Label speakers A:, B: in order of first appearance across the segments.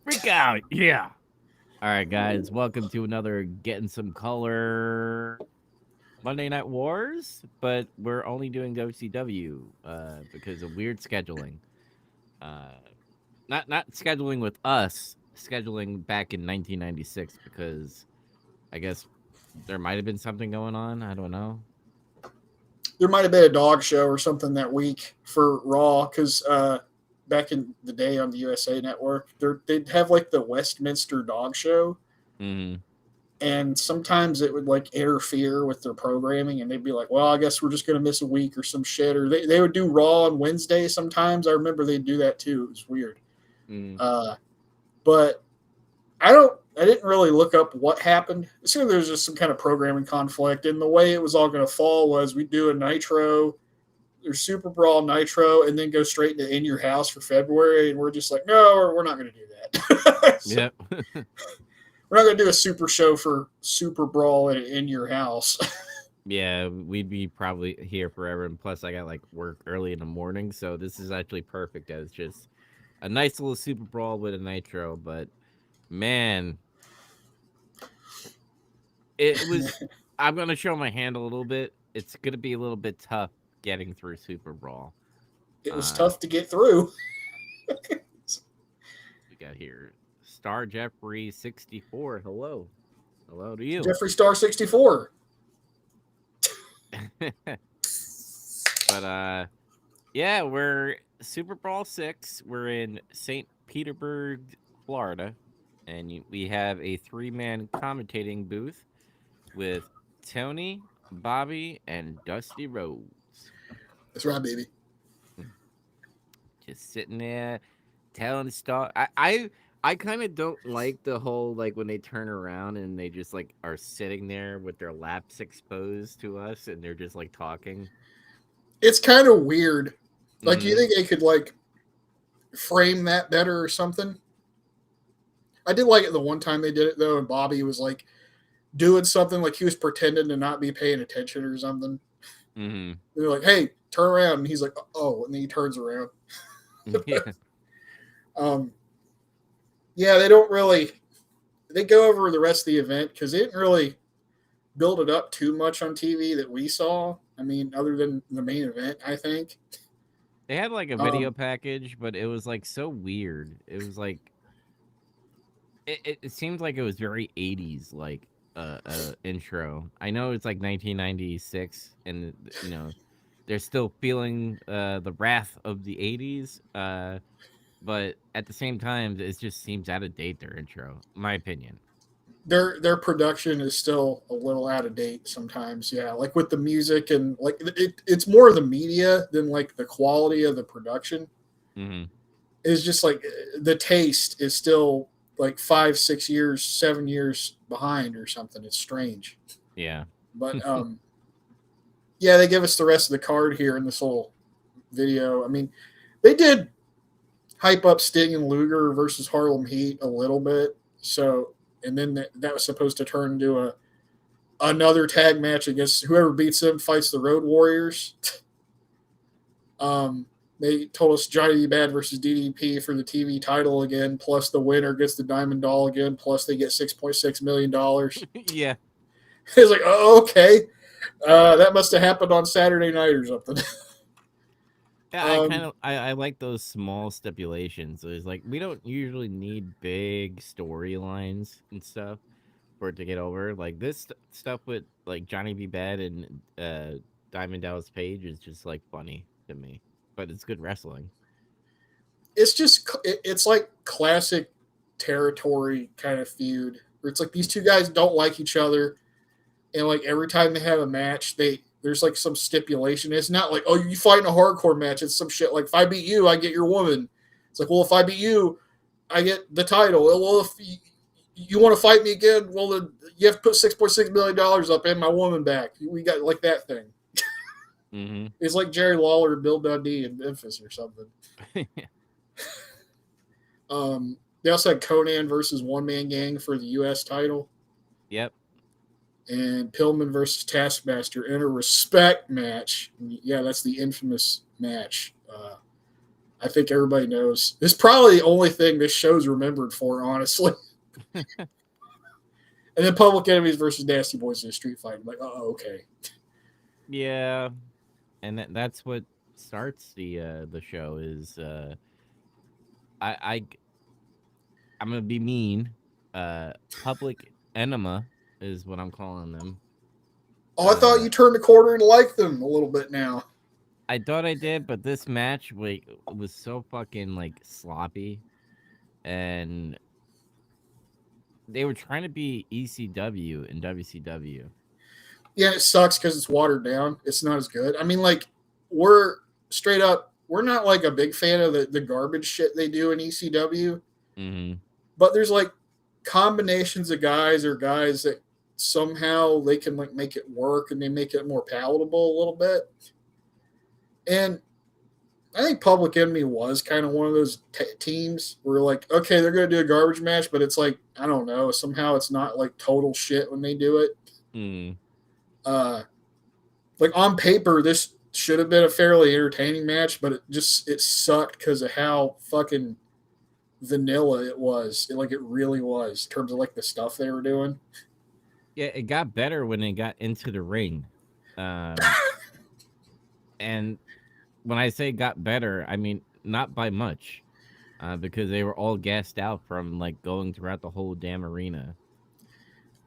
A: Freak out. Yeah. All right, guys. Welcome to another Getting Some Color Monday Night Wars, but we're only doing WCW because of weird scheduling. Uh, not scheduling with us, scheduling back in 1996 because I guess there might have been something going on. I don't know.
B: There might have been a dog show or something that week for Raw because back in the day on the USA Network, they'd have like the Westminster Dog Show,
A: Hmm.
B: and sometimes it would like interfere with their programming, and they'd be like, "Well, I guess we're just gonna miss a week or some shit," or they would do Raw on Wednesday. Sometimes I remember they'd do that too. It was weird,
A: Mm.
B: uh, but I didn't really look up what happened. I assume there was just some kind of programming conflict, and the way it was all going to fall was we do a Nitro or Super Brawl Nitro, and then go straight into In Your House for February, and we're just like, no, we're not going to do that. So
A: Yep.
B: we're not going to do a super show for Super Brawl in Your House.
A: Yeah, we'd be probably here forever. And plus, I got like work early in the morning, so this is actually perfect as just a nice little super brawl with a nitro. But man, it was. I'm gonna show my hand a little bit. It's gonna be a little bit tough getting through super brawl.
B: It was
A: Uh,
B: tough to get through.
A: we got here Star Jeffrey 64. Hello, hello to you.
B: Jeffree Star 64.
A: But yeah, we're Super Brawl 6. We're in St. Petersburg, Florida, and we have a three-man commentating booth with Tony, Bobby, and Dusty Rhodes.
B: That's right, baby.
A: Just sitting there telling stuff. I kind of don't like the whole like when they turn around and they just like are sitting there with their laps exposed to us and they're just like talking.
B: It's kind of weird. Like, you
A: Mm-hmm.
B: think they could like frame that better or something? I did like it the one time they did it though, and Bobby was like doing something like he was pretending to not be paying attention or something.
A: Mm-hmm.
B: They're like, "Hey, turn around," and he's like, "Oh," and then he turns around.
A: Yeah.
B: um, yeah, they don't really. They go over the rest of the event because they didn't really build it up too much on TV that we saw. I mean, other than the main event, I think.
A: They had like a video
B: Um,
A: package, but it was like so weird. It was like it seemed like it was very 80s like intro. I know it's like 1996 and they're still feeling the wrath of the 80s but at the same time it just seems out of date their intro, my opinion.
B: their production is still a little out of date sometimes. Yeah, like with the music and like it's more the media than like the quality of the production.
A: Mhm.
B: Is just like the taste is still like 5, 6 years, 7 years behind or something. It's strange,
A: Yeah.
B: but yeah, they give us the rest of the card here in this whole video. I mean, they did hype up Sting and Luger versus Harlem Heat a little bit, so and then that was supposed to turn into another tag match against whoever beats them fights the Road Warriors. Um, they told us Johnny B. Bad versus DDP for the TV title again, plus the winner gets the Diamond Doll again, plus they get $6.6 million.
A: Yeah.
B: It's like, oh, okay, that must have happened on Saturday night or something.
A: Yeah, I kind
B: um,
A: of I like those small stipulations. It's like we don't usually need big storylines and stuff for it to get over. Like this stuff with like Johnny B. Bad and Diamond Dallas Page is just like funny to me, but it's good wrestling.
B: it's just it's like classic territory kind of feud where it's like these
A: Mm.
B: two guys don't like each other, and like every time they have a match, there's like some stipulation. It's not like, oh, you fight in a hardcore match. It's some shit like, if I beat you, I get your woman. It's like, well, if I beat you, I get the title. Well, if you want to fight me again, well, then you have to put $6.6 million up and my woman back. We got like that thing.
A: Mhm.
B: It's like Jerry Lawler and Bill Dundee in Memphis or something. They also had Conan versus One Man Gang for the U.S. title,
A: Yep.
B: and Pillman versus Taskmaster in a respect match. Yeah, that's the infamous match. I think everybody knows. It's probably the only thing this show's remembered for, honestly. And then Public Enemies versus Nasty Boys in a street fight. I'm like, oh, okay.
A: Yeah, and that's what starts the show is I I'm gonna be mean. Public Enema is what I'm calling them.
B: Oh, I thought you turned the corner and liked them a little bit now.
A: I thought I did, but this match was so fucking like sloppy, and they were trying to be ECW and WCW.
B: Yeah, it sucks because it's watered down. It's not as good. I mean, like, we're straight up, we're not like a big fan of the garbage shit they do in ECW.
A: Mm-hmm.
B: But there's like combinations of guys or guys that somehow they can like make it work and they make it more palatable a little bit. And I think Public Enemy was kind of one of those teams where like, okay, they're going to do a garbage match, but it's like, I don't know, somehow it's not like total shit when they do it.
A: Mm.
B: Like on paper, this should have been a fairly entertaining match, but it sucked because of how fucking vanilla it was. It really was in terms of like the stuff they were doing.
A: Yeah, it got better when it got into the ring. And when I say got better, I mean not by much, because they were all gassed out from like going throughout the whole damn arena,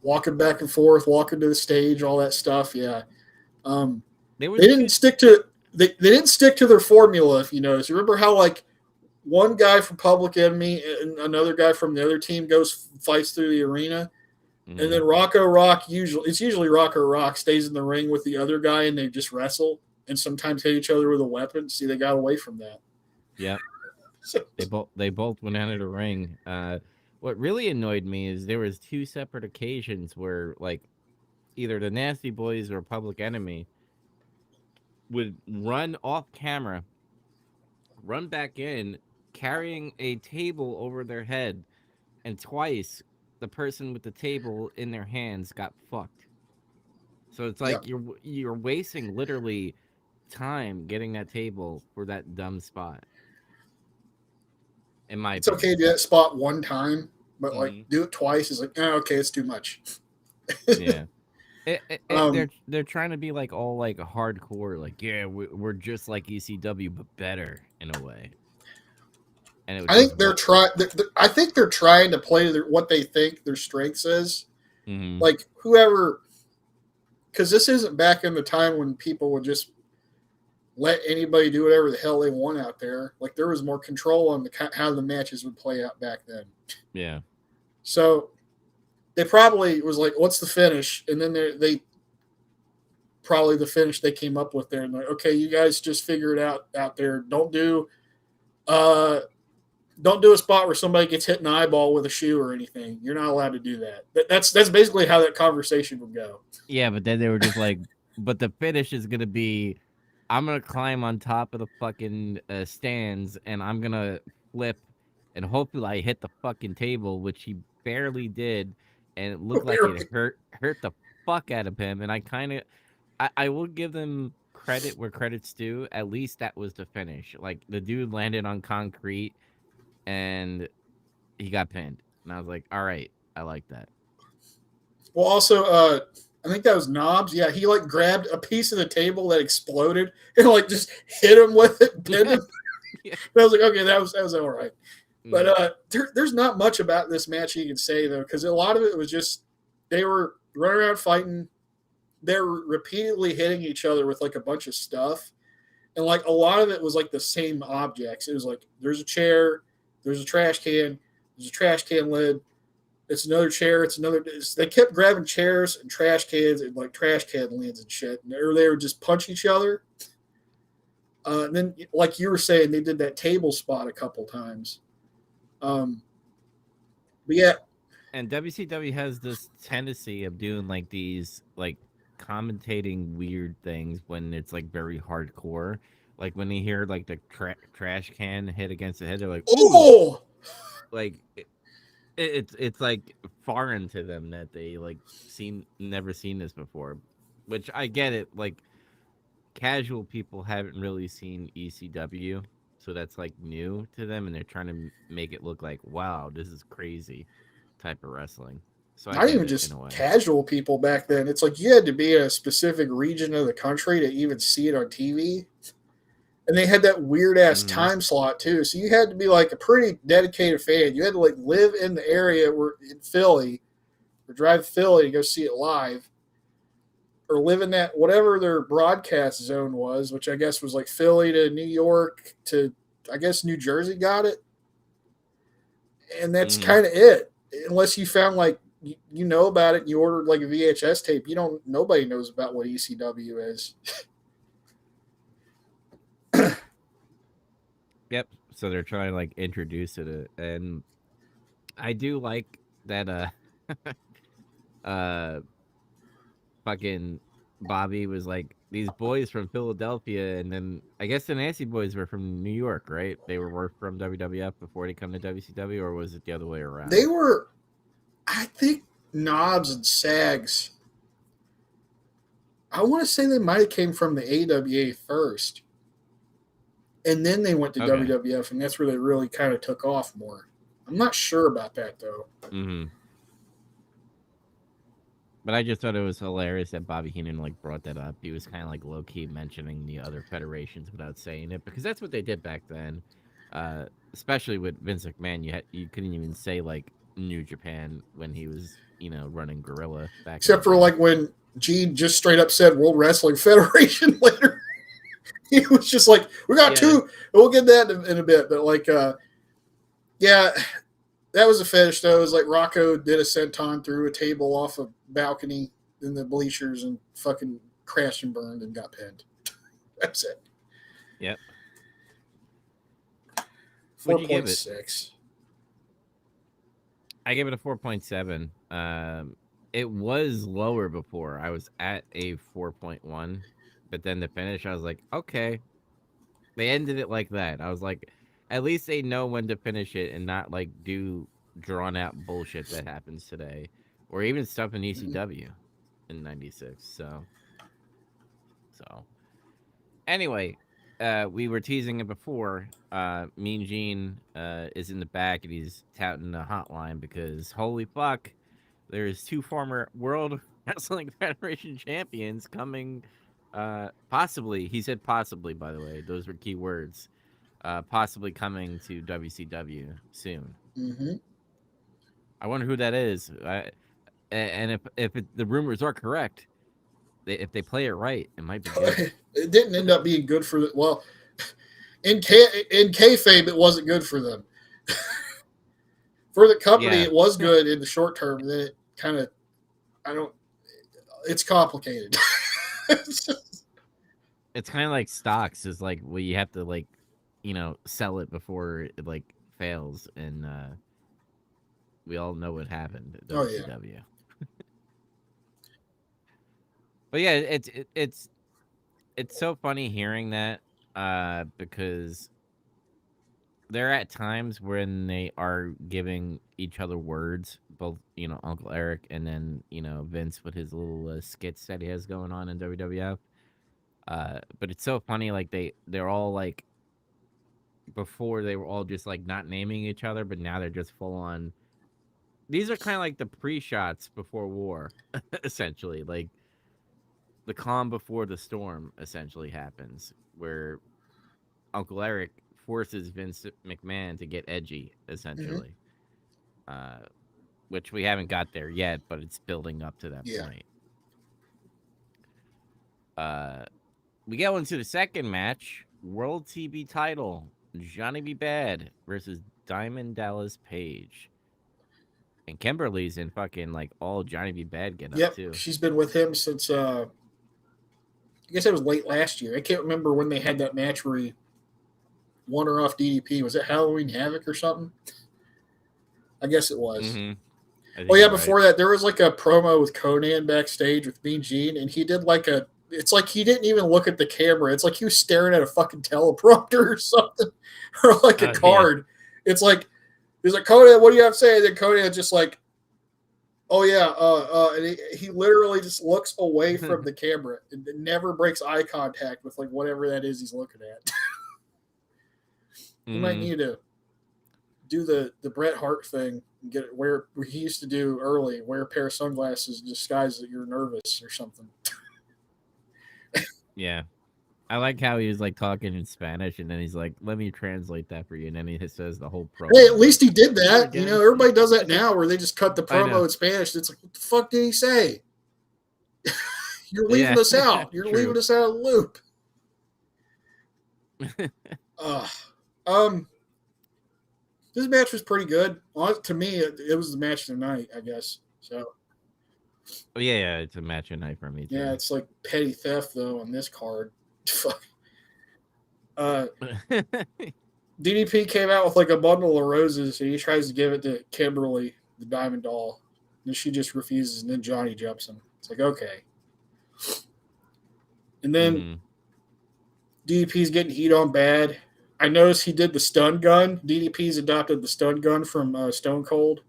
B: Walking back and forth, walking to the stage, all that stuff. Yeah,
A: they
B: didn't stick to they didn't stick to their formula. If you notice, remember how like one guy from Public Enemy and another guy from the other team fights through the arena,
A: Mm-hmm.
B: and then Rocco Rock usually Rocco Rock stays in the ring with the other guy and they just wrestle and sometimes hit each other with a weapon. See, they got away from that.
A: Yeah. They both went out of the ring. What really annoyed me is there was two separate occasions where like either the Nasty Boys or Public Enemy would run off camera, run back in, carrying a table over their head, and twice the person with the table in their hands got fucked. So it's like
B: Yep.
A: you're wasting literally time getting that table for that dumb spot. In my
B: It's
A: opinion.
B: okay to do that spot one time, but like
A: Mm-hmm.
B: do it twice is like, oh, okay, it's too much.
A: Yeah. They're trying to be like all like hardcore, like yeah, we're just like ECW but better in a way. And it
B: I think they're trying. I think they're trying to play what they think their strengths is.
A: Mm-hmm.
B: Like whoever, because this isn't back in the time when people would just let anybody do whatever the hell they want out there. Like there was more control on how the matches would play out back then.
A: Yeah.
B: So they probably was like, "What's the finish?" And then they probably the finish they came up with there, and like, okay, you guys just figure it out there. Don't do a spot where somebody gets hit in the eyeball with a shoe or anything. You're not allowed to do that. That's basically how that conversation would go.
A: Yeah, but then they were just like, but the finish is gonna be, I'm gonna climb on top of the fucking stands and I'm gonna flip, and hopefully I hit the fucking table, which he barely did, and it looked like it hurt the fuck out of him. And I will give them credit where credit's due. At least that was the finish. Like the dude landed on concrete and he got pinned, and I was like, all right, I like that.
B: Well, also, I think that was Knobs. Yeah, he like grabbed a piece of the table that exploded and like just hit him with it, pinned him.
A: Yeah.
B: And I was like, okay, that was all right.
A: Yeah.
B: But there's not much about this match you can say though, because a lot of it was just they were running around fighting. They were repeatedly hitting each other with like a bunch of stuff, and like a lot of it was like the same objects. It was like there's a chair, there's a trash can, there's a trash can lid. It's another chair. They kept grabbing chairs and trash cans and like trash can lids and shit. And they would just punch each other. And then, like you were saying, they did that table spot a couple times. But yeah.
A: And WCW has this tendency of doing like these like commentating weird things when it's like very hardcore. Like when they hear like the trash can hit against the head, they're like, "Ooh!"
B: Oh,
A: Like it's like foreign to them that they like never seen this before, which I get it. Like casual people haven't really seen ECW, So that's like new to them, and they're trying to make it look like, wow, this is crazy type of wrestling. So I
B: Not
A: get
B: even
A: it in
B: just
A: a way.
B: casual people back then. It's like you had to be in a specific region of the country to even see it on TV. And they had that weird ass
A: Mm-hmm.
B: time slot too. So you had to be like a pretty dedicated fan. You had to like live in the area where in Philly or drive to Philly to go see it live. Or live in that whatever their broadcast zone was, which I guess was like Philly to New York to I guess New Jersey got it. And that's
A: Mm-hmm.
B: kind of it. Unless you found like you know about it and you ordered like a VHS tape, you don't nobody knows about what ECW is.
A: Yep. So they're trying to like introduce it, and I do like that. Uh, fucking Bobby was like these boys from Philadelphia, and then I guess the Nasty Boys were from New York, right? They were from WWF before they come to WCW, or was it the other way
B: They
A: around?
B: were I think Knobs and Sags. I want to say they might have came from the AWA first. And then they went to
A: Okay.
B: WWF, and that's where they really kind of took off more. I'm not sure about that though.
A: Mm-hmm. But I just thought it was hilarious that Bobby Heenan like brought that up. He was kind of like low key mentioning the other federations without saying it because that's what they did back then. Especially with Vince McMahon, you couldn't even say like New Japan when he was running Gorilla back in the
B: Except for
A: day.
B: like when Gene just straight up said World Wrestling Federation later. He was just like, "We got
A: Yeah.
B: two." We'll get that in a bit, but like, yeah, that was a fetish though. It was like Rocco did a senton through a table off a balcony in the bleachers and fucking crashed and burned and got pinned. That's it.
A: Yep. Would you give it?
B: 4.6.
A: I gave it a 4.7. It was lower before. I was at a 4.1, but then the finish, I was like, okay. They ended it like that. I was like, at least they know when to finish it and not like do drawn out bullshit that happens today, or even stuff in ECW in '96. So anyway, we were teasing it before. Mean Gene is in the back and he's touting the hotline because holy fuck, there's two former World Wrestling Federation champions coming. Possibly, he said possibly. By the way, those were key words. Possibly coming to WCW soon.
B: Mm-hmm.
A: I wonder who that is. And if the rumors are correct, if they play it right, it might be good.
B: It didn't end up being good for the well. In kayfabe, it wasn't good for them. For the company,
A: Yeah,
B: it was good in the short term. And then it kind of, I don't. It's complicated.
A: it's kind of like stocks. Is like well, you have to like, sell it before it like fails, and we all know what happened at
B: Oh yeah.
A: WCW. But yeah, it's so funny hearing that because there are at times when they are giving each other words, both Uncle Eric and then Vince with his little skits that he has going on in WWF. But it's so funny, like they're all like before they were all just like not naming each other, but now they're just full on. These are kind of like the pre-shots before war, essentially. Like the calm before the storm, essentially happens, where Uncle Eric forces Vince McMahon to get edgy,
B: Mm-hmm.
A: essentially. Uh, which we haven't got there yet, but it's building up to that
B: Yeah.
A: point. We go into the second match, World TV title, Johnny B. Bad versus Diamond Dallas Page. And Kimberly's in fucking like all Johnny B. Bad get up
B: Yep.
A: too.
B: She's been with him since I guess it was late last year. I can't remember when they had that match where he won her off DDP. Was it Halloween Havoc or something? I guess it was.
A: Mm-hmm. I
B: Oh
A: think
B: yeah,
A: you're right.
B: before that there was like a promo with Conan backstage with Mean Gene, and he did like a. It's like he didn't even look at the camera. It's like he was staring at a fucking teleprompter or something, or like a
A: Yeah.
B: card. It's like he's like Conan, what do you have to say? And then Conan just like, oh yeah, and he literally just looks away from the camera and never breaks eye contact with like whatever that is he's looking at. He might need to do the Bret Hart thing and get it where he used to do early, wear a pair of sunglasses and disguise that you're nervous or something.
A: Yeah. I like how he was like talking in Spanish, and then he's like, "Let me translate that for you," and then he says the whole promo.
B: Hey, at least he did that.
A: Again.
B: You know, everybody does that now, where they just cut the
A: I know.
B: promo in Spanish. It's like, what the fuck did he say? You're leaving us out. You're
A: True.
B: leaving us out of the loop. This match was pretty good. To me, it was the match of the night, I guess. So.
A: Oh, yeah, it's a match of the night for me too.
B: Yeah, it's like petty theft though on this card. Fuck. DDP came out with like a bundle of roses, and he tries to give it to Kimberly, the Diamond Doll, and she just refuses. And then Johnny jumps him. It's like, okay. And then DDP's getting heat on Bad. I noticed he did the stun gun. DDP's adopted the stun gun from Stone Cold.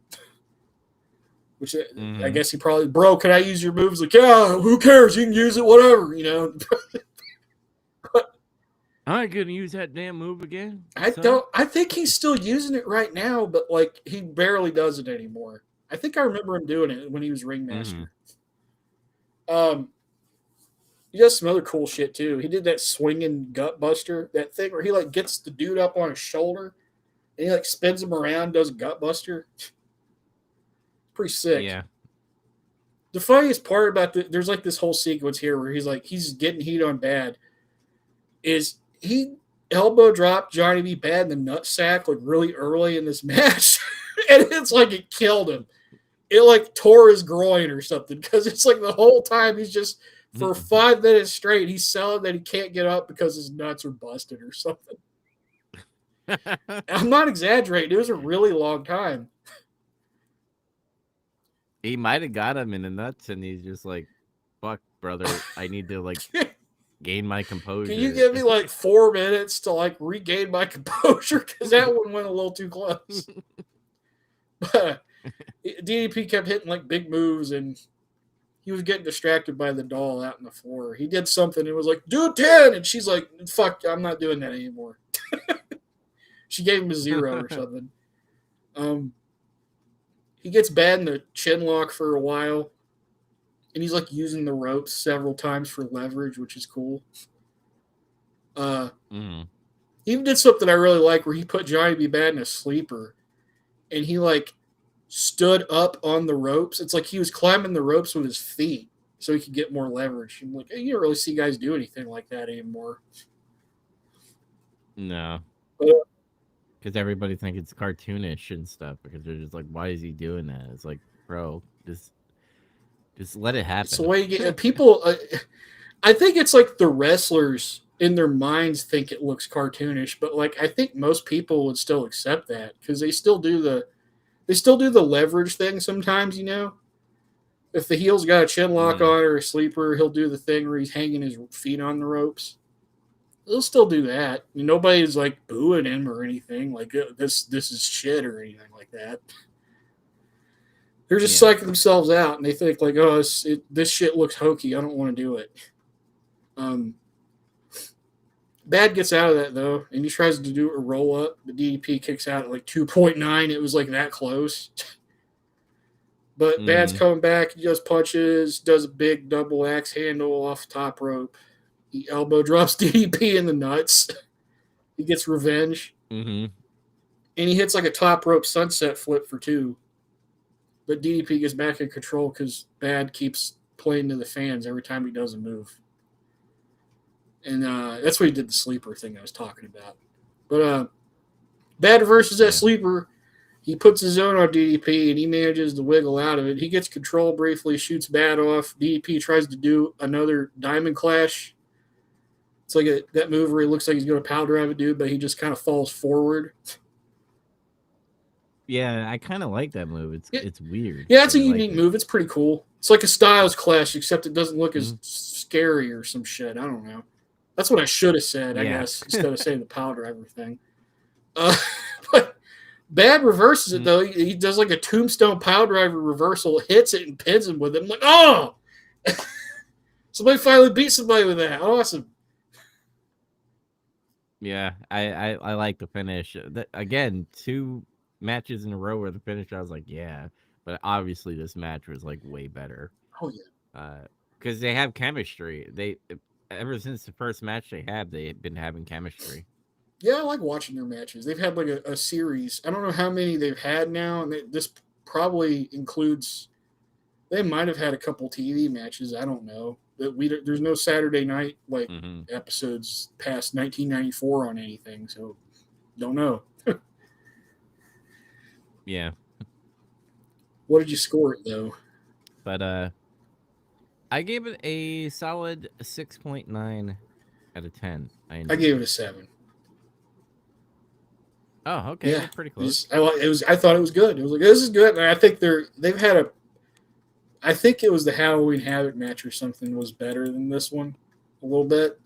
B: Which I guess he probably, bro, can I use your moves? Like, yeah, who cares? You can use it, whatever, you know.
A: I ain't gonna use that damn move again.
B: I think he's still using it right now, but like he barely does it anymore. I think I remember him doing it when he was ringmaster. He does some other cool shit too. He did that swinging gut buster, that thing where he like gets the dude up on his shoulder and he like spins him around, does a gut buster. Pretty sick.
A: Yeah.
B: The funniest part about there's like this whole sequence here where he's getting heat on Bad. Is he elbow dropped Johnny B. Bad in the nutsack like really early in this match, and it's like it killed him. It like tore his groin or something, because it's like the whole time he's just for 5 minutes straight he's selling that he can't get up because his nuts are busted or something. I'm not exaggerating. It was a really long time.
A: He might have got him in the nuts, and he's just like, "Fuck, brother, I need to like gain my composure.
B: Can you give me like 4 minutes to like regain my composure? Because that one went a little too close." But DDP kept hitting like big moves, and he was getting distracted by the doll out on the floor. He did something. It was like, do 10. And she's like, fuck, I'm not doing that anymore. She gave him a 0 or something. He gets Bad in the chin lock for a while. And he's like using the ropes several times for leverage, which is cool. He even did something I really like, where he put Johnny B. Bad in a sleeper. And he like stood up on the ropes. It's like he was climbing the ropes with his feet so he could get more leverage. I'm like, you don't really see guys do anything like that anymore.
A: No. Because everybody thinks it's cartoonish and stuff, because they're just like, why is he doing that? It's like, bro, just let it happen.
B: It's the way you get people. I think it's like the wrestlers in their minds think it looks cartoonish, but like I think most people would still accept that, because they still do the leverage thing sometimes. You know, if the heel's got a chin lock on or a sleeper, he'll do the thing where he's hanging his feet on the ropes. They'll still do that. Nobody's like booing him or anything like this is shit or anything like that. They're just psyching themselves out, and they think like, oh, this shit looks hokey. I don't want to do it. Bad gets out of that though, and he tries to do a roll up. The DDP kicks out at like 2.9. It was like that close. But Bad's coming back. He just punches, does a big double axe handle off top rope. He elbow drops DDP in the nuts. He gets revenge. And he hits like a top rope sunset flip for 2. But DDP gets back in control because Bad keeps playing to the fans every time he does a move. And that's what he did the sleeper thing I was talking about. But Bad reverses that sleeper. He puts his own on DDP, and he manages to wiggle out of it. He gets control briefly, shoots Bad off. DDP tries to do another Diamond Clash. It's like that move where he looks like he's going to power drive a dude, but he just kind of falls forward.
A: Yeah, I kind of like that move. It's weird.
B: Yeah, it's a unique move. It's pretty cool. It's like a Styles Clash, except it doesn't look as scary or some shit. I don't know. That's what I should have said, I guess, instead of saying the power driver thing. But Bad reverses it, though. He does like a tombstone power driver reversal, hits it, and pins him with it. I'm like, oh! Somebody finally beat somebody with that. Awesome.
A: Yeah, I like the finish. Again, 2 matches in a row where the finish, I was like, yeah. But obviously, this match was like way better.
B: Oh yeah.
A: Because they have chemistry. Ever since the first match they've been having chemistry.
B: Yeah, I like watching their matches. They've had like a series. I don't know how many they've had now, and this probably includes. They might have had a couple TV matches. I don't know. But there's no Saturday night like
A: Hmm.
B: episodes past 1994 on anything, so don't know.
A: Yeah,
B: What did you score it though?
A: but I gave it a solid 6.9 out of 10. I
B: I
A: enjoyed
B: gave it
A: it.
B: a 7.
A: Oh, okay,
B: Yeah,
A: we're pretty close.
B: I thought it was good. It was like this is good, and I think they've had a. I think it was the Halloween Havoc match or something was better than this one, a little bit,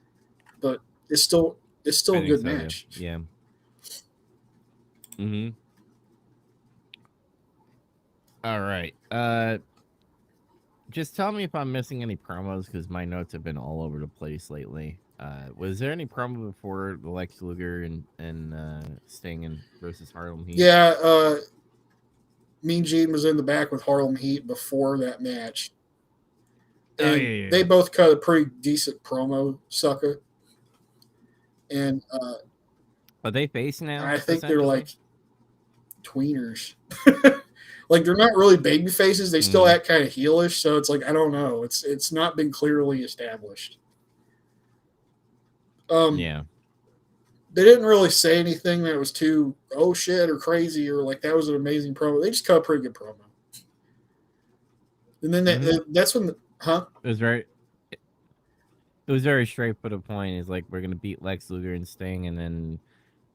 B: but it's still
A: I
B: a
A: think
B: good
A: so. Yeah.
B: match.
A: Yeah. Hmm. All right. Just tell me if I'm missing any promos because my notes have been all over the place lately. Was there any promo before the Lex Luger and Sting and versus Harlem Heat?
B: Yeah, Mean Gene was in the back with Harlem Heat before that match,
A: Oh
B: and
A: yeah,
B: they
A: yeah.
B: both cut a pretty decent promo, sucker. And
A: Are they face now
B: I think they're
A: essentially?
B: like tweeners. Like they're not really baby faces. They still
A: Mm,
B: act kind of heelish, so it's like I don't know. It's not been clearly established. Um,
A: yeah.
B: they didn't really say anything that was too oh shit or crazy or like that was an amazing promo. They just cut a pretty good promo. And then
A: Hmm.
B: that's when huh?
A: It was very. It was very straight to the point. It's like we're gonna beat Lex Luger and Sting, and then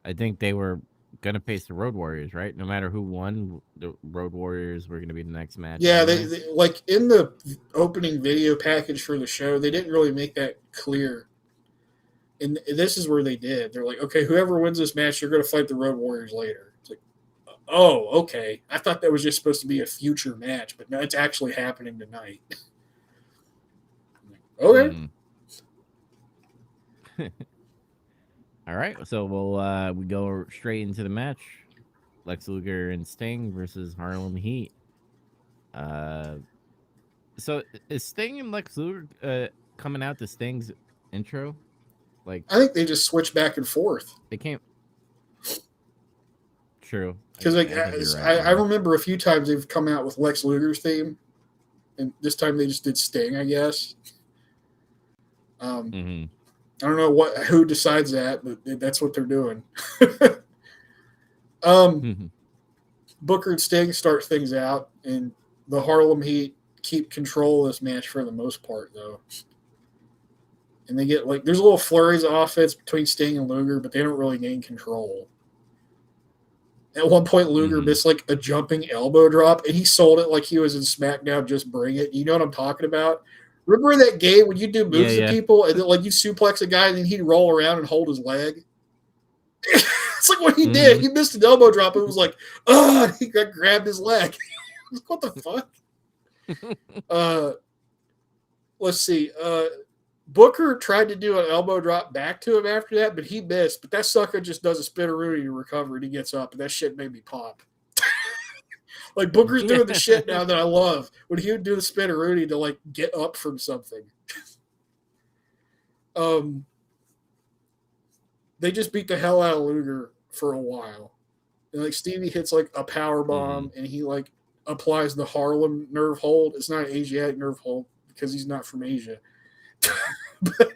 A: I think they were gonna face the Road Warriors, right? No matter who won, the Road Warriors were gonna be the next match
B: Yeah,
A: anyway.
B: they like in the opening video package for the show, they didn't really make that clear. And this is where they did. They're like, okay, whoever wins this match, you're going to fight the Road Warriors later. It's like, oh, okay. I thought that was just supposed to be a future match, but no, it's actually happening tonight. Okay.
A: Mm. All right, so we go straight into the match. Lex Luger and Sting versus Harlem Heat. Uh, so is Sting and Lex Luger coming out to Sting's intro? Like
B: I think they just switch back and forth.
A: they can't. True,
B: Because like
A: I think you're right.
B: I
A: Yeah.
B: remember a few times they've come out with Lex Luger's theme, and this time they just did Sting, I guess.
A: Hmm.
B: I don't know who decides that, but that's what they're doing. Booker and Sting start things out, and the Harlem Heat keep control of this match for the most part, though. And they get like there's a little flurries of offense between Sting and Luger, but they don't really gain control. At one point, Luger
A: Hmm.
B: missed like a jumping elbow drop, and he sold it like he was in SmackDown. Just bring it. You know what I'm talking about? Remember in that game when you do
A: Yeah,
B: moves to
A: yeah.
B: people and then like you suplex a guy and then he'd roll around and hold his leg? It's like what he did.
A: Hmm.
B: He missed an elbow drop. It was like, oh, he got grabbed his leg. What the fuck? Uh, let's see. Booker tried to do an elbow drop back to him after that, but he missed. But that sucker just does a spinneroonie to recover, and he gets up, and that shit made me pop. Like Booker's doing the shit now that I love when he would do the spinneroonie to like get up from something. um, they just beat the hell out of Luger for a while, and like Stevie hits like a power
A: Hmm.
B: bomb, and he like applies the Harlem nerve hold. It's not an Asiatic nerve hold because he's not from Asia. But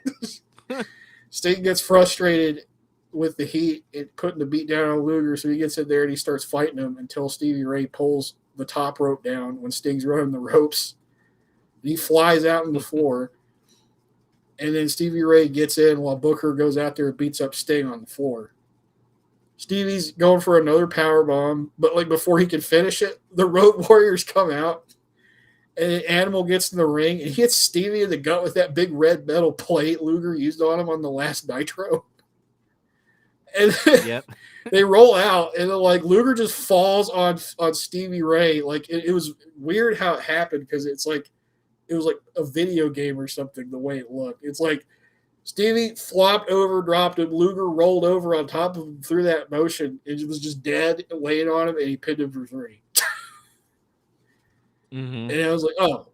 B: Sting gets frustrated with the Heat and putting the beat down on Luger, so he gets in there and he starts fighting him until Stevie Ray pulls the top rope down when Sting's running the ropes. He flies out on the floor, and then Stevie Ray gets in while Booker goes out there and beats up Sting on the floor. Stevie's going for another power bomb, but like before he can finish it, the Road Warriors come out, and Animal gets in the ring and he hits Stevie in the gut with that big red metal plate Luger used on him on the last Nitro. And
A: Yep.
B: they roll out, and then like Luger just falls on Stevie Ray. Like it was weird how it happened because it's like it was like a video game or something. The way it looked, it's like Stevie flopped over, dropped him. Luger rolled over on top of him through that motion. It was just dead, laying on him, and he pinned him for 3.
A: Mm-hmm.
B: And I was like, oh.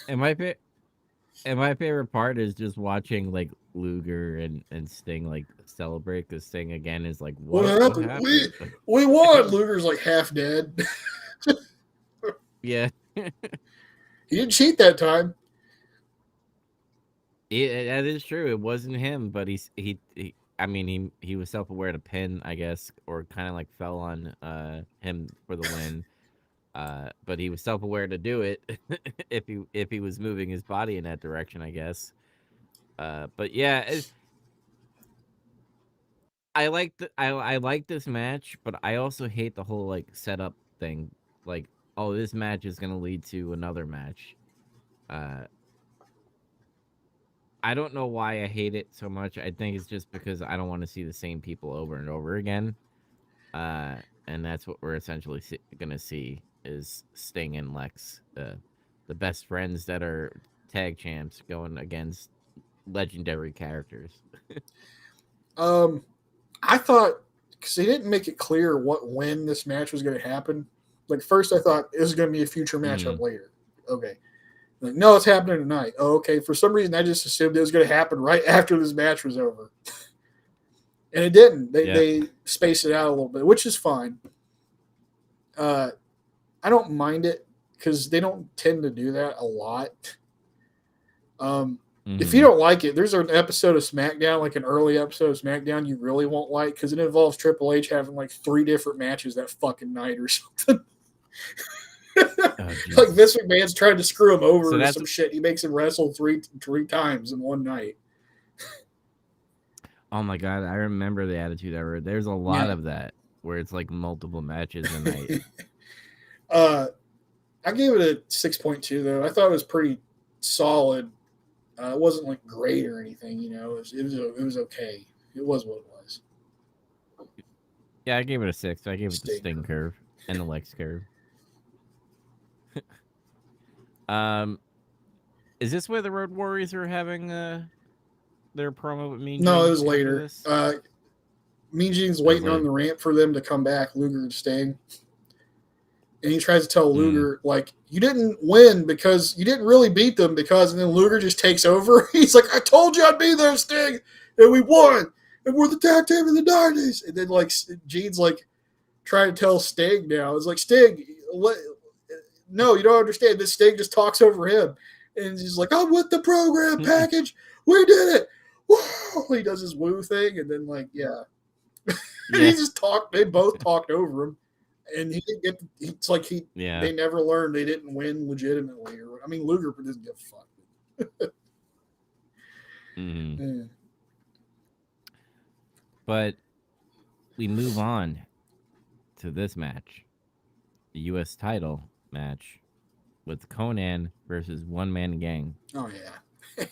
A: And my favorite part is just watching like Luger and Sting like celebrate because Sting again is like,
B: What
A: what
B: happened?
A: happened?
B: We won. Luger's like half dead.
A: Yeah.
B: He didn't cheat that time.
A: That is true. It wasn't him, but I mean he was self aware to pin, I guess, or kind of like fell on him for the win. But he was self aware to do it if he was moving his body in that direction, I guess. But yeah, I like this match, but I also hate the whole like setup thing. Like, oh, this match is gonna lead to another match. Uh, I don't know why I hate it so much. I think it's just because I don't want to see the same people over and over again. Uh, and that's what we're essentially gonna see is Sting and Lex, the best friends that are tag champs going against legendary characters.
B: I thought because they didn't make it clear when this match was going to happen. Like first, I thought this is going to be a future matchup later. Okay, like no, it's happening tonight. Oh, okay. For some reason, I just assumed it was going to happen right after this match was over, and it didn't. They spaced it out a little bit, which is fine. I don't mind it because they don't tend to do that a lot. If you don't like it, there's an episode of SmackDown, like an early episode of SmackDown, you really won't like because it involves Triple H having like 3 different matches that fucking night or something. Like Vince McMahon's trying to screw him over or some shit. He makes him wrestle three times in one night.
A: Oh my god, I remember the Attitude Era. There's a lot of that where it's like multiple matches a night.
B: I gave it a 6.2 though. I thought it was pretty solid. It wasn't like great or anything, you know. It was okay. It was what it was.
A: Yeah, I gave it a 6. I gave it the Sting curve and the Lex curve. Is this where the Road Warriors are having their promo with Mean Gene?
B: No, it was later. Mean Gene's waiting on the ramp for them to come back, Luger and Sting. And he tries to tell Luger, like, you didn't win because you didn't really beat them because, and then Luger just takes over. He's like, I told you I'd be there, Sting, and we won, and we're the tag team in the 90s. And then, like, Gene's, like, trying to tell Sting now. It's like, Sting, no, you don't understand. This Sting just talks over him. And he's like, I'm with the program package. We did it. Woo! He does his woo thing, and then, like, he just talked. They both talked over him. And he didn't get. It's like they never learned. They didn't win legitimately. I mean, Luger doesn't give a fuck.
A: But we move on to this match, the U.S. title match with Conan versus One Man Gang.
B: Oh yeah,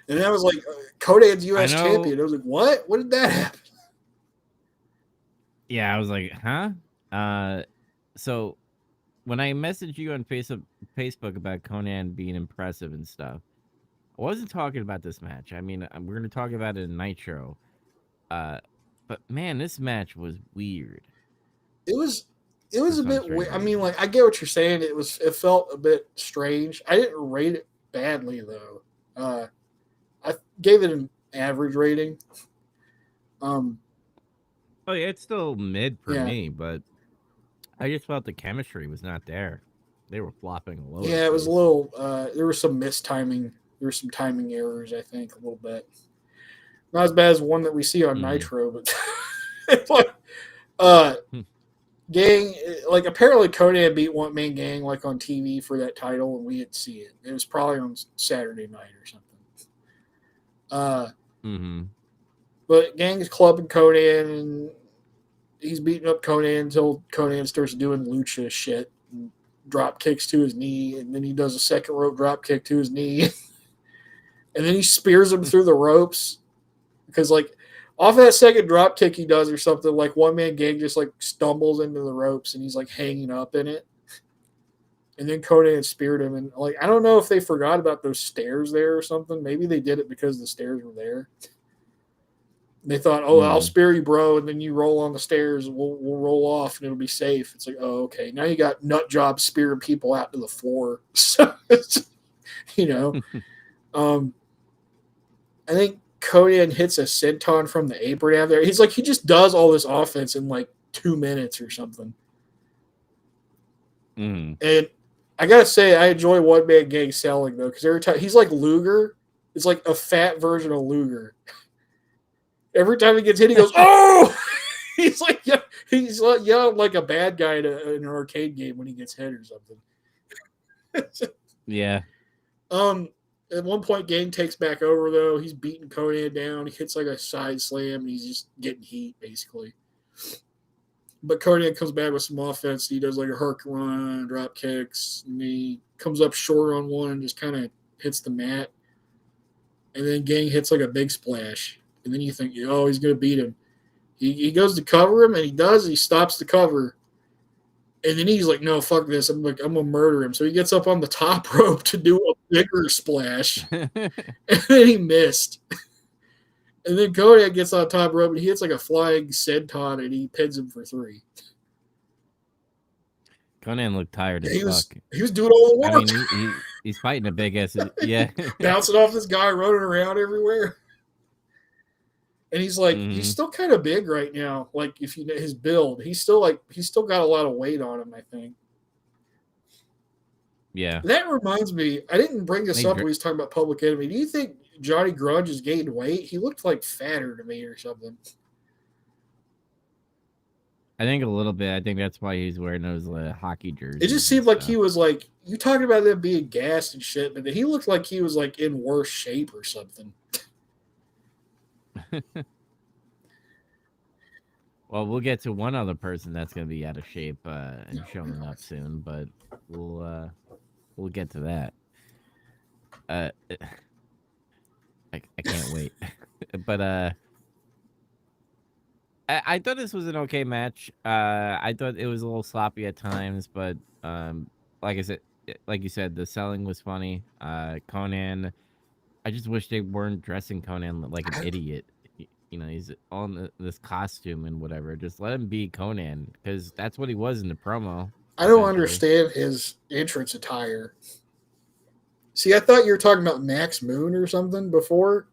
B: and that was like Conan's U.S. champion. I was like, what? What did that happen?
A: Yeah, I was like, huh? So when I messaged you on Facebook about Conan being impressive and stuff, I wasn't talking about this match. I mean, we're going to talk about it in Nitro. But man, this match was weird.
B: It was a bit weird. I mean, like, I get what you're saying. It felt a bit strange. I didn't rate it badly though. I gave it an average rating.
A: Oh yeah, it's still mid for me, but I just felt the chemistry was not there. They were flopping all over.
B: Yeah, it was a little. There was some mistiming. There were some timing errors, I think, a little bit. Not as bad as one that we see on Nitro, but it's like, Gang. Like apparently, Conan beat One Man Gang like on TV for that title, and we didn't see it. It was probably on Saturday night or something. But Gang is clubbing Conan and he's beating up Conan until Conan starts doing lucha shit and drop kicks to his knee, and then he does a second rope drop kick to his knee, and then he spears him through the ropes because, like, off that second drop kick he does or something, like One Man Gang just like stumbles into the ropes and he's like hanging up in it. And then Conan speared him, and like I don't know if they forgot about those stairs there or something. Maybe they did it because the stairs were there. They thought, "Oh, I'll spear you, bro," and then you roll on the stairs. We'll roll off, and it'll be safe. It's like, oh, okay. Now you got nut job spearing people out to the floor. So, you know, I think Conan hits a senton from the apron out there. He's like, he just does all this offense in like 2 minutes or something. And I gotta say, I enjoy One Man Gang selling though, because every time he's like Luger, it's like a fat version of Luger. Every time he gets hit, he goes, "Oh!" he's like yelling like a bad guy in an arcade game when he gets hit or something.
A: Yeah.
B: At one point, Gang takes back over though. He's beating Conan down. He hits like a side slam, and he's just getting heat basically. But Conan comes back with some offense. He does like a hurricane, drop kicks, and he comes up short on one and just kind of hits the mat. And then Gang hits like a big splash. And then you think, oh, he's going to beat him. He goes to cover him, and he does. He stops the cover. And then he's like, no, fuck this. I'm going to murder him. So he gets up on the top rope to do a bigger splash. And then he missed. And then Conan gets on top rope, and he hits like a flying senton, and he pins him for 3.
A: Conan looked tired as fuck.
B: He was doing all the work.
A: I mean, he's fighting a big ass. Yeah.
B: Bouncing off this guy, running around everywhere. And he's like, he's still kind of big right now. Like, if you know his build, he's still got a lot of weight on him, I think.
A: Yeah.
B: That reminds me, I didn't bring this up when he was talking about Public Enemy. Do you think Johnny Grudge has gained weight? He looked like fatter to me or something.
A: I think a little bit. I think that's why he's wearing those hockey jerseys.
B: It just seemed like he was like, you talking about them being gassed and shit, but he looked like he was like in worse shape or something.
A: Well, we'll get to one other person that's going to be out of shape and showing up soon, but we'll get to that. I can't wait. But I thought this was an okay match. I thought it was a little sloppy at times, but like you said, the selling was funny. Conan, I just wish they weren't dressing Conan like an idiot. You know, he's on this costume and whatever. Just let him be Conan, because that's what he was in the promo.
B: I don't understand his entrance attire. See, I thought you were talking about Max Moon or something before.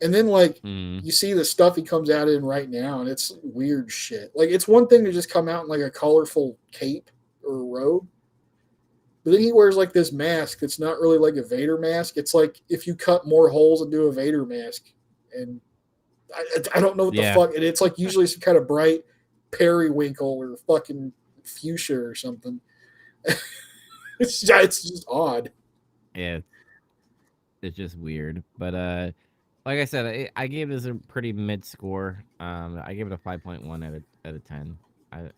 B: And then, like, you see the stuff he comes out in right now, and it's weird shit. Like, it's one thing to just come out in, like, a colorful cape or a robe. But then he wears, like, this mask that's not really like a Vader mask. It's like if you cut more holes and do a Vader mask. And I don't know what the fuck. And it's, like, usually some kind of bright periwinkle or fucking fuchsia or something. It's just odd.
A: Yeah. It's just weird. But, like I said, I gave this a pretty mid score. I gave it a 5.1 out of 10. I,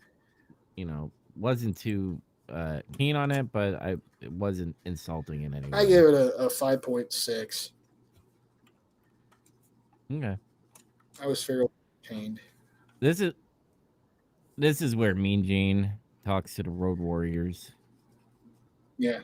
A: wasn't too keen on it, but it wasn't insulting in any way.
B: I gave it a 5.6.
A: Okay.
B: I was fairly entertained.
A: This is where Mean Gene talks to the Road Warriors.
B: Yeah.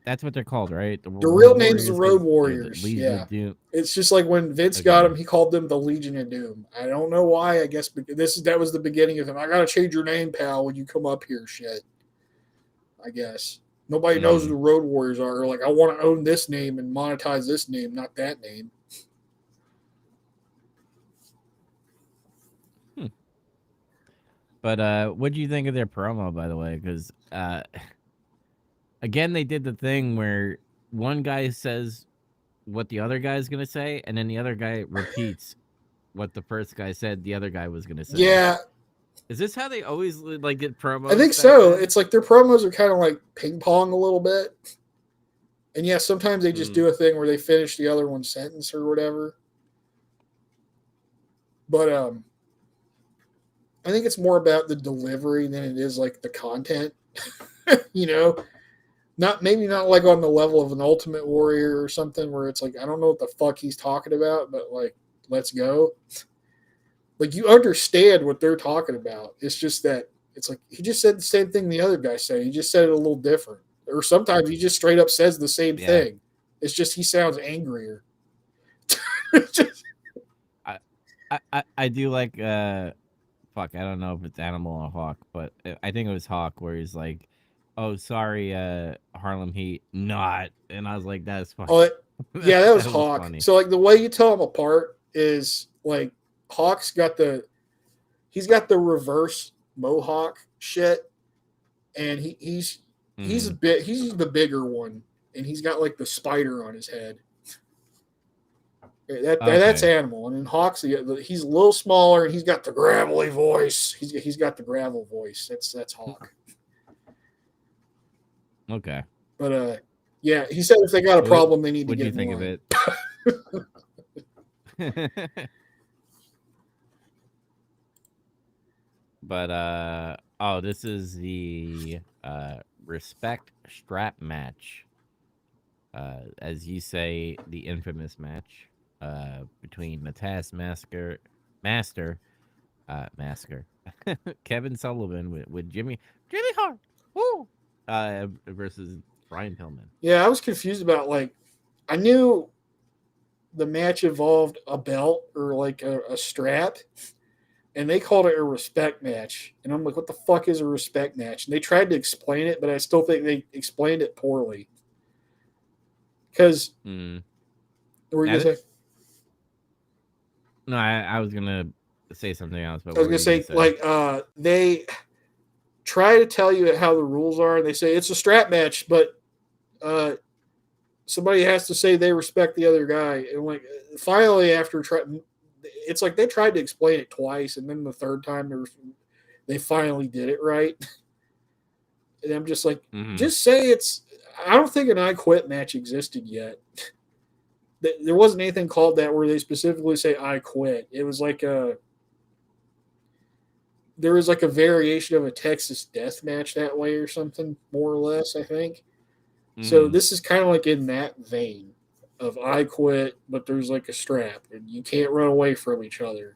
A: That's what they're called, right?
B: The real name's the Road Warriors.
A: Yeah.
B: It's just like when Vince got them, he called them the Legion of Doom. I don't know why. I guess that was the beginning of him. I gotta change your name, pal, when you come up here. Shit. I guess nobody knows who the Road Warriors are. Like, I want to own this name and monetize this name, not that name.
A: But what do you think of their promo, by the way? Because again, they did the thing where one guy says what the other guy is going to say, and then the other guy repeats what the first guy said the other guy was going to say.
B: Yeah.
A: Is this how they always like did promos?
B: I think so. Then? It's like their promos are kind of like ping pong a little bit. And yeah, sometimes they just do a thing where they finish the other one's sentence or whatever. But I think it's more about the delivery than it is like the content. Maybe not like on the level of an Ultimate Warrior or something where it's like, I don't know what the fuck he's talking about, but like, let's go. Like, you understand what they're talking about. It's just that It's like he just said the same thing the other guy said. He just said it a little different. Or sometimes he just straight up says the same thing. It's just he sounds angrier. Just,
A: I do like fuck, I don't know if it's Animal or Hawk, but I think it was Hawk where he's like, "Oh, sorry, Harlem Heat, not," and I was like, "That's funny."
B: oh, yeah, that was
A: That was
B: Hawk.
A: funny.
B: So like the way you tell them apart is like Hawk's got he's got the reverse mohawk shit, and he's the bigger one, and he's got like the spider on his head. That's
A: Okay.
B: Animal, and then Hawk's he's a little smaller, and he's got the gravelly voice. He's got the gravel voice. That's Hawk.
A: Okay.
B: But yeah, he said if they got a problem, they need to get.
A: What'd you think of it? But oh, this is the respect strap match. As you say, the infamous match between the Taskmaster Master Kevin Sullivan with Jimmy Hart, woo, versus Brian Pillman.
B: Yeah, I was confused about I knew the match involved a belt or like a strap, and they called it a respect match. And I'm like, what the fuck is a respect match? And they tried to explain it, but I still think they explained it poorly. Because what were you gonna say?
A: No, I was gonna say something else, but
B: I was gonna say they try to tell you how the rules are, and they say it's a strap match, but somebody has to say they respect the other guy, and like finally after it's like they tried to explain it twice, and then the third time they finally did it right. And I'm just like, just say it's. I don't think an I Quit match existed yet. There wasn't anything called that where they specifically say I quit. It was like there was like a variation of a Texas death match that way or something, more or less, I think. So this is kind of like in that vein of I quit, but there's like a strap and you can't run away from each other.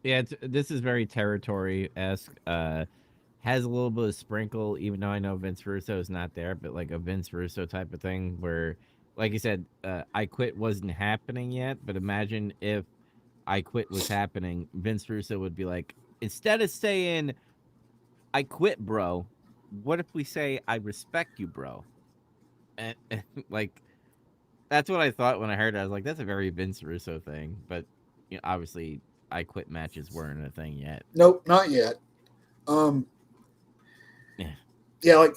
A: Yeah, this is very territory-esque. Has a little bit of sprinkle, even though I know Vince Russo is not there, but like a Vince Russo type of thing where, like you said, I Quit wasn't happening yet, but imagine if I Quit was happening, Vince Russo would be like, instead of saying, I quit, bro, what if we say, I respect you, bro? And like, that's what I thought when I heard it. I was like, that's a very Vince Russo thing, but you know, obviously, I Quit matches weren't a thing yet.
B: Nope, not yet.
A: Yeah.
B: Yeah, like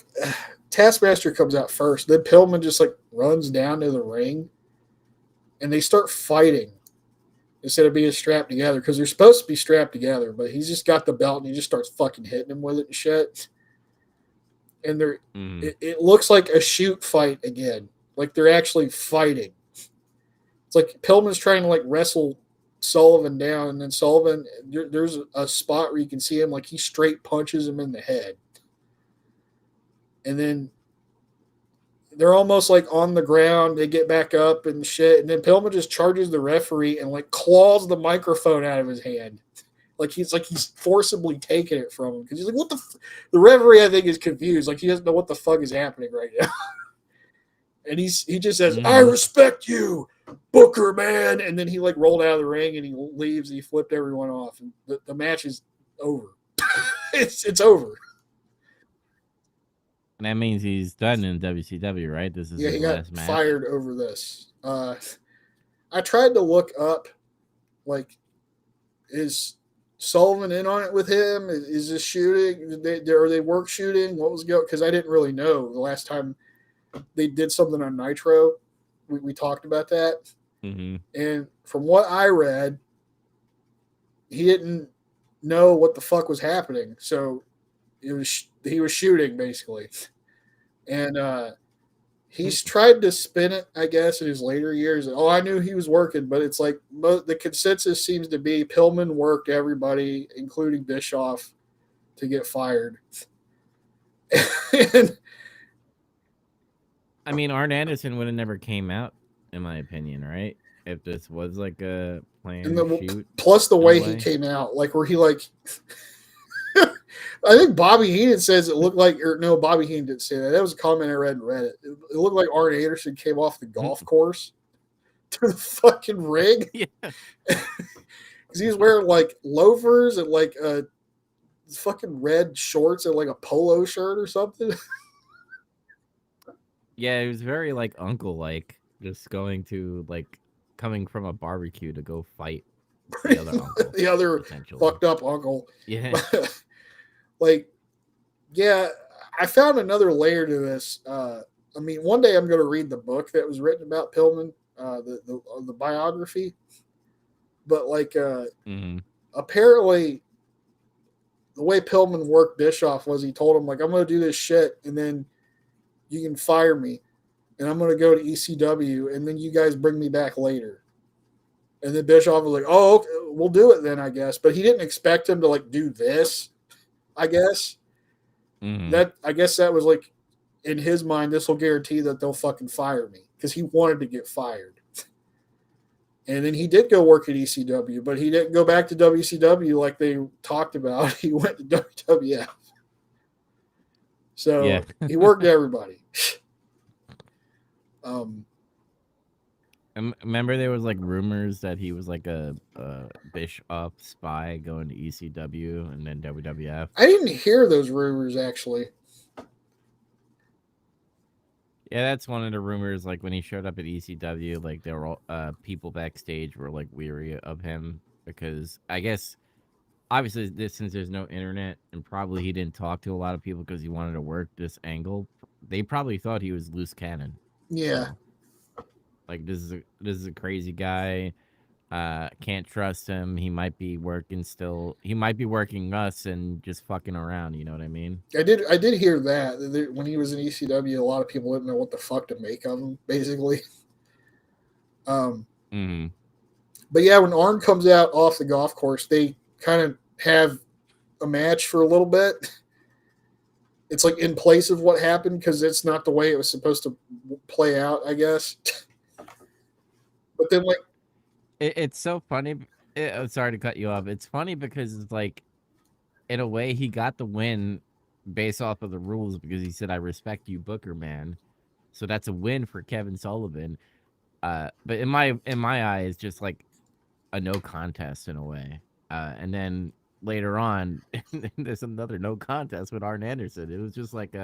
B: Taskmaster comes out first. Then Pillman just like runs down to the ring, and they start fighting instead of being strapped together because they're supposed to be strapped together. But he's just got the belt and he just starts fucking hitting him with it and shit. And it looks like a shoot fight again. Like they're actually fighting. It's like Pillman's trying to like wrestle Sullivan down, and then Sullivan, there's a spot where you can see him like he straight punches him in the head. And then they're almost like on the ground. They get back up and shit. And then Pillman just charges the referee and like claws the microphone out of his hand. Like he's forcibly taking it from him. Because he's like, what the the referee, I think, is confused. Like he doesn't know what the fuck is happening right now. And he just says, I respect you, Booker, man. And then he like rolled out of the ring and he leaves and he flipped everyone off. And the match is over. it's over.
A: And that means he's done in WCW, right? This is
B: his last match. Fired over this. I tried to look up, like, is Sullivan in on it with him? Is this shooting? Are they work shooting? What was going? Because I didn't really know the last time they did something on Nitro. We talked about that. And from what I read, he didn't know what the fuck was happening. So he was shooting basically, and he's tried to spin it, I guess, in his later years. Oh, I knew he was working, but it's like the consensus seems to be Pillman worked everybody, including Bischoff, to get fired. And,
A: I mean, Arn Anderson would have never came out, in my opinion, right? If this was like a planned shoot.
B: Plus the
A: in a
B: way he
A: way.
B: came out, like where he like, I think Bobby Heenan says it looked like, or no, Bobby Heenan didn't say that. That was a comment I read in Reddit. It looked like Arn Anderson came off the golf course to the fucking rig.
A: Yeah.
B: Because he was wearing like loafers and like fucking red shorts and like a polo shirt or something.
A: Yeah, it was very like uncle-like, just going to like coming from a barbecue to go fight the other uncle.
B: The other
A: essentially.
B: fucked up uncle.
A: Yeah.
B: Like, yeah, I found another layer to this. I mean, one day I'm going to read the book that was written about Pillman, the biography. But like, apparently, the way Pillman worked Bischoff was he told him like, "I'm going to do this shit, and then you can fire me, and I'm going to go to ECW, and then you guys bring me back later." And then Bischoff was like, "Oh, okay, we'll do it then, I guess." But he didn't expect him to like do this. I guess I guess that was like in his mind, this will guarantee that they'll fucking fire me because he wanted to get fired. And then he did go work at ECW, but he didn't go back to WCW like they talked about. He went to WWF. So
A: Yeah.
B: he worked everybody.
A: Remember there was like rumors that he was like a Bischoff spy going to ECW and then WWF.
B: I didn't hear those rumors actually.
A: Yeah, that's one of the rumors. Like when he showed up at ECW, like there were people backstage were like weary of him because I guess obviously since there's no internet and probably he didn't talk to a lot of people because he wanted to work this angle. They probably thought he was loose cannon.
B: Yeah.
A: So, like this is a crazy guy. Can't trust him. He might be working still. He might be working us and just fucking around. You know what I mean?
B: I did hear that when he was in ECW, a lot of people didn't know what the fuck to make of him, basically. But yeah, when Arn comes out off the golf course, they kind of have a match for a little bit. It's like in place of what happened because it's not the way it was supposed to play out, I guess. But then, like,
A: it's so funny. I'm sorry to cut you off. It's funny because it's like, in a way, he got the win based off of the rules because he said, "I respect you, Booker man." So that's a win for Kevin Sullivan. But in my eyes, just like a no contest in a way. And then later on, there's another no contest with Arn Anderson. It was just like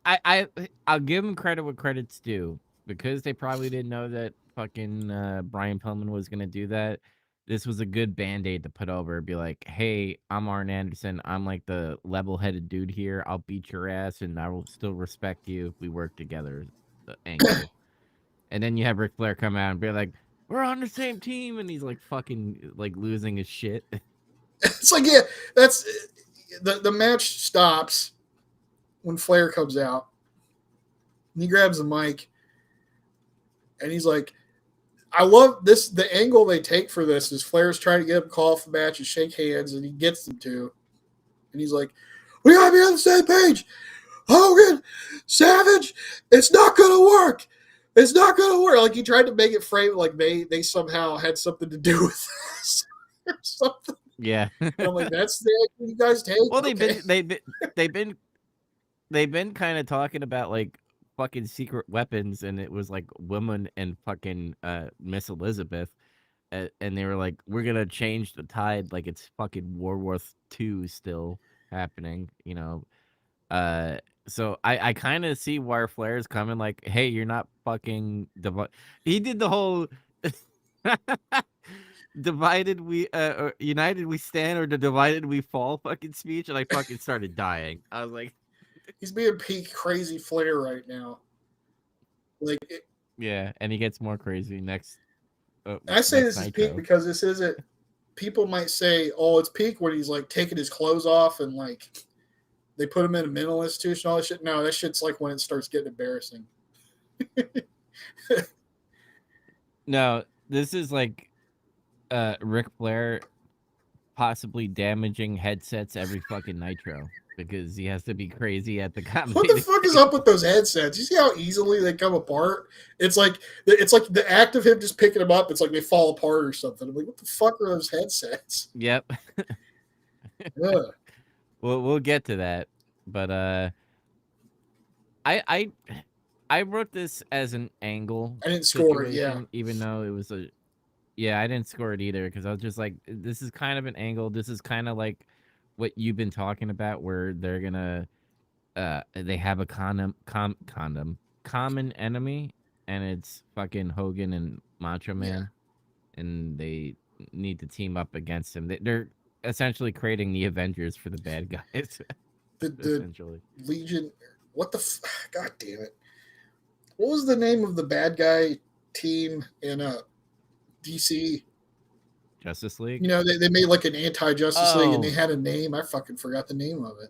A: I'll give him credit what credit's due because they probably didn't know that fucking Brian Pillman was gonna do that. This was a good band-aid to put over. Be like, hey, I'm Arn Anderson. I'm like the level-headed dude here. I'll beat your ass, and I will still respect you if we work together. The angle. And then you have Ric Flair come out and be like, we're on the same team, and he's like fucking like losing his shit.
B: It's like, yeah, that's the match stops when Flair comes out. And he grabs the mic and he's like, I love this. The angle they take for this is Flair's trying to get him to call off the match and shake hands, and he gets them to. And he's like, we gotta be on the same page. Hogan, Savage, it's not gonna work. It's not gonna work. Like he tried to make it frame like they somehow had something to do with this or something.
A: Yeah.
B: And I'm like, that's the angle you guys take.
A: Well,
B: okay.
A: they've been kind of talking about like fucking secret weapons, and it was like women and fucking Miss Elizabeth, and they were like, we're gonna change the tide, like it's fucking World War II still happening, you know. So I kind of see where Flair's coming. Like, hey, you're not fucking He did the whole divided we or united we stand or the divided we fall fucking speech, and I fucking started dying. I was like,
B: he's being peak crazy Flair right now. Like,
A: yeah, and he gets more crazy next.
B: I say
A: next
B: this
A: Nitro.
B: is peak because this isn't. People might say, "Oh, it's peak when he's like taking his clothes off and like they put him in a mental institution." All that shit. No, that shit's like when it starts getting embarrassing.
A: No, this is like Ric Flair possibly damaging headsets every fucking Nitro because he has to be crazy at the
B: What the
A: commentating.
B: fuck is up with those headsets? You see how easily they come apart? It's like the act of him just picking them up. It's like they fall apart or something. I'm like, what the fuck are those headsets?
A: Yep.
B: Ugh.
A: We'll get to that, but I wrote this as an angle
B: I didn't score it. Yeah,
A: situation, even though it was a yeah, I didn't score it either because I was just like, this is kind of an angle. This is kind of like what you've been talking about, where they're gonna they have a common enemy, and it's fucking Hogan and Macho Man, and they need to team up against him. They're essentially creating the Avengers for the bad guys.
B: the
A: Essentially,
B: Legion. What the? God damn it! What was the name of the bad guy team in DC?
A: Justice League.
B: You know, they made like an anti-Justice League, and they
A: Oh.
B: had a name. I fucking forgot the name of it.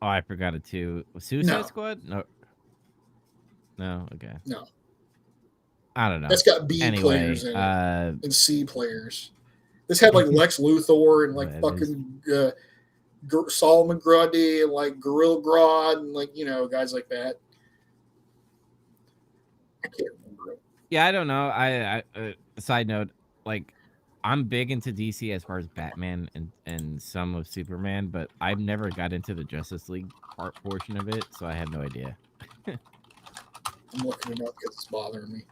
A: Oh, I forgot it too. Suicide Squad? No. No. Okay.
B: No,
A: I don't know.
B: that's got B
A: Anyway,
B: players in it and C players. This had like Lex Luthor and like fucking Solomon Grundy and like Gorilla Grodd and like, you know, guys like that. I can't remember it.
A: Yeah, I don't know. I side note, like, I'm big into DC as far as Batman and some of Superman, but I've never got into the Justice League portion of it, so I have no idea.
B: I'm looking it up because it's bothering me.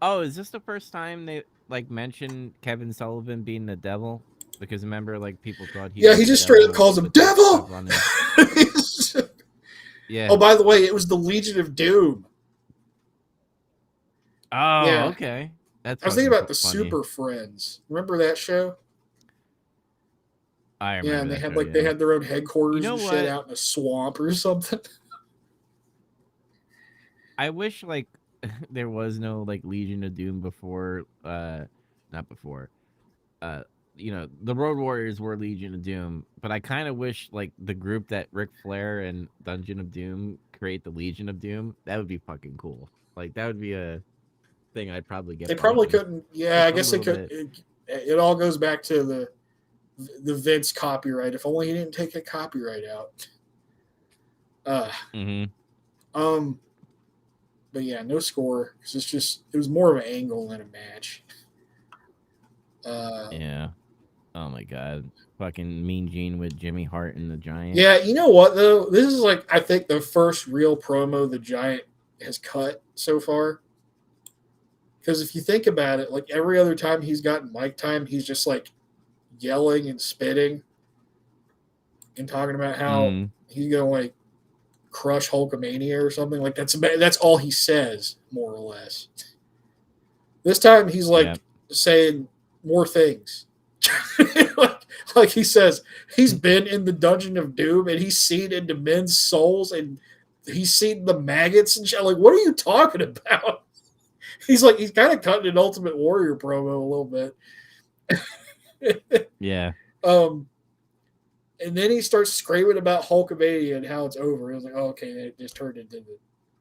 A: Oh, is this the first time they like mentioned Kevin Sullivan being the devil? Because remember, like, people thought he was
B: he
A: the
B: just straight up
A: devil
B: calls him
A: with the
B: devil.
A: stuff on him. Yeah.
B: Oh, by the way, it was the Legion of Doom.
A: Oh,
B: Yeah.
A: okay. That's
B: I was thinking about the
A: funny.
B: Super Friends. Remember that show?
A: I remember.
B: Yeah, and they
A: that
B: had
A: show,
B: they had their own headquarters
A: You know
B: and
A: what?
B: shit out in a swamp or something.
A: I wish like there was no like Legion of Doom before not before. You know, the Road Warriors were Legion of Doom, but I kind of wish like the group that Ric Flair and Dungeon of Doom create the Legion of Doom. That would be fucking cool. Like that would be a thing I'd probably get.
B: They probably
A: behind.
B: couldn't. Yeah, I
A: Just a
B: guess they
A: little
B: could. It all goes back to the Vince copyright. If only he didn't take a copyright out. But yeah, no score because it was more of an angle than a match.
A: Yeah. Oh my god. Fucking Mean Gene with Jimmy Hart and the Giant.
B: Yeah, you know what though? This is like I think the first real promo the Giant has cut so far. Because if you think about it, like every other time he's gotten mic time, he's just like yelling and spitting and talking about how he's gonna like crush Hulkamania or something. Like that's all he says, more or less. This time he's like saying more things. like he says he's been in the Dungeon of Doom and he's seen into men's souls and he's seen the maggots and shit. Like, what are you talking about? He's kind of cutting an Ultimate Warrior promo a little bit.
A: Yeah.
B: And then he starts screaming about Hulkamania and how it's over. It was like, oh, okay, it just turned into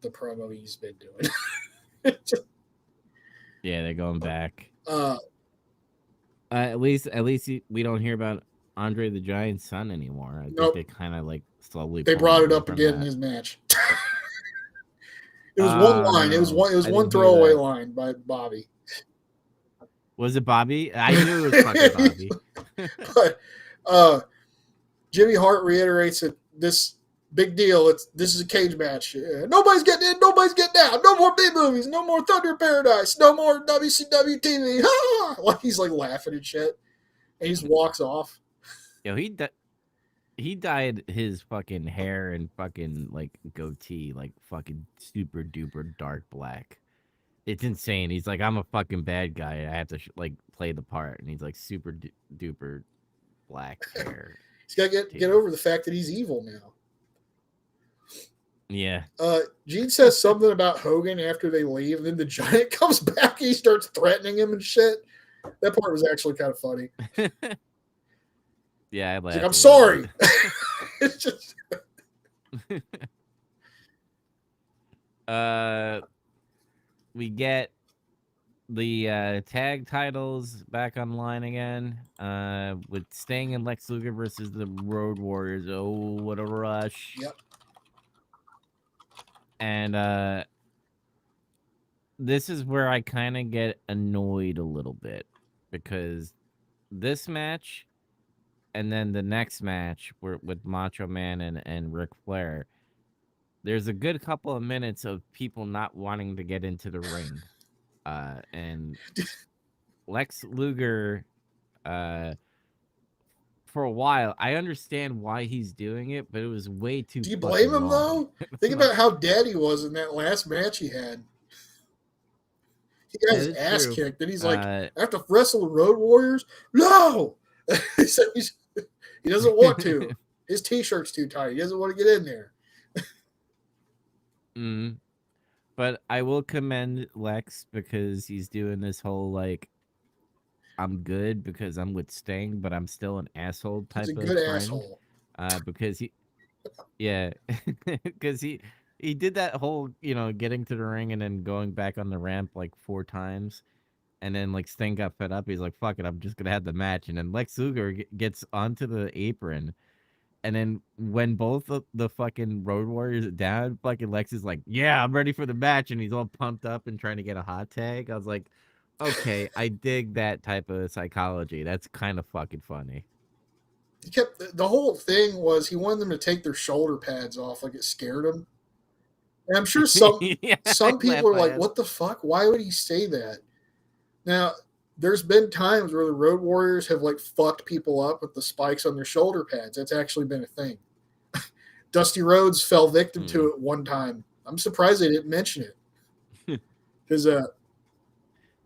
B: the promo he's been doing.
A: Yeah, they're going back. At least we don't hear about Andre the Giant's son anymore. I think they kind of like slowly.
B: They brought it up again in his match. It was one line. No. It was one throwaway line by Bobby.
A: Was it Bobby? I knew it was fucking
B: Bobby. But Jimmy Hart reiterates that this big deal. This is a cage match. Nobody's getting in. Nobody's getting out. No more B movies. No more Thunder in Paradise. No more WCW TV. Like he's like laughing and shit, and he just walks off.
A: Yo, he dyed his fucking hair and fucking like goatee like fucking super duper dark black. It's insane. He's like, I'm a fucking bad guy. I have to like play the part, and he's like super duper black hair.
B: He's got to get over the fact that he's evil now.
A: Yeah.
B: Gene says something about Hogan after they leave, and then the Giant comes back and he starts threatening him and shit. That part was actually kind of funny.
A: Yeah, I laughed.
B: Like, I'm sorry. It's just.
A: We get the tag titles back online again. With Sting and Lex Luger versus the Road Warriors. Oh, what a rush!
B: Yep.
A: And this is where I kind of get annoyed a little bit because this match and then the next match with Macho Man and Ric Flair, there's a good couple of minutes of people not wanting to get into the ring. And Lex Luger, uh, for a while, I understand why he's doing it, but it was way too
B: Do you
A: fucking
B: blame him
A: long.
B: though? Think
A: Like,
B: about how dead he was in that last match he had. He got
A: that
B: his
A: is
B: ass
A: true.
B: kicked, and he's like, "I have to wrestle the Road Warriors." No, he said he doesn't want to. His t-shirt's too tight. He doesn't want to get in there.
A: But I will commend Lex because he's doing this whole like I'm good because I'm with Sting, but I'm still an asshole
B: He's a
A: type of
B: good
A: friend.
B: asshole.
A: Because yeah, because he did that whole getting to the ring and then going back on the ramp like 4 times, and then like Sting got fed up. He's like, "Fuck it, I'm just gonna have the match." And then Lex Luger gets onto the apron, and then when both of the fucking Road Warriors are down, fucking Lex is like, "Yeah, I'm ready for the match," and he's all pumped up and trying to get a hot tag. I was like, "Okay, I dig that type of psychology. That's kind of fucking funny."
B: He kept the whole thing was he wanted them to take their shoulder pads off, like it scared him. And I'm sure
A: Yeah, I
B: some people
A: laugh
B: are
A: my
B: like,
A: ass.
B: "What the fuck? Why would he say that?" Now, there's been times where the Road Warriors have like fucked people up with the spikes on their shoulder pads. That's actually been a thing. Dusty Rhodes fell victim to
A: Mm.
B: it one time. I'm surprised they didn't mention it because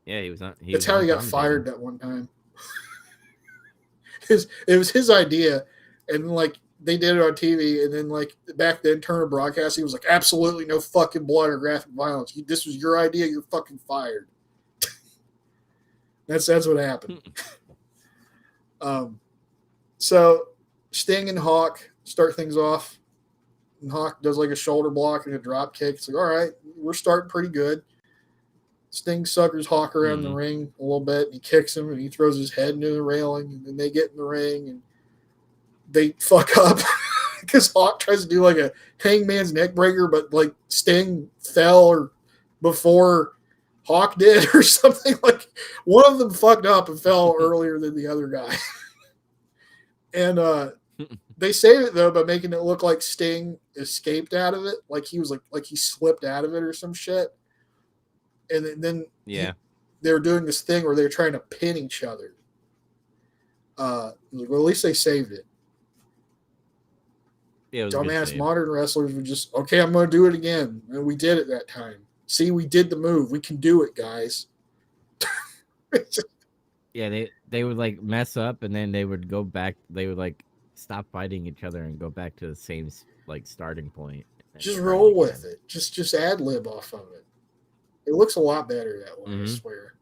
A: Yeah, he
B: that's
A: was
B: how
A: on
B: he got
A: commentating.
B: fired that one time. It was his idea, and like they did it on TV, and then like back then Turner Broadcasting was like, absolutely no fucking blood or graphic violence. This was your idea. You're fucking fired. That's what happened. So Sting and Hawk start things off. And Hawk does like a shoulder block and a drop kick. It's like, all right, we're starting pretty good. Sting suckers Hawk around the ring a little bit, and he kicks him, and he throws his head into the railing, and then they get in the ring, and they fuck up because Hawk tries to do like a hangman's neck breaker, but like Sting fell or before Hawk did or something. Like one of them fucked up and fell earlier than the other guy. And they save it though by making it look like Sting escaped out of it, like he was like he slipped out of it or some shit. And then
A: Yeah.
B: they were doing this thing where they were trying to pin each other. Well, at least they saved it.
A: Yeah, it was
B: Dumbass modern wrestlers were just, okay, I'm going to do it again. And we did it that time. See, we did the move. We can do it, guys.
A: Yeah, they would like mess up and then they would go back. They would like stop fighting each other and go back to the same like starting point.
B: Just roll with it. Just ad lib off of it. It looks a lot better that way, I swear.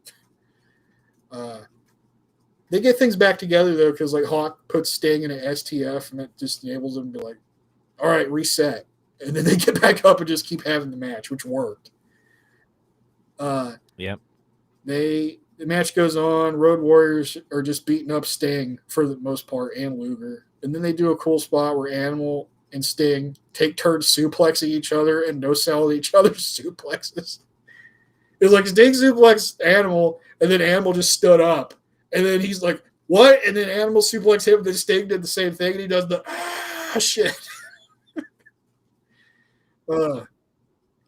B: They get things back together though, because like Hawk puts Sting in an STF, and that just enables them to like, all right, reset, and then they get back up and just keep having the match, which worked.
A: Yep.
B: The match goes on. Road Warriors are just beating up Sting for the most part, and Luger, and then they do a cool spot where Animal and Sting take turns suplexing each other and no sell each other's suplexes. It's like Sting suplexed Animal, and then Animal just stood up. And then he's like, what? And then Animal suplexed him, and then Sting did the same thing, and he does the, shit.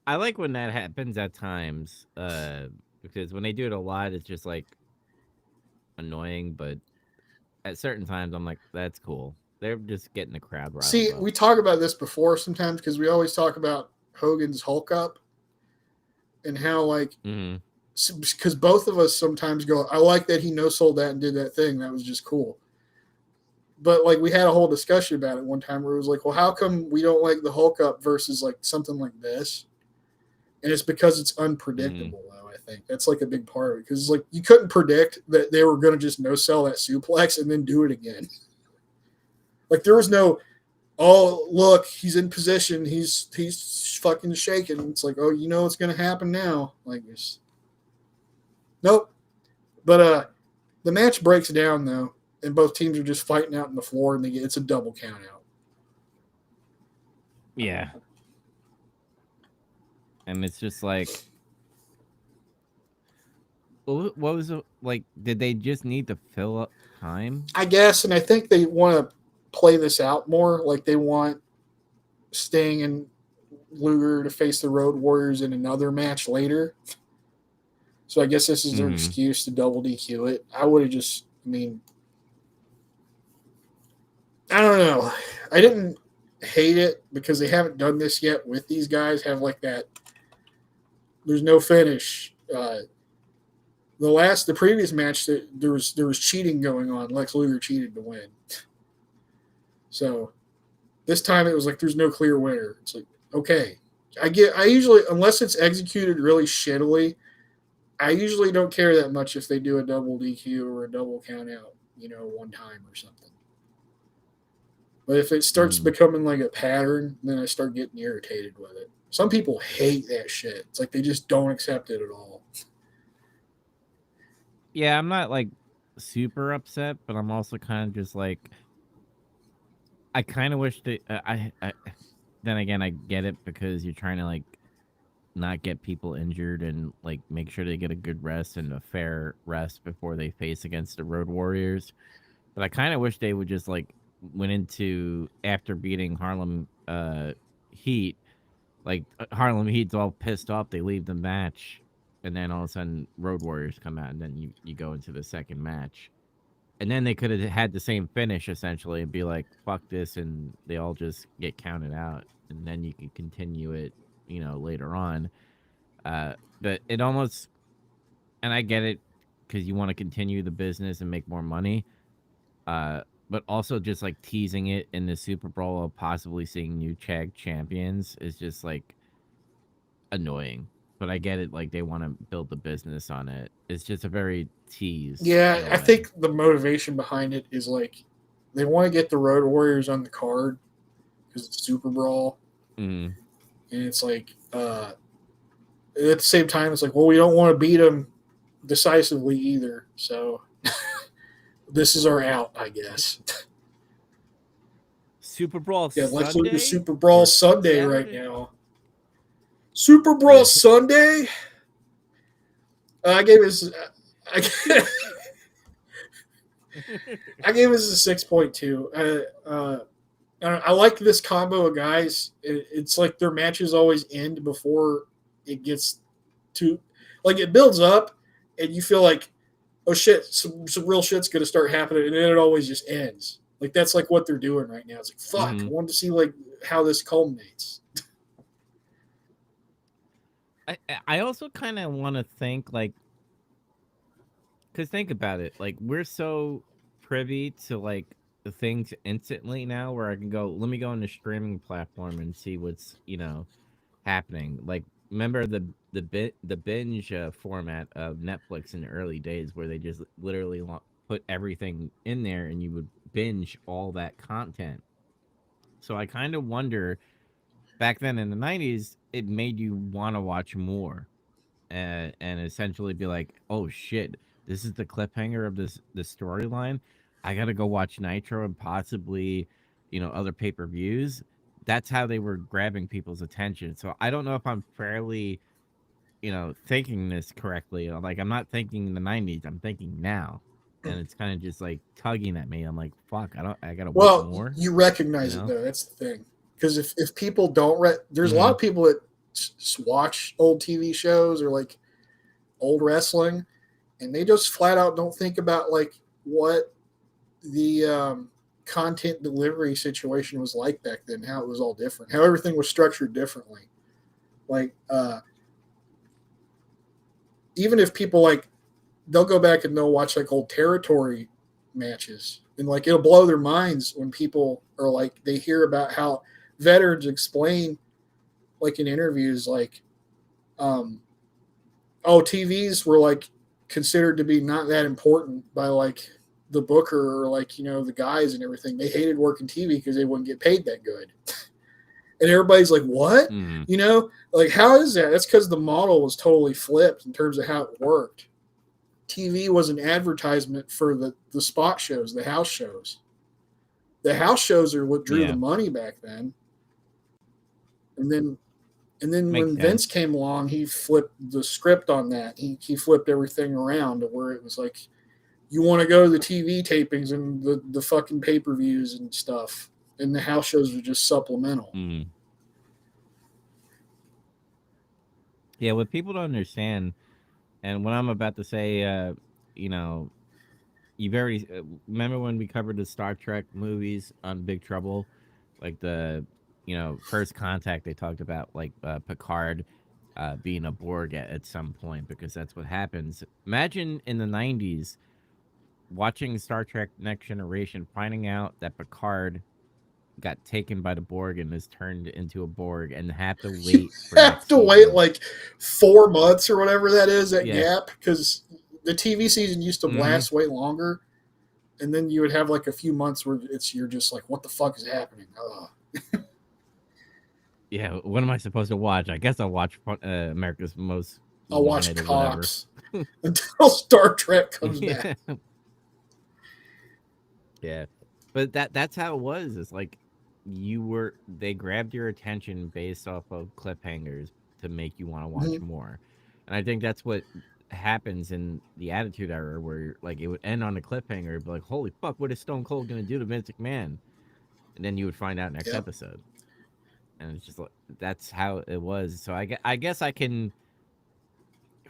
A: I like when that happens at times, because when they do it a lot, it's just like annoying, but at certain times, I'm like, that's cool. They're just getting the crowd riled
B: See,
A: up.
B: we talk about this before sometimes because we always talk about Hogan's Hulk up and how, like, because both of us sometimes go, I like that he no-sold that and did that thing. That was just cool. But, like, we had a whole discussion about it one time where it was like, well, how come we don't like the Hulk up versus, like, something like this? And it's because it's unpredictable, though, I think. That's, like, a big part of it. Because, like, you couldn't predict that they were going to just no-sell that suplex and then do it again. Like, there was no, oh look, he's in position, he's fucking shaking. It's like, oh, you know what's gonna happen now. Like, nope. But the match breaks down though, and both teams are just fighting out on the floor, and it's a double count out.
A: Yeah. And it's just like, what was it like? Did they just need to fill up time?
B: I guess, and I think they want to play this out more. Like they want Sting and Luger to face the Road Warriors in another match later. So I guess this is their excuse to double DQ it. I would have just, I mean, I don't know. I didn't hate it because they haven't done this yet with these guys. Have like that. There's no finish. The previous match, there was cheating going on. Lex Luger cheated to win. So this time it was like there's no clear winner. It's like, okay, I usually, unless it's executed really shittily, I usually don't care that much if they do a double DQ or a double count out, one time or something. But if it starts becoming like a pattern, then I start getting irritated with it. Some people hate that shit. It's like they just don't accept it at all.
A: Yeah, I'm not like super upset, but I'm also kind of just like, I kind of wish that I then again, I get it because you're trying to like not get people injured and like make sure they get a good rest and a fair rest before they face against the Road Warriors. But I kind of wish they would just like went into after beating Harlem Heat, like Harlem Heat's all pissed off, they leave the match, and then all of a sudden Road Warriors come out, and then you go into the second match. And then they could have had the same finish essentially and be like, fuck this, and they all just get counted out, and then you can continue it, later on. But it almost, and I get it, because you want to continue the business and make more money. But also just like teasing it in the Super Bowl of possibly seeing new tag champions is just like annoying. But I get it, like they want to build the business on it. It's just a very tease.
B: Yeah, I think the motivation behind it is like they want to get the Road Warriors on the card because it's Super Brawl. And it's like, at the same time, it's like, well, we don't want to beat them decisively either. So this is our out, I guess.
A: Super Brawl
B: yeah,
A: Sunday?
B: let's look at Super Brawl Sunday right now. Super Brawl Sunday? I gave us I gave us a 6.2. I like this combo of guys. It's like their matches always end before it gets to, like, it builds up and you feel like, oh shit, some real shit's going to start happening, and then it always just ends. Like, that's like what they're doing right now. It's like, fuck, I wanted to see like how this culminates.
A: I also kind of want to think like, because think about it, like we're so privy to like the things instantly now where I can go, let me go on the streaming platform and see what's, happening. Like, remember the binge format of Netflix in the early days where they just literally put everything in there and you would binge all that content. So I kind of wonder, back then in the 90s, it made you want to watch more. And essentially be like, oh shit, this is the cliffhanger of the storyline. I gotta go watch Nitro and possibly, other pay-per-views. That's how they were grabbing people's attention. So I don't know if I'm fairly, thinking this correctly. Like, I'm not thinking in the 90s, I'm thinking now. And it's kind of just like tugging at me. I'm like, fuck, I gotta watch more.
B: You recognize it though. That's the thing. Because if people don't, there's a lot of people that watch old TV shows or like old wrestling, and they just flat out don't think about like what the content delivery situation was like back then, how it was all different, how everything was structured differently. Like even if people like, they'll go back and they'll watch like old territory matches, and like it'll blow their minds when people are like, they hear about how veterans explain like in interviews like TVs were like considered to be not that important by like the booker or like, you know, the guys and everything, they hated working TV because they wouldn't get paid that good. And everybody's like, what?
A: Mm-hmm.
B: You know, like, how is that? That's because the model was totally flipped in terms of how it worked. TV was an advertisement for the spot shows, the house shows. The house shows are what drew the money back then. And then
A: Makes
B: when
A: sense.
B: Vince came along, he flipped the script on that. He flipped everything around to where it was like, you want to go to the TV tapings and the fucking pay-per-views and stuff. And the house shows are just supplemental.
A: Mm-hmm. Yeah, what people don't understand, and what I'm about to say, you know, you've already remember when we covered the Star Trek movies on Big Trouble, like the, you know, First Contact. They talked about like Picard being a Borg at some point because that's what happens. Imagine in the '90s watching Star Trek Next Generation, finding out that Picard got taken by the Borg and is turned into a Borg, and have to wait for
B: You have
A: next
B: to
A: season.
B: wait like 4 months or whatever that is, that
A: Yeah.
B: gap, because the TV season used to last way longer, and then you would have like a few months where you're just like, what the fuck is happening?
A: Yeah, what am I supposed to watch? I guess I'll watch America's Most
B: I'll watch
A: Wanted or
B: Cops until Star Trek comes
A: whatever.
B: back.
A: Yeah, but that's how it was. It's like they grabbed your attention based off of cliffhangers to make you want to watch more, and I think that's what happens in the Attitude Era, where like it would end on a cliffhanger, be like, holy fuck, what is Stone Cold gonna do to Vince McMahon? And then you would find out next episode, and it's just like that's how it was. So I guess I can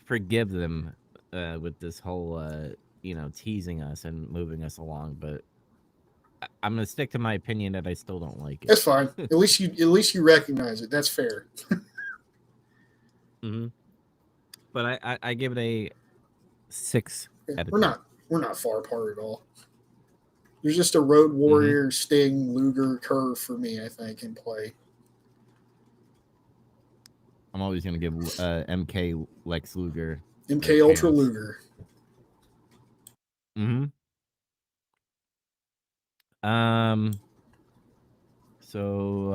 A: forgive them with this whole you know, teasing us and moving us along, but I'm gonna stick to my opinion that I still don't like it.
B: That's fine. At least you recognize it. That's fair.
A: Mm-hmm. But I give it a 6 out of
B: We're
A: 10.
B: not far apart at all. There's just a Road Warrior, Sting, Luger curve for me, I think, in play.
A: I'm always gonna give MK Lex Luger.
B: MK Ultra Luger.
A: Mm-hmm. So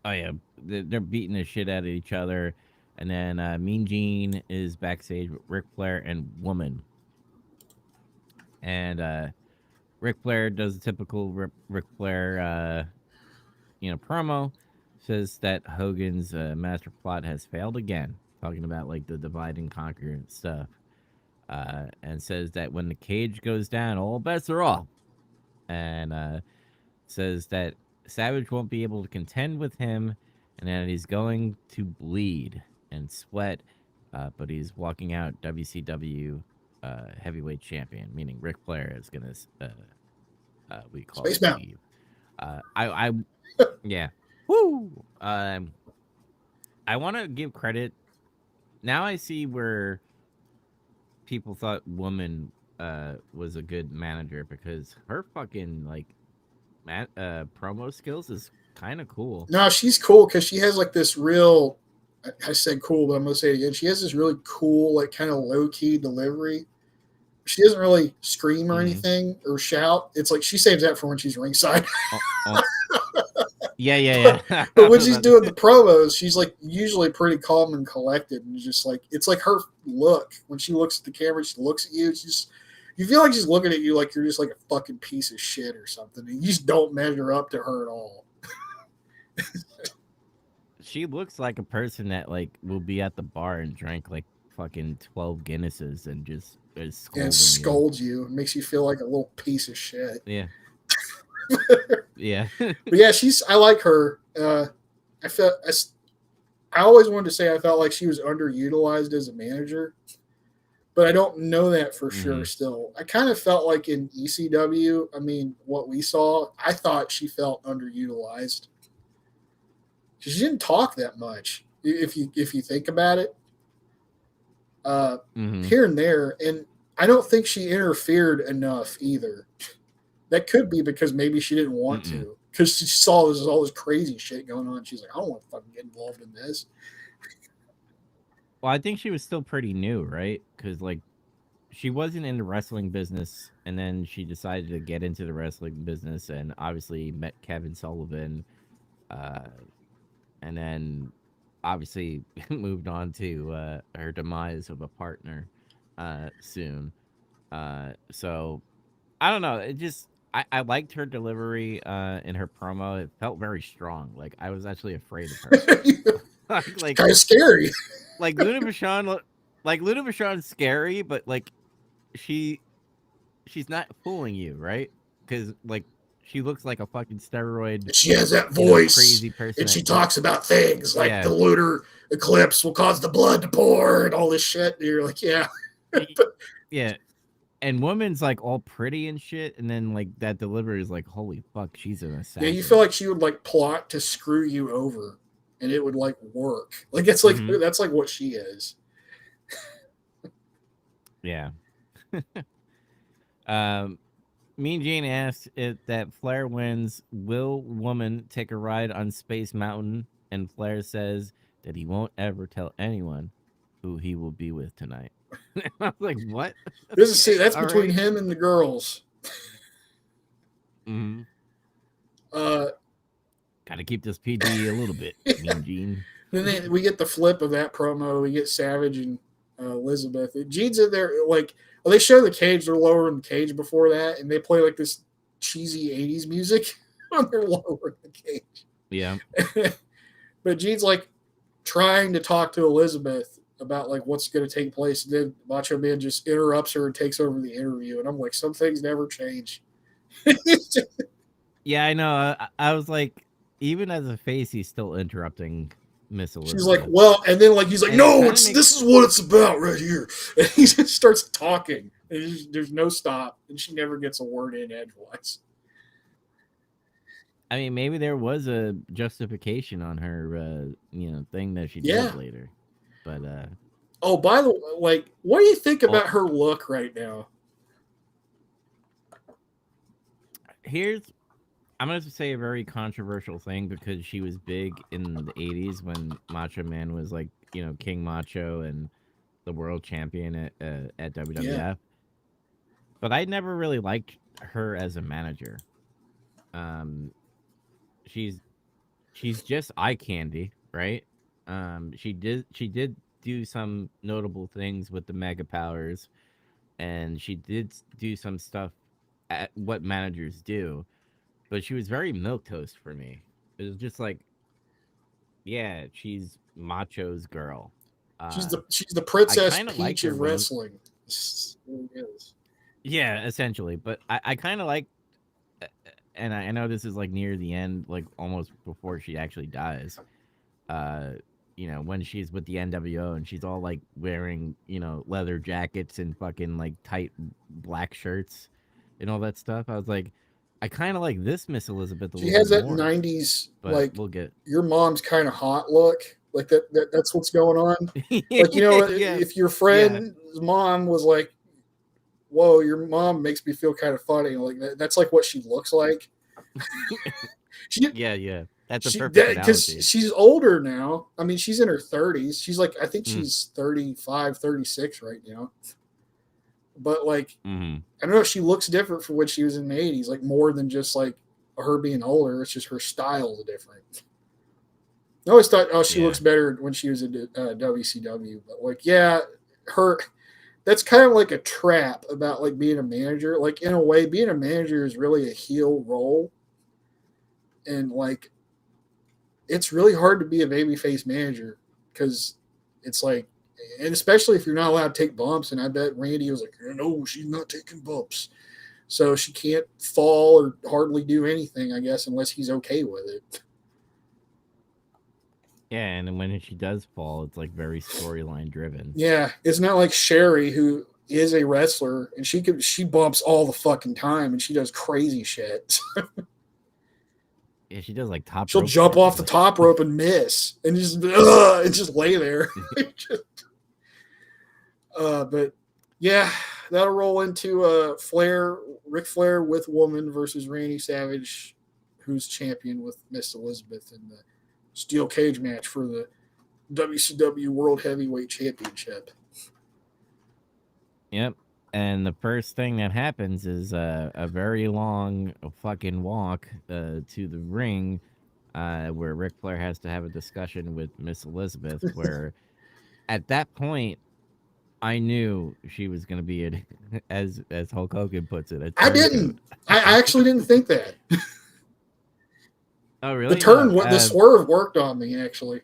A: oh yeah, they're beating the shit out of each other, and then Mean Gene is backstage with Ric Flair and Woman, and Ric Flair does the typical Ric Flair you know, promo, says that Hogan's master plot has failed again, talking about like the divide and conquer stuff, and says that when the cage goes down, all bets are off, and says that Savage won't be able to contend with him, and that he's going to bleed and sweat, but he's walking out WCW heavyweight champion, meaning Ric Flair is gonna we call
B: Space
A: it
B: Mountain.
A: leave. I yeah. Woo! I want to give credit. Now I see where people thought Woman was a good manager, because her fucking like promo skills is kind of cool.
B: No, she's cool because she has like this real. I said cool, but I'm gonna say it again. She has this really cool, like kind of low key delivery. She doesn't really scream or anything or shout. It's like she saves that for when she's ringside.
A: Yeah.
B: But when she's doing the promos, she's like usually pretty calm and collected, and just like it's like her look when she looks at the camera, she looks at you. It's just you feel like she's looking at you like you're just like a fucking piece of shit or something. And you just don't measure up to her at all.
A: She looks like a person that like will be at the bar and drink like fucking 12 Guinnesses and just
B: scolds you. It makes you feel like a little piece of shit.
A: Yeah. Yeah.
B: But yeah, I like her. I always wanted to say I felt like she was underutilized as a manager, but I don't know that for sure still. I kind of felt like in ECW, I mean, what we saw, I thought she felt underutilized. She didn't talk that much, if you think about it. Here and there, and I don't think she interfered enough either. That could be because maybe she didn't want to, because she saw all this crazy shit going on. She's like, I don't want to fucking get involved in this.
A: Well, I think she was still pretty new, right? Because like she wasn't in the wrestling business, and then she decided to get into the wrestling business, and obviously met Kevin Sullivan, uh, and then obviously moved on to her demise of a partner soon. So I don't know. It just I liked her delivery in her promo. It felt very strong. Like I was actually afraid of her. like
B: Kind of scary.
A: like Luna Vachon, like Luna Vachon's scary, but like she she's not fooling you, right? Because like she looks like a fucking steroid,
B: She has that voice,
A: crazy person.
B: and she
A: That yeah,
B: talks about things like the
A: yeah,
B: lunar eclipse will cause the blood to pour and all this shit. And you're like, yeah.
A: yeah. And woman's like all pretty and shit, and then like that delivery is like, holy fuck, she's an
B: Yeah, you feel
A: assassin.
B: like she would like plot to screw you over, and it would like work. Like
A: Mm-hmm.
B: that's like what she is.
A: Yeah. um, Mean Gene asks if that Flair wins, will Woman take a ride on Space Mountain? And Flair says that he won't ever tell anyone who he will be with tonight. I was like, what?
B: This is see,
A: Okay,
B: that's
A: all
B: between
A: right.
B: him and the girls.
A: Mm-hmm.
B: Uh,
A: Gotta keep this PG a little bit, Mean Gene.
B: we get the flip of that promo. We get Savage and Elizabeth. Gene's in there like well, they show the cage. They're lowering the cage before that, and they play like this cheesy '80s music when they're lowering the
A: Yeah.
B: cage. But Gene's like trying to talk to Elizabeth about like what's going to take place, and then Macho Man just interrupts her and takes over the interview. And I'm like, some things never change.
A: Yeah, I know. I was like, even as a face, he's still interrupting Miss
B: She's like,
A: Elizabeth.
B: well, and then like he's like,
A: And it
B: no,
A: kind of
B: it's
A: makes
B: this is what it's about right here. And he just starts talking. There's no stop, and she never gets a word in edgewise.
A: I mean, maybe there was a justification on her, thing that she
B: Yeah.
A: did later, but
B: Oh, by the way, like, what do you think
A: well,
B: about her look right now?
A: here's I'm gonna say a very controversial thing because she was big in the '80s when Macho Man was like, King Macho and the world champion at
B: Yeah,
A: WWF. But I never really liked her as a manager. Um, she's she's just eye candy, right? She did do some notable things with the Mega Powers, and she did do some stuff at what managers do, but she was very milk toast for me. It was just like, yeah, she's Macho's girl. Uh,
B: she's the
A: I
B: Princess
A: kind of liked
B: Peach
A: her
B: of
A: when,
B: wrestling. This is.
A: yeah, essentially, but I kind of like, and I know this is like near the end, like almost before she actually dies. uh when she's with the NWO and she's all like wearing, leather jackets and fucking like tight black shirts and all that stuff. I was like, I kind of like this Miss Elizabeth a
B: She
A: little
B: has
A: bit
B: that
A: more,
B: '90s
A: but
B: like
A: we'll get
B: your mom's kind of hot look. Like that's what's going on. Like
A: yeah,
B: if your
A: yeah,
B: friend's mom was like, "Whoa, your mom makes me feel kind of funny," like that's like what she looks like. She
A: yeah. That's a
B: she
A: perfect
B: because
A: analogy.
B: she's older now. I mean, she's in her 30s. She's like I think
A: Mm,
B: she's 35, 36 right now. But like
A: mm-hmm.
B: I don't know, she looks different from when she was in the 80s, like more than just like her being older. It's just her style's different. I always thought, oh, she looks
A: Yeah,
B: better when she was in WCW. But like, yeah, her that's kind of like a trap about like being a manager. Like in a way, being a manager is really a heel role, and like it's really hard to be a babyface manager because it's like, and especially if you're not allowed to take bumps. And I bet Randy was like, no, she's not taking bumps. So she can't fall or hardly do anything, I guess, unless he's okay with it.
A: yeah. And then when she does fall, it's like very storyline driven.
B: Yeah, it's not like Sherry, who is a wrestler, and she bumps all the fucking time, and she does crazy shit.
A: Yeah, she does like top
B: She'll
A: rope
B: jump
A: shit
B: off the
A: too.
B: top rope and miss, and just lay there. But yeah, that'll roll into Ric Flair with Woman versus Randy Savage, who's champion with Miss Elizabeth in the steel cage match for the WCW World Heavyweight Championship.
A: Yep. And the first thing that happens is a very long fucking walk to the ring, where Ric Flair has to have a discussion with Miss Elizabeth. Where at that point, I knew she was going to be it, as Hulk Hogan puts it, a
B: I
A: turncoat.
B: didn't. I actually didn't think that.
A: Oh,
B: The
A: really? No.
B: turn, the swerve worked on me actually.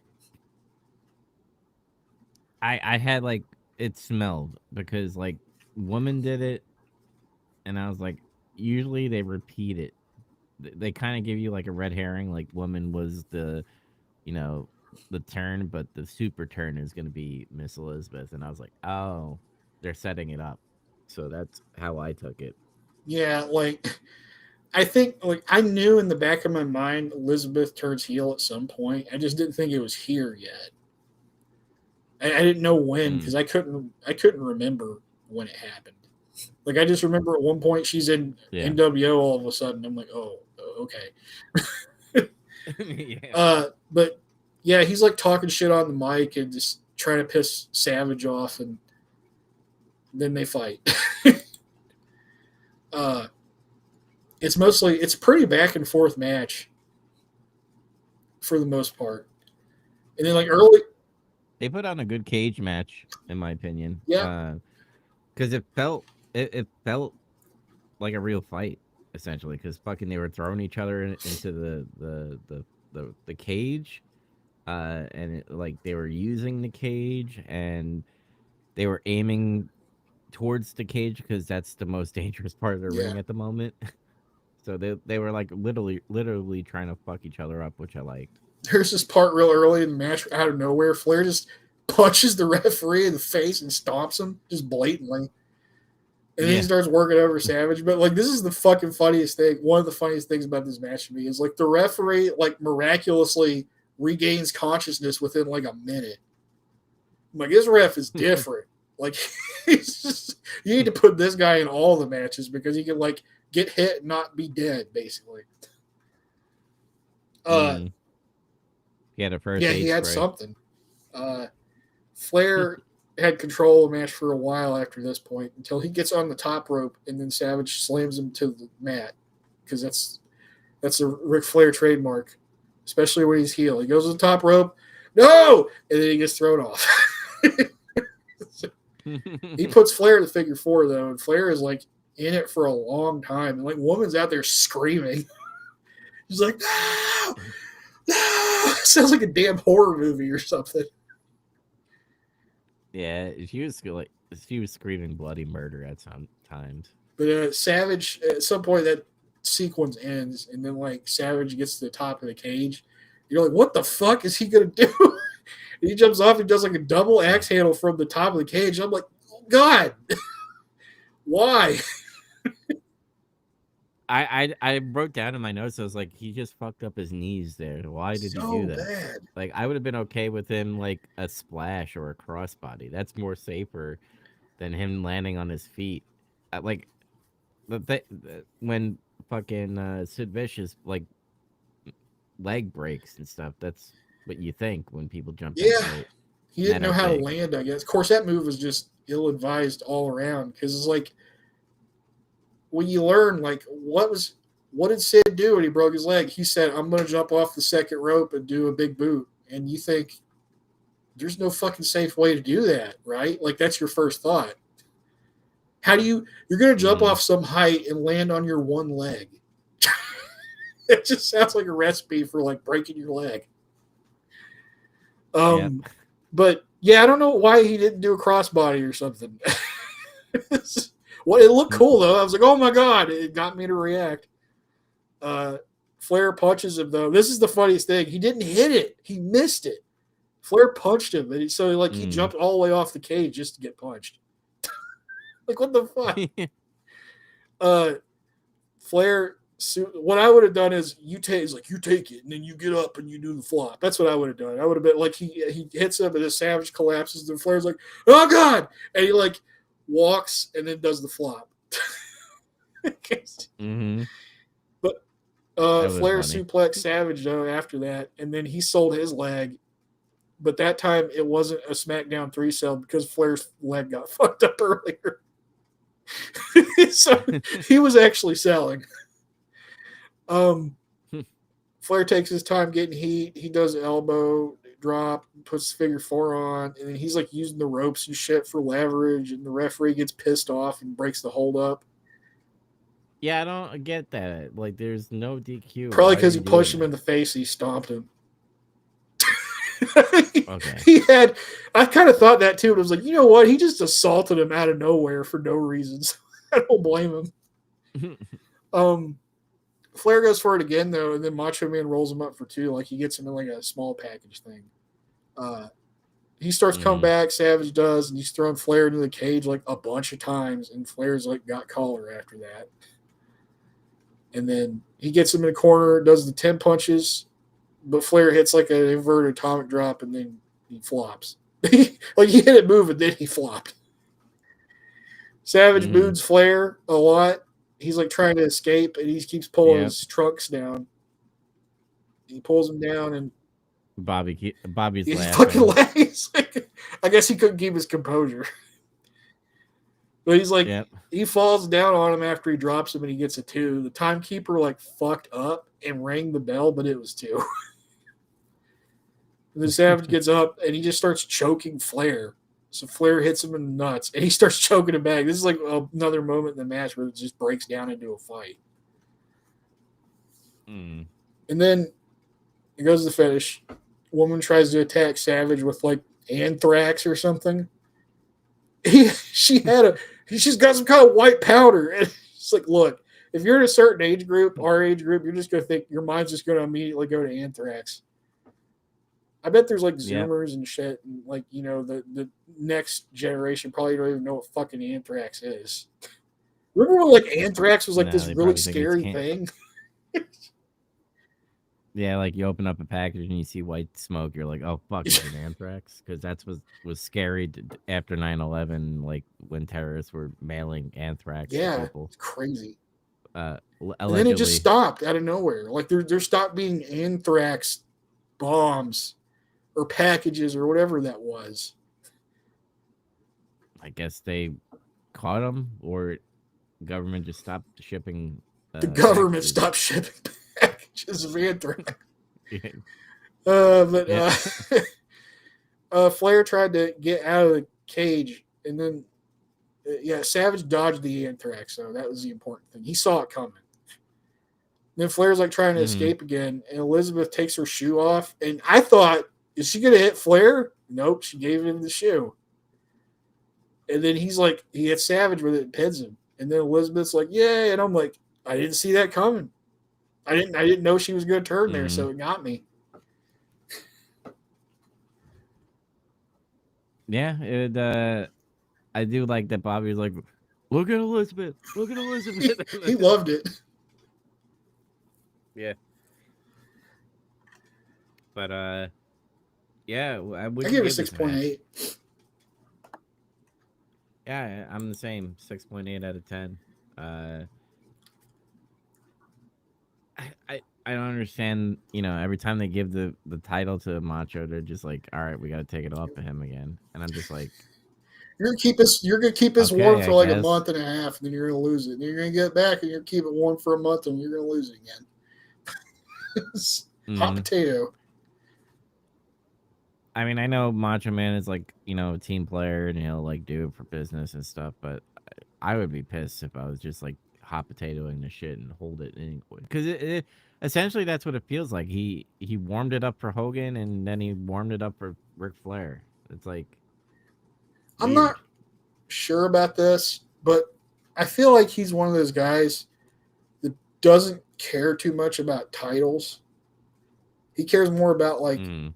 A: I had like it smelled because like woman did it, and I was like, usually they repeat it. They kind of give you like a red herring, like woman was the, you know, the turn, but the super turn is going to be Miss Elizabeth, and I was like, oh, they're setting it up. So that's how I took it.
B: Yeah, like I think like I knew in the back of my mind Elizabeth turns heel at some point. I just didn't think it was here yet. I didn't know when
A: Mm,
B: because I couldn't remember when it happened. Like I just remember at one point she's in
A: yeah.
B: NWO all of a sudden. I'm like, oh, okay.
A: Yeah.
B: But yeah, he's like talking shit on the mic and just trying to piss Savage off, and then they fight. uh, it's a pretty back and forth match for the most part, and then like early,
A: They put on a good cage match, in my opinion.
B: yeah,
A: Because it felt like a real fight, essentially. Because fucking they were throwing each other into the cage, and like they were using the cage, and they were aiming towards the cage because that's the most dangerous part of the
B: yeah.
A: ring at the moment. So they were like literally trying to fuck each other up, which I liked.
B: There's this part real early in the match out of nowhere. Flair just punches the referee in the face and stomps him just blatantly. And then he
A: Yeah.
B: starts working over Savage. But like this is the fucking funniest thing. One of the funniest things about this match to me is like the referee like miraculously regains consciousness within like a minute. I'm like this ref is different. Like he's just you need to put this guy in all the matches because he can like get hit and not be dead, basically. Uh
A: Mm. He had a first
B: yeah, he
A: aid
B: had
A: spray.
B: something. Flair had control of the match for a while after this point until he gets on the top rope and then Savage slams him to the mat because that's a Ric Flair trademark, especially when he's heel. He goes to the top rope, no, and then he gets thrown off. He puts Flair to figure four though, and Flair is like in it for a long time, and like woman's out there screaming. She's like, no, no, sounds like a damn horror movie or something.
A: Yeah, she was screaming bloody murder at some times.
B: But Savage, at some point, that sequence ends, and then like Savage gets to the top of the cage. You're like, what the fuck is he gonna do? And he jumps off and does like a double
A: Yeah.
B: axe handle from the top of the cage. I'm like, oh, God, why?
A: I wrote down in my notes. I was like, he just fucked up his knees there. Why did he do
B: So
A: that?
B: bad.
A: Like, I would have been okay with him like a splash or a crossbody. That's more safer than him landing on his feet. Like when fucking Sid Vicious like leg breaks and stuff. That's what you think when people jump that
B: Yeah,
A: height
B: he
A: and
B: didn't know
A: that
B: how to
A: big.
B: land. I guess. Of course, that move was just ill advised all around because it's like when you learn like what did Sid do when he broke his leg? He said, "I'm going to jump off the second rope and do a big boot," and you think there's no fucking safe way to do that, right? Like that's your first thought. How do you're going to jump
A: Mm-hmm.
B: off some height and land on your one leg? It just sounds like a recipe for like breaking your leg.
A: Yep.
B: But yeah, I don't know why he didn't do a crossbody or something. Well, it looked cool though. I was like, oh my god, it got me to react. Uh, Flair punches him though. This is the funniest thing. He didn't hit it. He missed it. Flair punched him, and he
A: Mm.
B: jumped all the way off the cage just to get punched. Like what the fuck? Uh, Flair. What I would have done is you take it and then you get up and you do the flop. That's what I would have done. I would have been like he hits him and his Savage collapses and Flair's like, oh god, and he like walks and then does the flop.
A: Mm-hmm.
B: But
A: That was
B: Flair
A: funny.
B: suplexed Savage though after that, and then he sold his leg. But that time it wasn't a SmackDown 3 cell because Flair's leg got fucked up earlier. So he was actually selling. Flair takes his time getting heat. He does an elbow drop, puts figure four on, and then he's like using the ropes and shit for leverage, and the referee gets pissed off and breaks the hold up.
A: Yeah, I don't get that. Like, there's no DQ.
B: Probably
A: Why are
B: because
A: you
B: he pushed
A: doing
B: him in
A: that?
B: the face, he stomped him.
A: Okay.
B: He had, I kind of thought that too, but I was like, you know what? He just assaulted him out of nowhere for no reasons. I don't blame him. Flair goes for it again though, and then Macho Man rolls him up for two, like he gets him in like a small package thing. He starts coming back, Savage does, and he's throwing Flair into the cage like a bunch of times, and Flair's like got collar after that. And then he gets him in the corner, does the 10 punches, but Flair hits like an inverted atomic drop, and then he flops. Like he hit it moving, then he flopped. Savage moons Flair a lot. He's like trying to escape, and he keeps pulling his trunks down. He pulls him down, and
A: Bobby's
B: he
A: laughing.
B: fucking laughs. I guess he couldn't keep his composure. But he's like, he falls down on him after he drops him, and he gets a two. The timekeeper like fucked up and rang the bell, but it was two. And then Savage gets up, and he just starts choking Flair. So Flair hits him in the nuts, and he starts choking him back. This is like another moment in the match where it just breaks down into a fight. And then it goes to the finish. Woman tries to attack Savage with like anthrax or something. She's got some kind of white powder, and it's like, look, if you're in a certain age group, our age group, you're just gonna think your mind's just gonna immediately go to anthrax. I bet there's like Zoomers and shit, and like, you know, the next generation probably don't even know what fucking anthrax is. Remember when like anthrax was like this really scary thing?
A: Yeah, like you open up a package and you see white smoke, you're like, oh fuck, it's an anthrax? Because that's what was scary after 9/11, like when terrorists were mailing anthrax to people.
B: It's crazy.
A: And
B: then it just stopped out of nowhere. Like there stopped being anthrax bombs or packages or whatever that was.
A: I guess they caught them, or government just stopped shipping.
B: The government stopped shipping packages of anthrax. Flair tried to get out of the cage, and then Savage dodged the anthrax, so that was the important thing. He saw it coming. Then Flair's like trying to escape again, and Elizabeth takes her shoe off, and I thought, is she gonna hit Flair? Nope, she gave him the shoe. And then he's like, he hits Savage with it and pins him. And then Elizabeth's like, yeah, and I'm like, I didn't see that coming. I didn't know she was gonna turn there, so it got me.
A: Yeah, it I do like that Bobby was like, look at Elizabeth. Look at Elizabeth.
B: He loved it.
A: Yeah. But yeah,
B: I give it 6.8.
A: Yeah, I'm the same. 6.8 out of 10. I don't understand, you know, every time they give the title to Macho, they're just like, all right, we got to take it off of him again. And I'm just like,
B: you're gonna keep us warm for like a month and a half, and then you're gonna lose it. And then you're gonna get back, and you're gonna keep it warm for a month, and you're gonna lose it again. Hot potato.
A: I mean, I know Macho Man is like, you know, a team player, and he'll like do it for business and stuff, but I would be pissed if I was just like hot potatoing the shit and hold it anyway. Because it essentially that's what it feels like. He warmed it up for Hogan, and then he warmed it up for Ric Flair. It's like,
B: I'm not sure about this, but I feel like he's one of those guys that doesn't care too much about titles. He cares more about like, am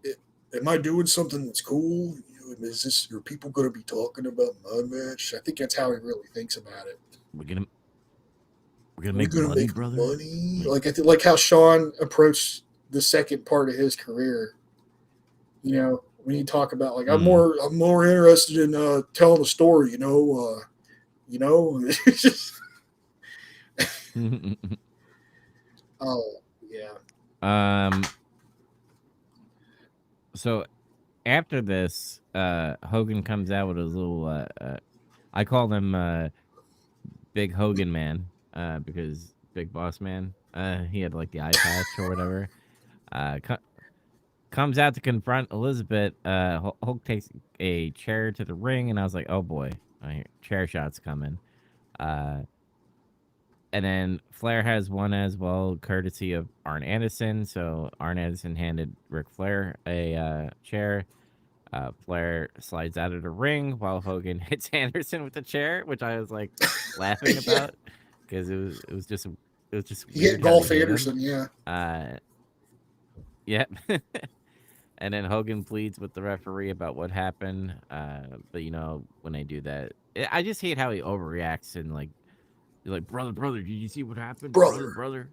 B: I doing something that's cool? Are people going to be talking about my match? I think that's how he really thinks about it.
A: We're gonna make money, brother.
B: Money? Like how Shawn approached the second part of his career. You know, when you talk about like I'm more interested in telling a story. Oh yeah.
A: So after this, Hogan comes out with his little I call them Big Hogan man, because Big Boss Man, he had like the eye patch or whatever. Co- Comes out to confront Elizabeth. Hulk takes a chair to the ring, and I was like, oh boy, I hear chair shots coming. Uh, and then Flair has one as well, courtesy of Arn Anderson. So Arn Anderson handed Ric Flair a chair. Flair slides out of the ring while Hogan hits Anderson with the chair, which I was like laughing
B: Yeah,
A: about because it was just
B: he hit
A: weird how they
B: Golf
A: hit him.
B: Anderson. Yeah,
A: Uh, yep. And then Hogan pleads with the referee about what happened. But when they do that, I just hate how he overreacts and like, you're like, brother, brother, did you see what happened, brother,
B: brother.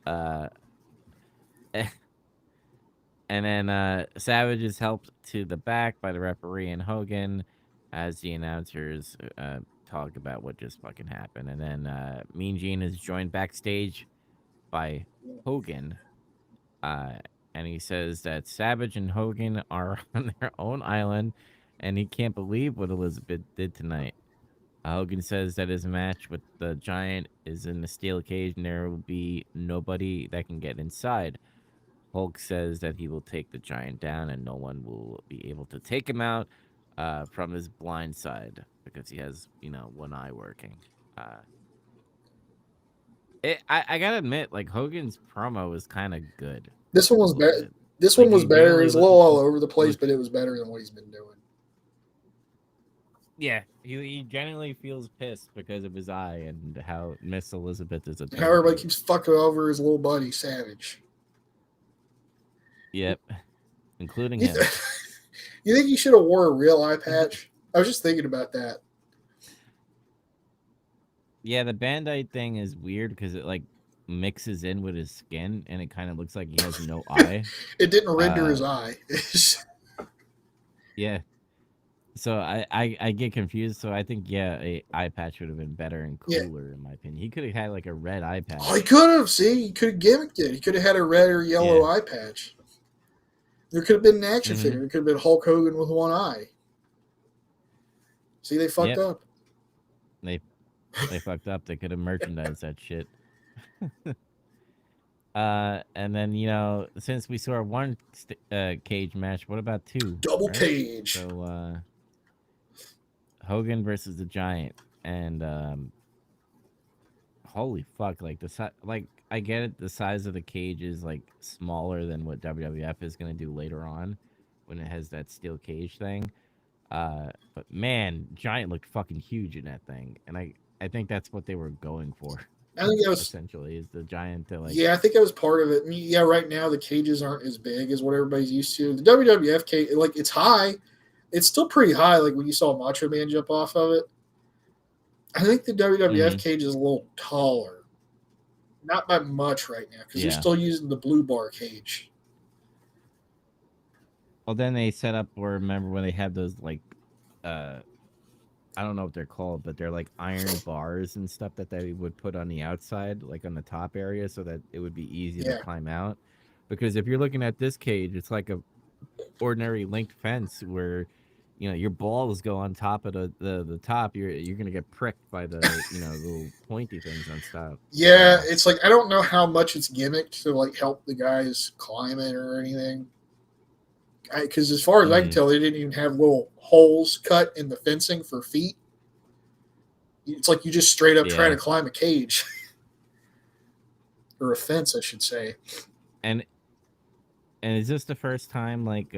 A: brother? Uh, And then Savage is helped to the back by the referee and Hogan as the announcers talk about what just fucking happened. And then Mean Gene is joined backstage by Hogan. Uh, and he says that Savage and Hogan are on their own island and he can't believe what Elizabeth did tonight. Hogan says that his match with the Giant is in the steel cage and there will be nobody that can get inside. Hulk says that he will take the Giant down and no one will be able to take him out from his blind side because he has, one eye working. Uh, I gotta admit, like, Hogan's promo was kind of good
B: This one
A: a
B: was
A: little
B: better.
A: bit.
B: This one
A: Like,
B: was
A: he
B: better. It
A: really
B: was a little all over the place, but it was better than what he's been doing.
A: yeah, he genuinely feels pissed because of his eye and how Miss Elizabeth is a
B: How everybody
A: turncoat.
B: keeps fucking over his little buddy Savage.
A: Yep, including
B: You,
A: him.
B: you think he should have wore a real eye patch? I was just thinking about that.
A: Yeah, the Bandite thing is weird because it like mixes in with his skin and it kind of looks like he has no eye.
B: It didn't render his
A: Uh,
B: eye.
A: yeah. So I get confused. So I think a eye patch would have been better and
B: Yeah.
A: cooler in my opinion. He could have had like a red eye
B: Oh, he
A: patch.
B: could have. See, he could have gimmicked it. He could have had a red or
A: Yeah.
B: yellow eye patch. There could have been an action
A: Mm-hmm.
B: figure. It could have been Hulk Hogan with one eye. See, they fucked
A: Yep.
B: up.
A: They they fucked up. They could have merchandised that shit. And then since we saw one cage match, what about two?
B: Double
A: Right.
B: cage.
A: So Hogan versus the Giant, and holy fuck, like I get it, the size of the cage is like smaller than what WWF is gonna do later on when it has that steel cage thing. But man, Giant looked fucking huge in that thing, and I think that's what they were going for.
B: I think that was.
A: Essentially, is the Giant to like.
B: Yeah, I think that was part of it. I mean, yeah, right now the cages aren't as big as what everybody's used to. The WWF cage, like it's high. It's still pretty high. Like when you saw Macho Man jump off of it. I think the WWF
A: Mhm.
B: cage is a little taller. Not by much right now because they're
A: Yeah.
B: still using the blue bar cage.
A: Well, then they set up, or remember when they had those like, uh, I don't know what they're called, but they're like iron bars and stuff that they would put on the outside, like on the top area, so that it would be easy to
B: Yeah.
A: climb out. Because if you're looking at this cage, it's like a ordinary linked fence where, your balls go on top of the top. You're gonna get pricked by the little pointy things on top.
B: Yeah, it's like I don't know how much it's gimmicked to like help the guys climb it or anything. Because as far as I can
A: Mhm.
B: tell, they didn't even have little holes cut in the fencing for feet. It's like you just straight up trying
A: Yeah,
B: to climb a cage or a fence, I should say.
A: and is this the first time like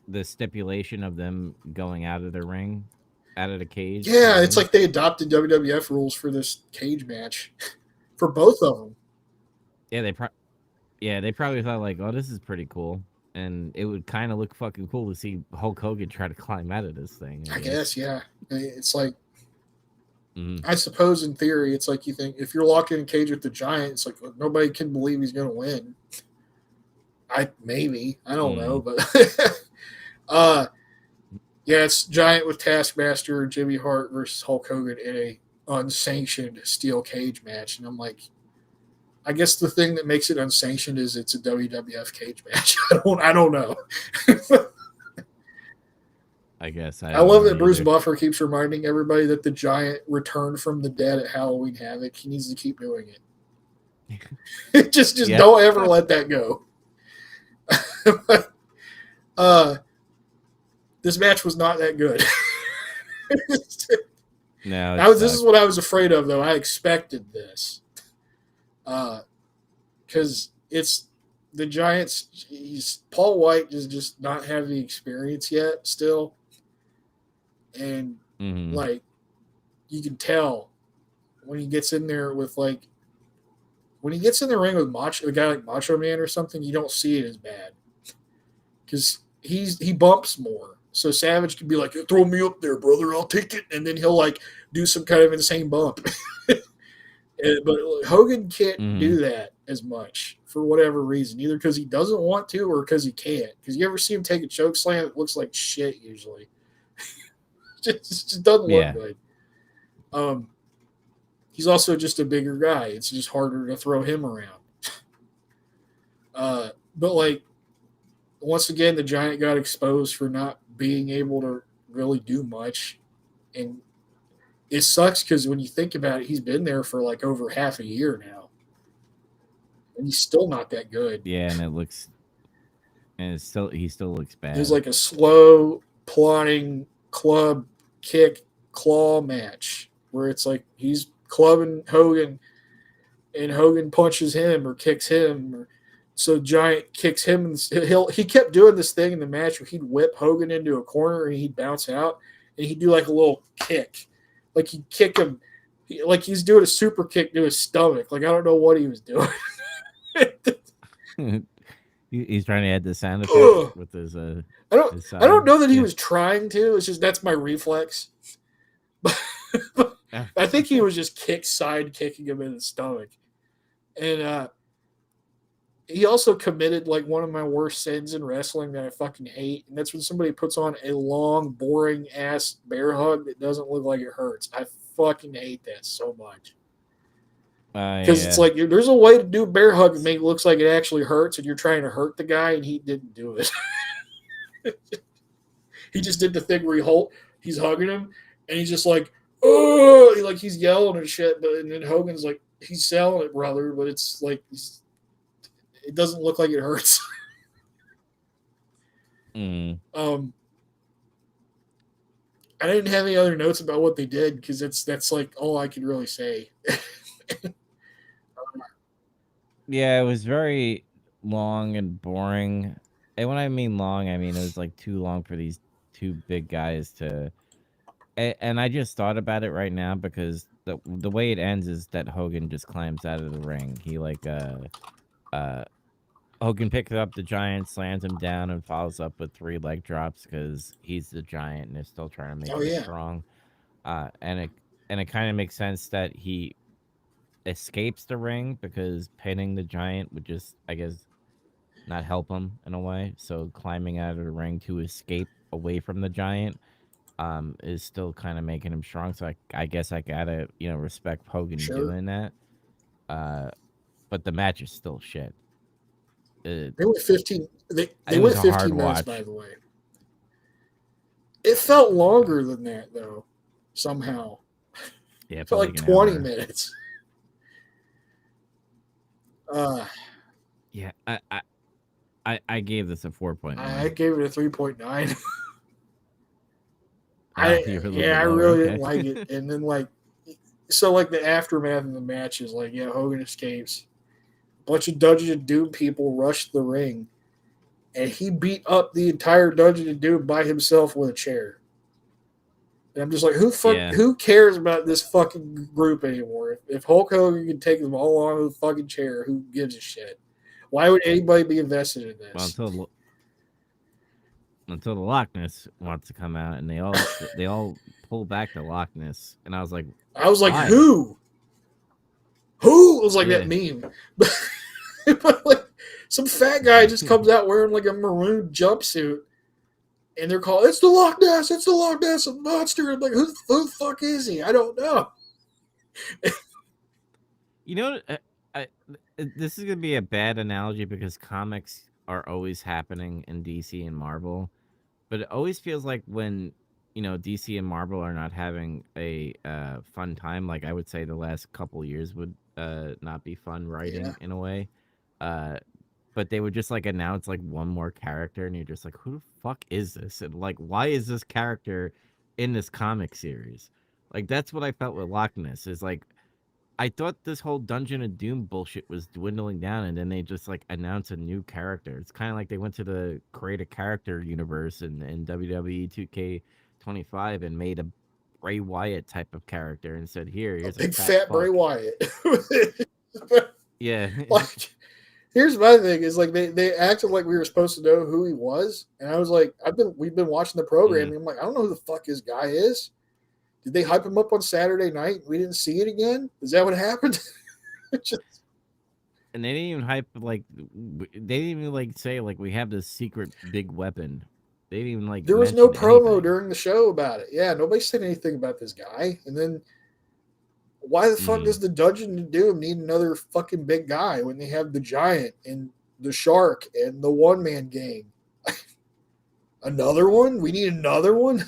A: the stipulation of them going out of the ring, out of the cage to the
B: Yeah, it's
A: ring?
B: like they adopted WWF rules for this cage match for both of them.
A: Yeah, they probably thought like, oh, this is pretty cool, and it would kind of look fucking cool to see Hulk Hogan try to climb out of this thing. I
B: I
A: guess.
B: guess, yeah. It's like
A: Mm-hmm.
B: I suppose in theory, it's like you think if you're locked in a cage with the Giant, it's like nobody can believe he's going to win. I don't know, but uh, yeah, it's Giant with Taskmaster, Jimmy Hart versus Hulk Hogan in a unsanctioned steel cage match, and I'm like, I guess the thing that makes it unsanctioned is it's a WWF cage match. I don't know.
A: I guess I
B: I
A: don't
B: love
A: know
B: that Bruce
A: either.
B: Buffer keeps reminding everybody that the Giant returned from the dead at Halloween Havoc. He needs to keep doing it. just
A: Yeah.
B: don't ever let that go. uh, this match was not that good.
A: No, it
B: This is
A: sucked.
B: what I was afraid of, though. I expected this because it's the Giants. Paul White does just not have the experience yet, still, and
A: Hmm.
B: like you can tell when he gets in there with like when he gets in the ring with a guy like Macho Man or something, you don't see it as bad because he bumps more. So Savage can be like, "Throw me up there, brother. I'll take it," and then he'll like do some kind of insane bump. But Hogan can't
A: Hmm.
B: do that as much for whatever reason, either because he doesn't want to or because he can't. Because you ever see him take a choke slam, it looks like shit usually. Just doesn't look
A: Yeah.
B: good. Um, he's also just a bigger guy. It's just harder to throw him around. But like once again, the Giant got exposed for not being able to really do much, and it sucks because when you think about it, he's been there for like over half a year now, and he's still not that good.
A: Yeah, and it looks, and it's still, he still looks
B: It was
A: bad.
B: like a slow, plodding club kick claw match where it's like he's clubbing Hogan and Hogan punches him or kicks him. So Giant kicks him and he kept doing this thing in the match where he'd whip Hogan into a corner and he'd bounce out and he'd do like a little kick. Like he'd kick him like he's doing a super kick to his stomach. Like I don't know what he was doing.
A: He's trying to add the sound effect
B: Ugh.
A: with
B: I don't
A: his
B: I don't
A: side.
B: know that he
A: Yeah.
B: was trying to. It's just that's my reflex.
A: Yeah.
B: I think he was just side kicking him in the stomach. And he also committed like one of my worst sins in wrestling that I fucking hate, and that's when somebody puts on a long, boring ass bear hug that doesn't look like it hurts. I fucking hate that so much because it's
A: Yeah.
B: like there's a way to do a bear hug and make it looks like it actually hurts, and you're trying to hurt the guy, and he didn't do it. He just did the thing where he's hugging him, and he's just like, oh, like he's yelling and shit. But and then Hogan's like, he's selling it, brother, but it's like it doesn't look like it hurts.
A: Mm.
B: um, I didn't have any other notes about what they did because that's like all I could really say.
A: Yeah, it was very long and boring. And when I mean long, I mean it was like too long for these two big guys to. And I just thought about it right now because the way it ends is that Hogan just climbs out of the ring. He like uh Hogan picks up the Giant, slams him down, and follows up with 3 leg drops because he's the Giant and is still trying to make
B: Oh
A: him
B: yeah,
A: strong. And it kind of makes sense that he escapes the ring because pinning the Giant would just, I guess, not help him in a way. So climbing out of the ring to escape away from the Giant is still kind of making him strong. So I guess I gotta respect Hogan
B: sure.
A: doing that. Uh, but the match is still shit. It
B: They went 15. They
A: it was
B: went
A: a hard
B: 15 minutes, by
A: watch.
B: the way. It felt
A: Okay.
B: longer than that though. Somehow,
A: Yeah,
B: it
A: it
B: felt
A: felt
B: like
A: like an
B: 20
A: hour.
B: minutes. Uh,
A: Yeah, I gave this a
B: I
A: 4.9.
B: gave it a 3.9.
A: Oh, you're a little bit
B: I
A: lower.
B: really didn't
A: Okay.
B: like it. And then like so like the aftermath of the match is like, yeah, Hogan escapes. A bunch of Dungeon of Doom people rushed the ring, and he beat up the entire Dungeon of Doom by himself with a chair. And I'm just like,
A: Yeah.
B: who cares about this fucking group anymore? If Hulk Hogan can take them all on with a fucking chair, who gives a shit? Why would anybody be invested in
A: Well,
B: this?
A: until the Loch Ness wants to come out, and they all pull back the Loch Ness, and I was like,
B: I was like,
A: why?
B: who? Who? It was like that
A: Yeah.
B: meme. But like, some fat guy just comes out wearing like a maroon jumpsuit, and they're called, it's the Loch Ness, it's the Loch Ness monster. I'm like, who the fuck is he? I don't know.
A: You know, this is gonna be a bad analogy because comics are always happening in DC and Marvel. But it always feels like when DC and Marvel are not having a fun time. Like I would say, the last couple years would not be fun
B: Yeah.
A: writing in a way. Uh, but they would just like announce like one more character, and you're just like, who the fuck is this? And like, why is this character in this comic series? Like that's what I felt with Loch Ness. Is like I thought this whole Dungeon of Doom bullshit was dwindling down, and then they just like announce a new character. It's kind of like they went to the create a character universe in WWE 2K25 and made a Bray Wyatt type of character and said,
B: A
A: here's a
B: big
A: fat
B: fat Bray
A: fuck.
B: Wyatt.
A: Yeah.
B: Like, here's my thing: is like they acted like we were supposed to know who he was, and I was like, we've been watching the program,
A: Mm.
B: and I'm like, I don't know who the fuck this guy is. Did they hype him up on Saturday night? And we didn't see it again. Is that what happened? Just,
A: And they didn't even hype like they didn't even like say like we have this secret big weapon. They didn't even like
B: there was no
A: mention
B: promo
A: anything.
B: during the show about it. Yeah, nobody said anything about this guy. And then why the fuck
A: Mm.
B: does the Dungeon of Doom need another fucking big guy when they have the Giant and the Shark and the One Man Gang? Another one? We need another one?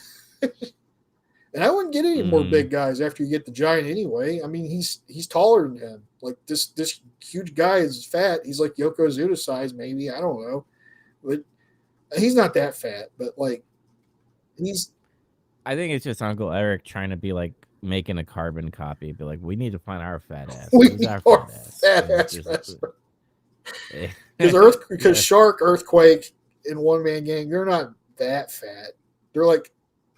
B: And I wouldn't get any more
A: Mm.
B: big guys after you get the Giant anyway. I mean, he's taller than him. Like this huge guy is fat. He's like Yokozuna size, maybe. I don't know, but he's not that fat. But like he's
A: I think it's just Uncle Eric trying to be like making a carbon copy. Be like, we need to find our fat ass.
B: we
A: Who's
B: need
A: our
B: more
A: fat ass?
B: fat
A: And
B: ass
A: just
B: wrestler because
A: yeah.
B: Shark, Earthquake, and One Man Gang, they're not that fat. They're like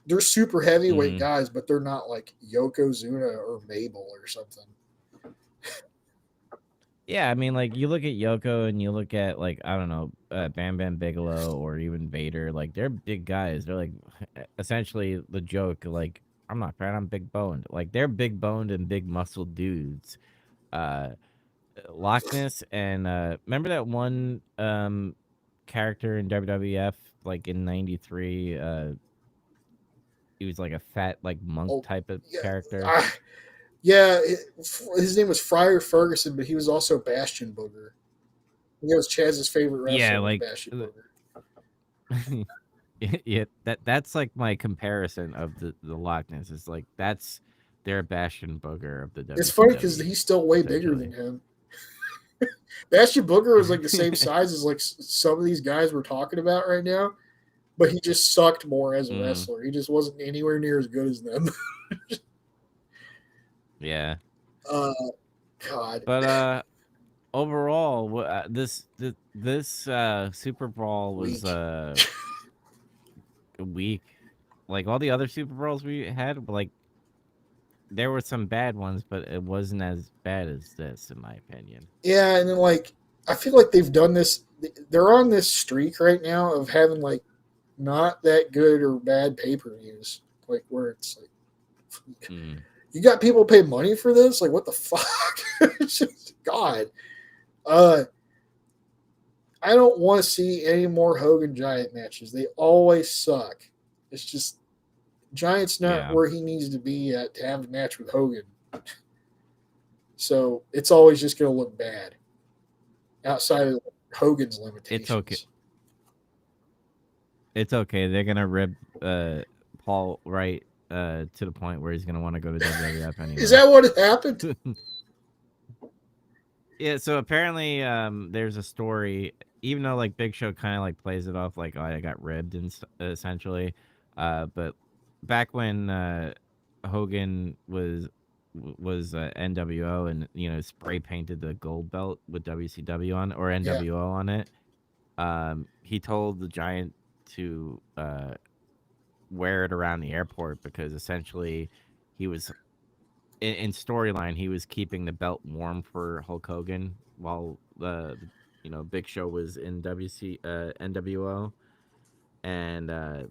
B: they're super heavyweight
A: Mm.
B: guys, but they're not like Yokozuna or Mabel or something.
A: Yeah, I mean, like you look at Yoko and you look at like I don't know, Bam Bam Bigelow or even Vader. Like they're big guys. They're like essentially the joke. Like I'm not fat, I'm big boned. Like they're big boned and big muscled dudes. Uh, Loch Ness and remember that one character in WWF like in '93. He was like a fat like monk
B: Oh
A: type of
B: yeah,
A: character.
B: I, yeah. His name was Friar Ferguson, but he was also Bastion Booger. He was Chaz's favorite
A: Yeah,
B: wrestler was
A: like
B: Bastion Booger.
A: yeah, that's like my comparison of the Loch Ness. It's like that's their Bastion Booger of the
B: It's funny because
A: WCW,
B: he's still way bigger than
A: essentially.
B: him. Bastion Booger was like the same size as like some of these guys we're talking about right now, but he just sucked more as a
A: Mm,
B: wrestler. He just wasn't anywhere near as good as them.
A: yeah,
B: Uh, God,
A: but overall, this Super Brawl was
B: weak.
A: weak. Like all the other Super Brawls we had, like there were some bad ones, but it wasn't as bad as this, in my opinion.
B: Yeah, and then like I feel like they've done this. They're on this streak right now of having like not that good or bad pay per views, like where it's like
A: Mm.
B: you got people pay money for this. Like what the fuck? God, uh, I don't want to see any more Hogan Giant matches. They always suck. It's just Giant's not
A: Yeah,
B: where he needs to be at to have a match with Hogan. So it's always just going to look bad outside of Hogan's
A: it's okay.
B: limitations.
A: It's okay. They're gonna rib Paul right to the point where he's gonna want to go to WWF
B: Is
A: anyway.
B: that what happened?
A: Yeah, so apparently there's a story, even though like Big Show kind of like plays it off like, oh, I got ribbed and essentially, but back when Hogan was NWO and spray painted the gold belt with WCW on or
B: Yeah.
A: NWO on it, he told the Giant to wear it around the airport because essentially he was in storyline, he was keeping the belt warm for Hulk Hogan while Big Show was in NWO, and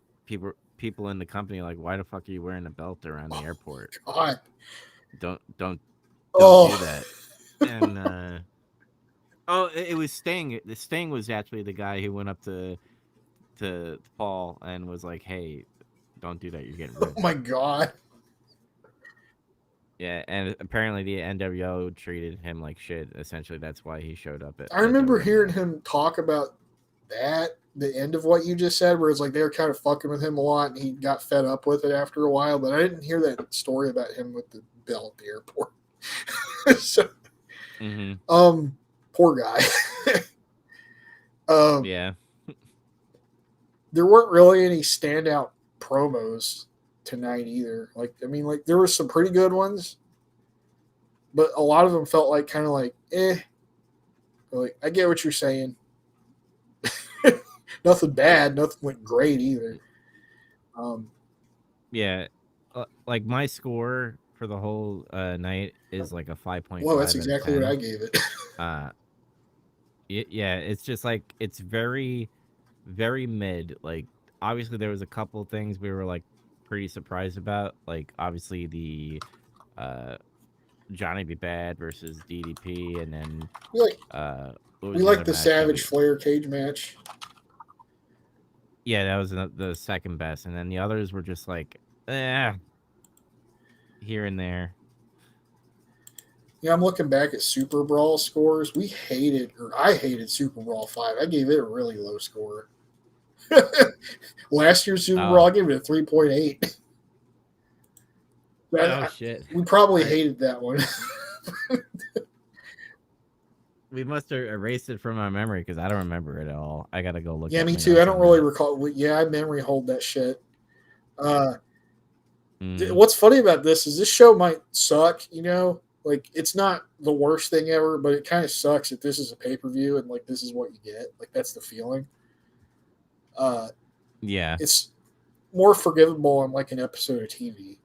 A: people in the company are like, why the fuck are you wearing a belt around the airport?
B: God.
A: Don't don't don't
B: Oh,
A: do that. And oh, it was Sting. The Sting was actually the guy who went up to Paul and was like, hey, don't do that. You're getting
B: oh
A: ribbed.
B: my God.
A: Yeah, and apparently the NWO treated him like shit. Essentially, that's why he showed up
B: I
A: at
B: remember hearing
A: WWF.
B: him talk about that the end of what you just said, where it's like they were kind of fucking with him a lot, and he got fed up with it after a while. But I didn't hear that story about him with the bell at the airport. So, poor guy.
A: Yeah.
B: There weren't really any standout promos tonight either. Like, I mean, like there were some pretty good ones, but a lot of them felt like kind of like, Like, I get what you're saying. Nothing bad. Nothing went great either.
A: Yeah. Like my score for the whole night is like a 5.5.
B: Well, that's exactly what I gave it.
A: Yeah, it's just like it's very, very mid. Like obviously there was a couple things we were like pretty surprised about. Like obviously the Johnny B. Bad versus DDP, and then
B: we like the Savage Flair cage match.
A: Yeah, that was the second best, and then the others were just like, here and there.
B: Yeah, I'm looking back at Super Brawl scores. I hated Super Brawl 5. I gave it a really low score. Last year's Super Brawl, I gave it a 3.8.
A: Shit.
B: We probably hated that one.
A: We must have erased it from my memory because I don't remember it at all. I gotta go look.
B: Yeah, me too. I don't really recall. Yeah, I memory hold that shit. What's funny about this is this show might suck, like it's not the worst thing ever, but it kind of sucks that this is a pay-per-view and like this is what you get. Like that's the feeling.
A: Yeah,
B: it's more forgivable on like an episode of TV.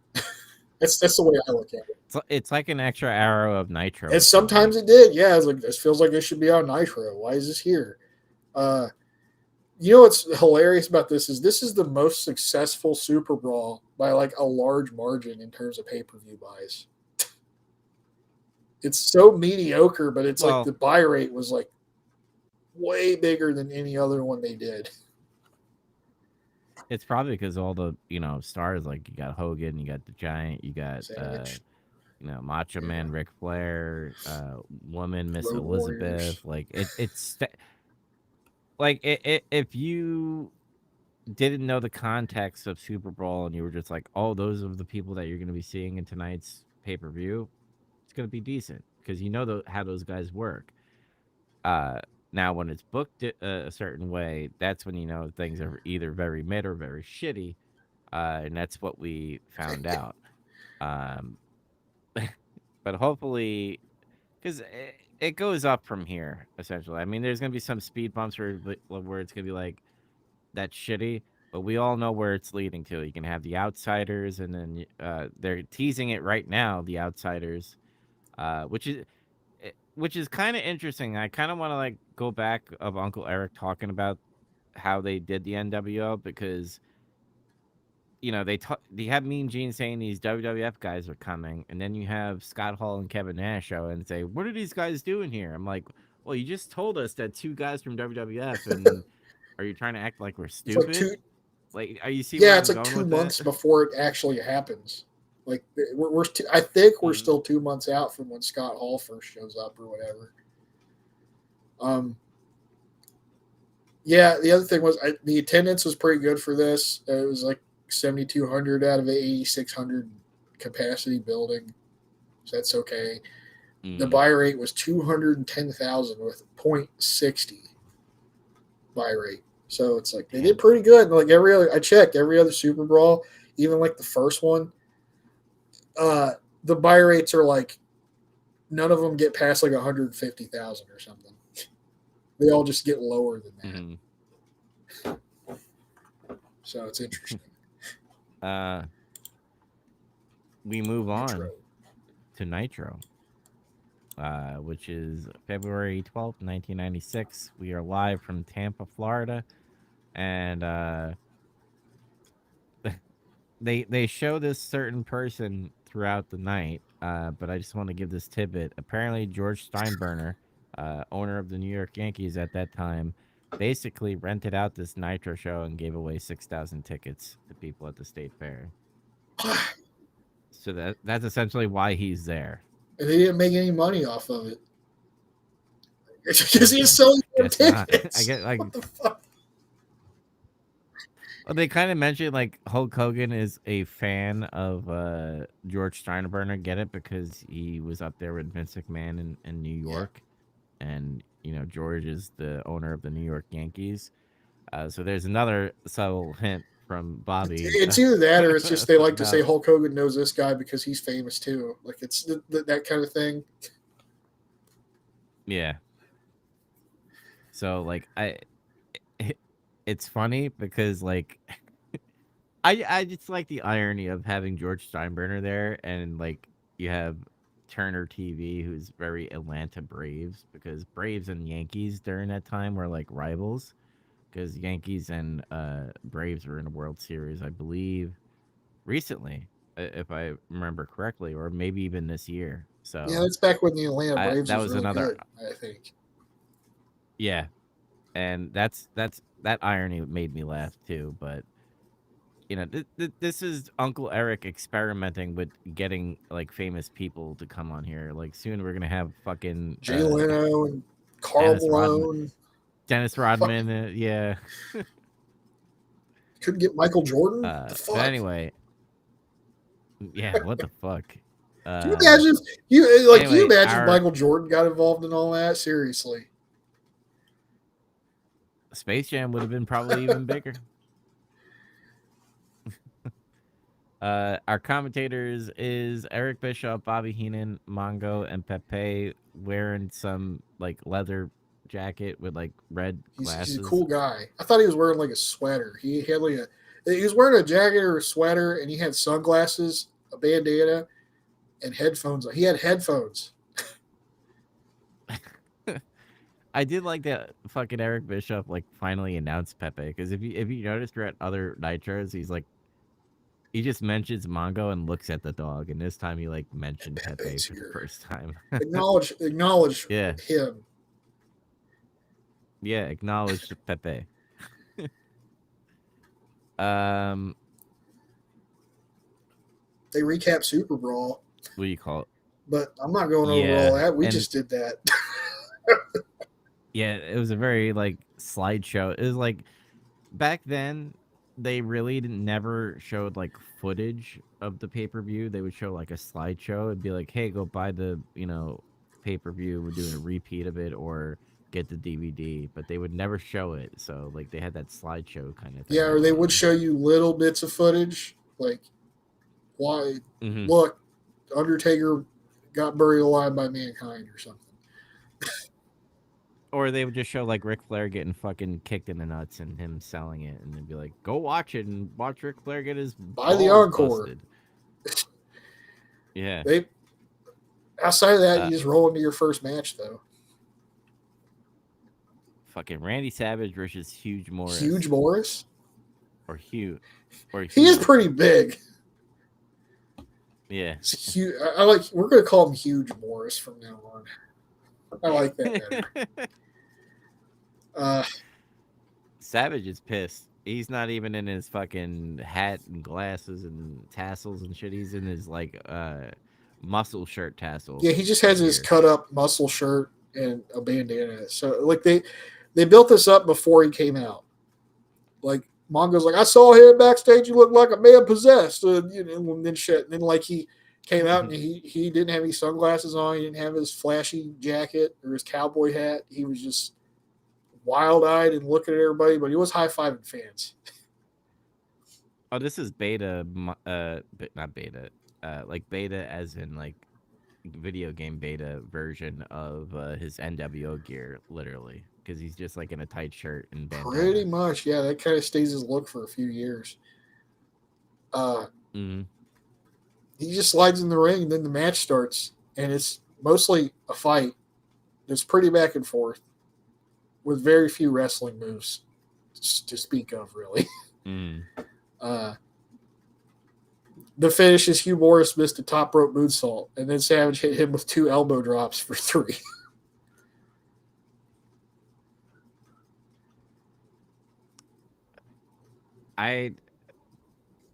B: That's the way I look at it.
A: It's like an extra arrow of Nitro.
B: And sometimes it did. Yeah, it's like this feels like it should be on Nitro. Why is this here? What's hilarious about this is the most successful Super Brawl by like a large margin in terms of pay-per-view buys. It's so mediocre, but it's like the buy rate was like way bigger than any other one they did.
A: It's probably because all the stars, like you got Hogan, you got the Giant, you got Macho Man Ric Flair, woman Miss
B: Road
A: Elizabeth.
B: Warriors.
A: Like it's like if you didn't know the context of Super Brawl and you were just like, oh, those are the people that you're going to be seeing in tonight's pay-per-view, it's going to be decent because how those guys work. Now, when it's booked a certain way, that's when things are either very mid or very shitty, and that's what we found out. But hopefully, because it goes up from here, essentially. I mean, there's going to be some speed bumps where it's going to be like, that's shitty, but we all know where it's leading to. You can have the Outsiders, and then they're teasing it right now, the Outsiders, which is kind of interesting. I kind of want to like go back of Uncle Eric talking about how they did the NWO because they have Mean Gene saying these WWF guys are coming, and then you have Scott Hall and Kevin Nash show and say, what are these guys doing here? I'm like, well, you just told us that 2 guys from WWF, and are you trying to act like we're stupid? Like, are you seeing?
B: Yeah, it's like 2 months before it actually happens. Like I think we're still 2 months out from when Scott Hall first shows up or whatever. Yeah, the other thing was the attendance was pretty good for this. It was like 7,200 out of 8,600 capacity building, so that's okay. The buy rate was 210,000 with 0.60 buy rate. So it's like they did pretty good. Like I checked every other Super Brawl, even like the first one. The buy rates are like none of them get past like 150,000 or something. They all just get lower than that. So it's interesting.
A: We move on to Nitro, which is February 12th, 1996. We are live from Tampa, Florida, and they show this certain person throughout the night, but I just want to give this tidbit. Apparently, George Steinbrenner, owner of the New York Yankees at that time, basically rented out this Nitro show and gave away 6,000 tickets to people at the State Fair. So that's essentially why he's there.
B: And they didn't make any money off of it. Because he's selling tickets.
A: I get like,
B: what the fuck?
A: Well, they kind of mentioned like Hulk Hogan is a fan of George Steinbrenner. Get it? Because he was up there with Vince McMahon in New
B: Yeah.
A: York, and George is the owner of the New York Yankees. So there's another subtle hint from Bobby.
B: It's either that or it's just they like to say
A: About
B: Hulk Hogan knows this guy because he's famous too. Like it's that kind of thing.
A: yeah. So like it's funny because like I just like the irony of having George Steinbrenner there, and like you have Turner TV, who's very Atlanta Braves, because Braves and Yankees during that time were like rivals, because Yankees and Braves were in a World Series, I believe, recently, if I remember correctly, or maybe even this year.
B: Yeah,
A: So
B: that's back when the Atlanta
A: I
B: Braves
A: that
B: was
A: was
B: really
A: another,
B: good. I think.
A: yeah, and that irony made me laugh too, but this is Uncle Eric experimenting with getting like famous people to come on here. Like soon we're gonna have fucking
B: Jay Leno and Carl
A: Dennis Rodman.
B: Malone.
A: Dennis
B: Fuck,
A: Rodman, yeah.
B: couldn't get Michael Jordan. The
A: But
B: fuck.
A: anyway, yeah. What the fuck?
B: Can you imagine if you like? Can you
A: Anyway,
B: imagine if
A: our
B: Michael Jordan got involved in all that? Seriously.
A: Space Jam would have been probably even bigger. Our commentators is Eric Bischoff, Bobby Heenan, Mongo, and Pepe wearing some like leather jacket with like red
B: He's a
A: glasses.
B: cool guy. I thought he was wearing like a sweater. He had like he was wearing a jacket or a sweater, and he had sunglasses, a bandana, and headphones. He had headphones.
A: I did like that fucking Eric Bischoff like finally announced Pepe, because if you noticed throughout other nitros, he's like he just mentions Mongo and looks at the dog, and this time he like mentioned Pepe
B: Pepe's
A: for the
B: here.
A: first time.
B: Acknowledge
A: Yeah,
B: him.
A: yeah, acknowledged Pepe. um,
B: They recap Super Brawl,
A: what do you call it?
B: but I'm not going over all
A: Yeah,
B: that. We
A: and
B: just did that.
A: yeah, it was a very like slideshow. It was like back then they really never showed like footage of the pay-per-view. They would show like a slideshow. It'd be like, hey, go buy the pay-per-view, we're doing a repeat of it, or get the DVD, but they would never show it. So like they had that slideshow kind of
B: Yeah,
A: thing
B: or they
A: going
B: would
A: on.
B: show you little bits of footage, like why
A: Hmm.
B: look, Undertaker got buried alive by Mankind or something.
A: Or they would just show like Ric Flair getting fucking kicked in the nuts and him selling it, and they'd be like, go watch it and watch Ric Flair get his
B: Buy the
A: balls
B: encore.
A: busted. Yeah.
B: They outside of that,
A: uh
B: you just roll into your first match though.
A: Fucking Randy Savage versus Huge
B: Huge
A: Morris,
B: Morris.
A: or Hugh, or
B: He is
A: Huge.
B: pretty big.
A: Yeah.
B: Huge. I like. We're gonna call him Huge Morris from now on. I like that better. Uh,
A: Savage is pissed. He's not even in his fucking hat and glasses and tassels and shit. He's in his like muscle shirt
B: yeah,
A: tassels
B: he just
A: and
B: has his
A: gear.
B: cut up muscle shirt and a bandana. So like they built this up before he came out. Like Mongo's like, I saw him backstage. He looked like a man possessed. And then shit. And then like he came out and he didn't have any sunglasses on. He didn't have his flashy jacket or his cowboy hat. He was just wild eyed and looking at everybody, but he was high fiving fans.
A: Oh, this is beta, not beta, like beta as in like video game beta version of his NWO gear, literally, because he's just like in a tight shirt and
B: Pretty
A: bandana.
B: much, yeah. That kind of stays his look for a few years. Uh,
A: Mm-hmm.
B: he just slides in the ring, and then the match starts, and it's mostly a fight. It's pretty back and forth with very few wrestling moves to speak of, really.
A: Mm.
B: Uh, the finish is Hugh Morris missed a top rope moonsault, and then Savage hit him with 2 elbow drops for 3.
A: I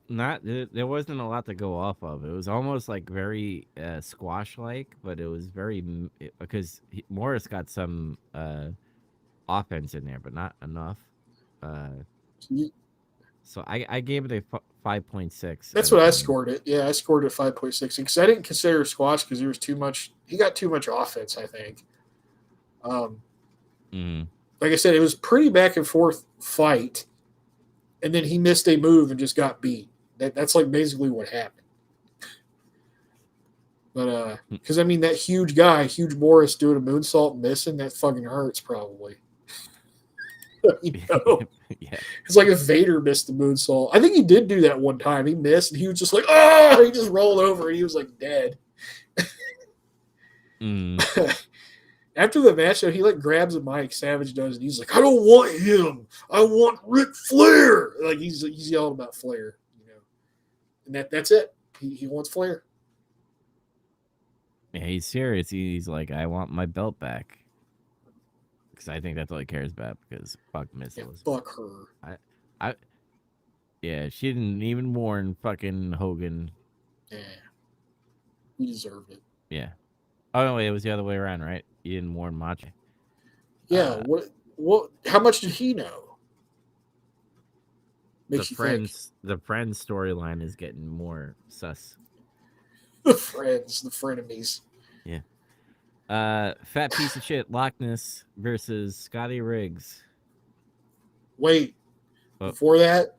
A: not there wasn't a lot to go off of. It was almost like very squash like, but it was very because Morris got some offense in there, but not enough. Uh, So I gave it a 5.6.
B: That's what I scored it. Yeah, I scored it 5.6 because I didn't consider squash because there was too much. He got too much offense, I think.
A: Mm.
B: Like I said, it was pretty back and forth fight, and then he missed a move and just got beat. That's like basically what happened. But because I mean that huge guy, huge Boris doing a moonsault and missing, that fucking hurts probably. You know?
A: Yeah.
B: It's like if Vader missed the moonsault. I think he did do that one time. He missed and he was just like, oh, he just rolled over and he was like dead.
A: Mm.
B: After the match, though, he like grabs a mic, Savage does, and he's like, I don't want him. I want Ric Flair. Like he's yelling about Flair, you know. And that's it. He wants Flair.
A: Yeah, he's serious. He's like, I want my belt back. Because I think that's all he cares about. Because fuck Miss
B: Yeah,
A: Elizabeth.
B: fuck her.
A: Yeah, she didn't even warn fucking Hogan.
B: Yeah, he deserved it.
A: Yeah. Oh no, wait, it was the other way around, right? You didn't warn Macho.
B: Yeah. What? How much did he know? Makes
A: The
B: you think.
A: the friends storyline is getting more sus.
B: The friends, the frenemies.
A: Yeah. Fat piece of shit Loch Ness versus Scotty Riggs.
B: Wait,
A: Oh.
B: before that,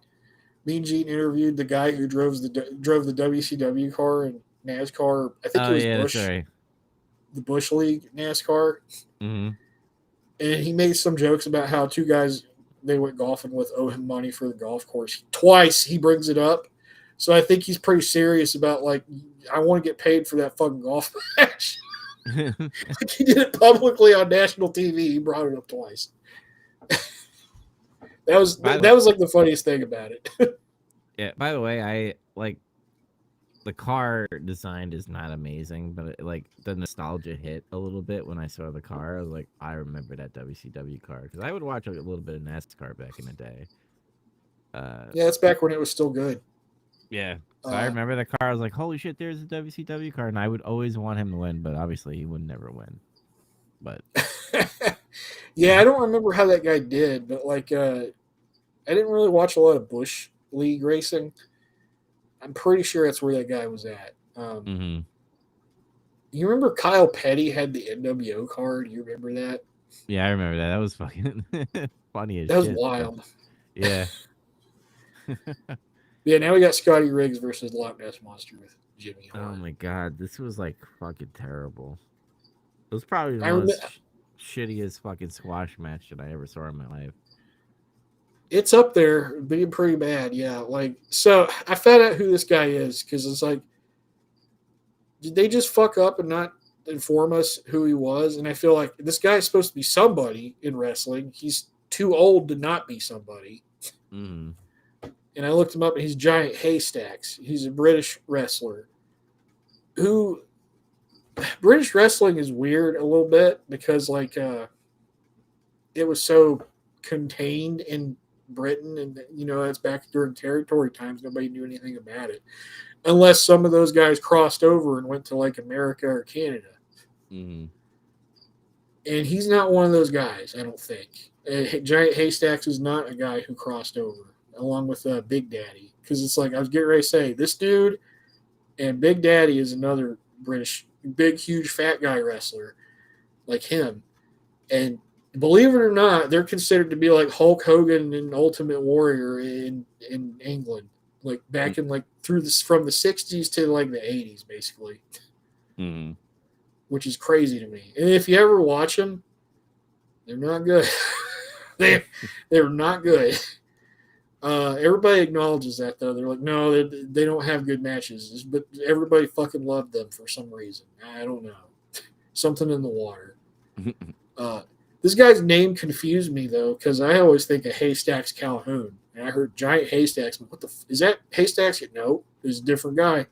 B: Mean Gene interviewed the guy who drove the WCW car in NASCAR. I think it was Bush,
A: that's right.
B: the Bush League NASCAR,
A: Mm-hmm.
B: and he made some jokes about how two guys they went golfing with owe him money for the golf course. Twice he brings it up, so I think he's pretty serious about like I want to get paid for that fucking golf match. Like he did it publicly on national TV. He brought it up twice. That was like the funniest thing about it.
A: Yeah. By the way, I like the car design is not amazing, but like the nostalgia hit a little bit when I saw the car. I was like, I remember that WCW car because I would watch a little bit of NASCAR back in the day.
B: Yeah, it's back when it was still good.
A: Yeah. So I remember the car. I was like, holy shit, there's a WCW car. And I would always want him to win, but obviously he would never win. But
B: yeah, I don't remember how that guy did, but like I didn't really watch a lot of Bush League racing. I'm pretty sure that's where that guy was at.
A: mm-hmm.
B: You remember Kyle Petty had the NWO card? You remember that?
A: Yeah, I remember that. That was fucking funny as
B: that was
A: shit.
B: wild.
A: Yeah.
B: Yeah, now we got Scotty Riggs versus Loch Ness Monster with Jimmy Hart.
A: Oh my god, this was like fucking terrible. It was probably the most shittiest fucking squash match that I ever saw in my life.
B: It's up there, being pretty bad. Yeah, like so. I found out who this guy is because it's like, did they just fuck up and not inform us who he was? And I feel like this guy is supposed to be somebody in wrestling. He's too old to not be somebody.
A: Mm-hmm.
B: And I looked him up, and he's Giant Haystacks. He's a British wrestler. Who British wrestling is weird a little bit because like it was so contained in Britain, and you know it's back during territory times. Nobody knew anything about it, unless some of those guys crossed over and went to like America or Canada.
A: Mm-hmm.
B: And he's not one of those guys, I don't think. Giant Haystacks is not a guy who crossed over, along with Big Daddy, because it's like I was getting ready to say this dude and Big Daddy is another British big huge fat guy wrestler like him, and believe it or not, they're considered to be like Hulk Hogan and Ultimate Warrior in England, like back in like through this from the 60s to like the 80s basically.
A: Mm-hmm.
B: Which is crazy to me. And if you ever watch them, they're not good. they're not good. Everybody acknowledges that though. They're like, no, they don't have good matches, but everybody fucking loved them for some reason. I don't know, something in the water. This guy's name confused me though, because I always think of Haystacks Calhoun, and I heard Giant Haystacks. What the is that Haystacks? No, it's a different guy.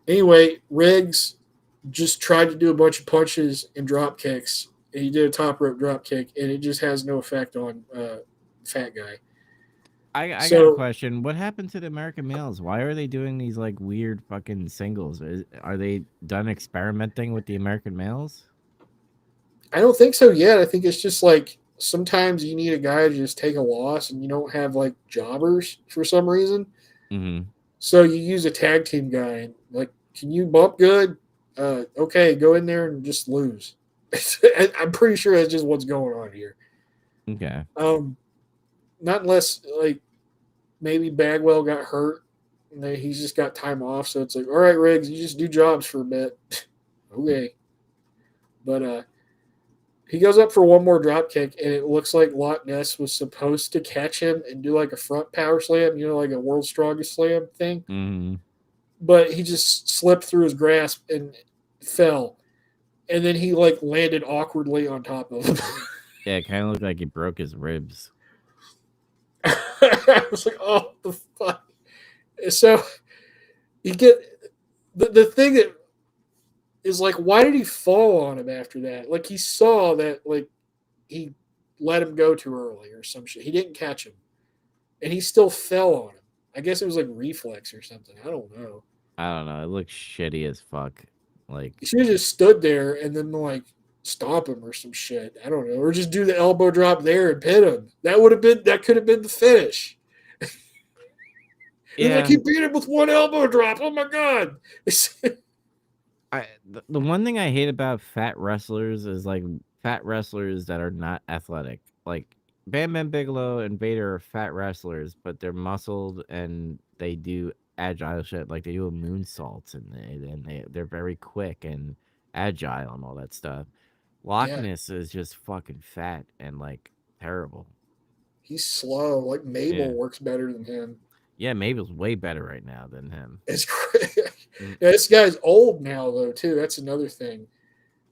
B: Anyway, Riggs just tried to do a bunch of punches and drop kicks. And he did a top rope drop kick, and it just has no effect on fat guy.
A: I got a question. What happened to the American males? Why are they doing these like weird fucking singles? Are they done experimenting with the American males?
B: I don't think so yet. I think it's just like sometimes you need a guy to just take a loss, and you don't have like jobbers for some reason.
A: Mm-hmm.
B: So you use a tag team guy. Like, can you bump good? Okay, go in there and just lose. I'm pretty sure that's just what's going on here.
A: Okay.
B: Um, not unless like maybe Bagwell got hurt and he's just got time off. So it's like, all right, Riggs, you just do jobs for a bit. Okay, but he goes up for one more drop kick, and it looks like Loch Ness was supposed to catch him and do like a front power slam, like a world's strongest slam thing.
A: Mm-hmm.
B: But he just slipped through his grasp and fell. And then he like landed awkwardly on top of him.
A: Yeah, it kind of looked like he broke his ribs.
B: I was like, oh, the fuck. So you get the thing that is like, why did he fall on him after that? Like, he saw that like he let him go too early or some shit. He didn't catch him, and he still fell on him. I guess it was like reflex or something. I don't know.
A: I don't know. It looks shitty as fuck. Like,
B: He should have just stood there and then like stomp him or some shit. I don't know, or just do the elbow drop there and pin him. That could have been the finish.
A: yeah.
B: Like, he beat him with one elbow drop. Oh my god.
A: The one thing I hate about fat wrestlers is like fat wrestlers that are not athletic. Like Bam Bam Bigelow and Vader are fat wrestlers, but they're muscled and they do agile shit. Like they do a moonsaults and they're very quick and agile and all that stuff. Loch
B: Yeah,
A: Ness is just fucking fat and like terrible.
B: he's slow. Like,
A: Yeah.
B: Mabel works better than him.
A: Yeah, Mabel's way better right now than him.
B: It's great.
A: Mm.
B: Yeah, this guy's old now though too. That's another thing.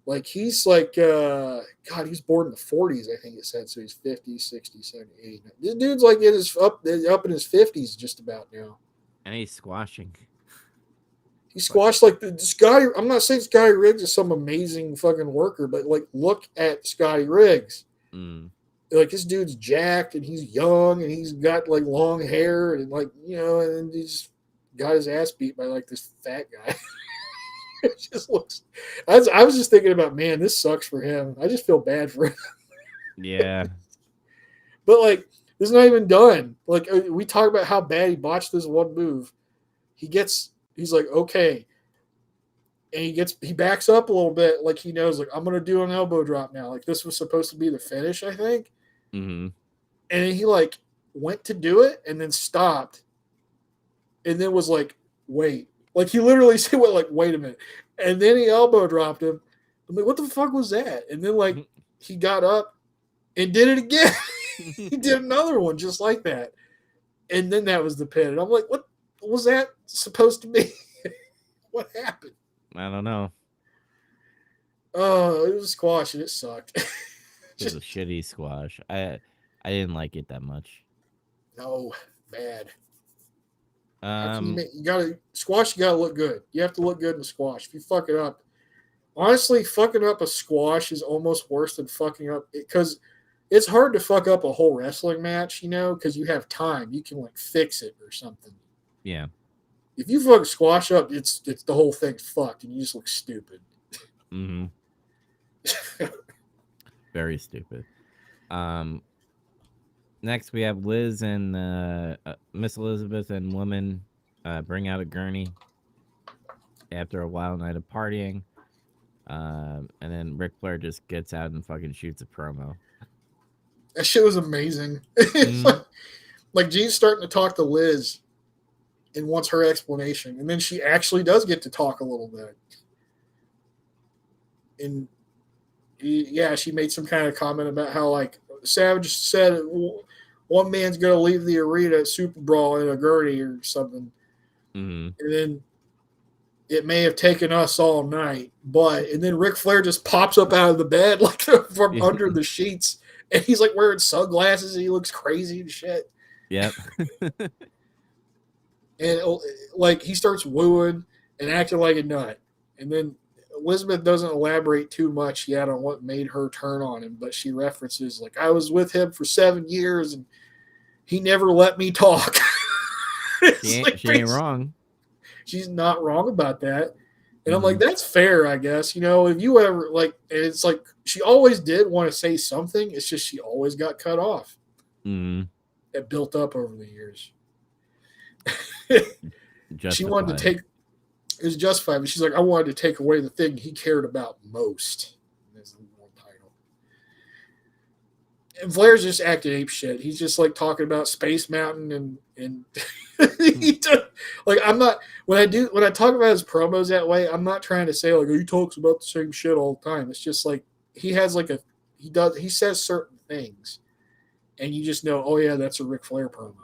B: Like, he's like God, he's born in the 40s, I think it said. So he's 50, 60, 70, 80. This dude's like up in his 50s just about now.
A: And he's squashing.
B: He squashed like this guy. I'm not saying Scotty Riggs is some amazing fucking worker, but like, look at Scotty Riggs.
A: Mm.
B: Like, this dude's jacked and he's young and he's got like long hair and like, and he's got his ass beat by like this fat guy. It just looks. I was just thinking about, man, this sucks for him. I just feel bad for him.
A: Yeah.
B: But like, this is not even done. Like, we talk about how bad he botched this one move. He's like, okay. And he backs up a little bit, like he knows, like, I'm gonna do an elbow drop now. Like, this was supposed to be the finish, I think.
A: Mm-hmm.
B: And then he like went to do it and then stopped. And then was like, wait. Like, he literally said, "What? Like, wait a minute." And then he elbow dropped him. I'm like, what the fuck was that? And then like he got up and did it again. He did another one just like that. And then that was the pin. And I'm like, what was that supposed to be? What happened?
A: I don't know.
B: Oh, it was a squash and it sucked.
A: It was a shitty squash. I didn't like it that much.
B: No, bad. You gotta squash. You gotta look good. You have to look good in the squash. If you fuck it up, honestly, fucking up a squash is almost worse than fucking up, because it's hard to fuck up a whole wrestling match, because you have time. You can like fix it or something.
A: Yeah.
B: If you fuck squash up, it's the whole thing's fucked, and you just look stupid.
A: Mm-hmm. Very stupid. Next we have Liz and Miss Elizabeth and Woman bring out a gurney after a wild night of partying. And then Ric Flair just gets out and fucking shoots a promo.
B: That shit was amazing. Like, Jean's starting to talk to Liz and wants her explanation. And then she actually does get to talk a little bit. And yeah, she made some kind of comment about how like Savage said one man's going to leave the arena at SUPERBRAWL in a gurney or something.
A: Mm-hmm.
B: And then it may have taken us all night, and then Ric Flair just pops up out of the bed like from under the sheets, and he's like wearing sunglasses and he looks crazy and shit.
A: Yep.
B: And like he starts wooing and acting like a nut. And then Elizabeth doesn't elaborate too much yet on what made her turn on him, but she references like, I was with him for 7 years and he never let me talk.
A: She ain't wrong.
B: She's not wrong about that. And I'm like, that's fair, I guess. If you ever and it's like she always did want to say something. It's just she always got cut off.
A: Mm-hmm.
B: It built up over the years. She wanted to
A: Justified.
B: take it was justified, but she's like, I wanted to take away the thing he cared about most. That's the world title. And Flair's just acting ape shit. He's just like talking about Space Mountain and I'm not when I talk about his promos that way, I'm not trying to say like, oh, he talks about the same shit all the time. It's just like he has like he says certain things, and you just know, oh yeah, that's a Ric Flair promo.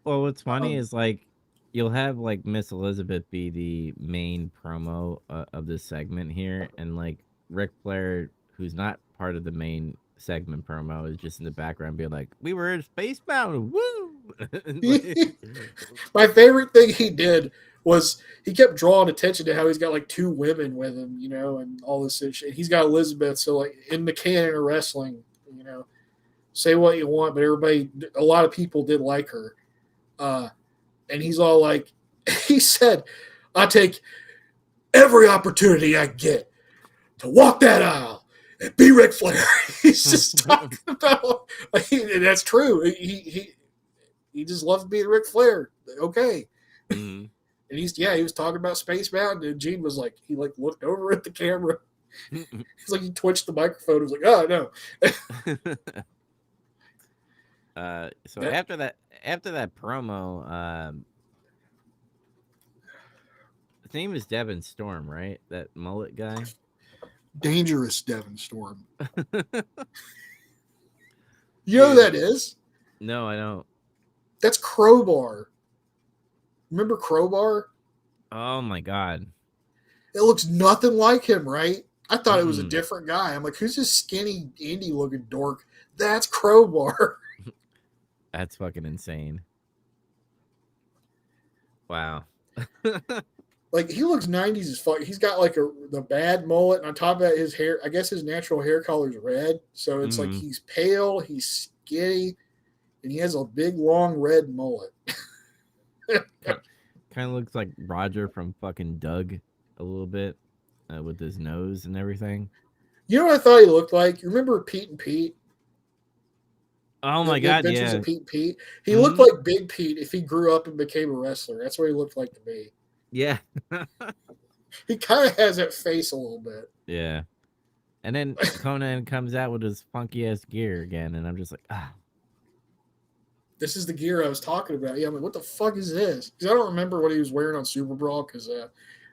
A: Well, what's funny is like you'll have like Miss Elizabeth be the main promo of this segment here, and like Ric Flair, who's not part of the main segment promo, is just in the background being like, "We were in Space Mountain, woo!"
B: My favorite thing he did was he kept drawing attention to how he's got like two women with him, and all this shit. He's got Elizabeth, so like in the canon of wrestling, say what you want, but a lot of people did like her. And he's all like, he said, I take every opportunity I get to walk that aisle and be Ric Flair. He's just talking about, and that's true. He just loves being Ric Flair. Okay.
A: Mm-hmm.
B: And he was talking about Space Mountain, and Gene was like, he like looked over at the camera. He's like, he twitched the microphone. He was like, oh no.
A: So after that promo, his name is Devin Storm, right? That mullet guy.
B: Dangerous Devin Storm. You know who that is?
A: No, I don't.
B: That's Crowbar. Remember Crowbar?
A: Oh my god.
B: It looks nothing like him, right? I thought it was a different guy. I'm like, who's this skinny indie looking dork? That's Crowbar.
A: That's fucking insane. Wow.
B: Like, he looks 90s as fuck. He's got like the bad mullet, and on top of that, his hair, I guess his natural hair color is red. So it's like he's pale, he's skinny, and he has a big, long red mullet.
A: Kind of looks like Roger from fucking Doug a little bit with his nose and everything.
B: You know what I thought he looked like? You remember Pete and Pete?
A: Oh my god,
B: Adventures
A: yeah.
B: of Pete and Pete. He looked like Big Pete if he grew up and became a wrestler. That's what he looked like to me.
A: Yeah.
B: He kind of has that face a little bit.
A: Yeah. And then Conan comes out with his funky ass gear again, and I'm just like, ah.
B: This is the gear I was talking about. Yeah, I'm like, what the fuck is this? Because I don't remember what he was wearing on SUPERBRAWL, because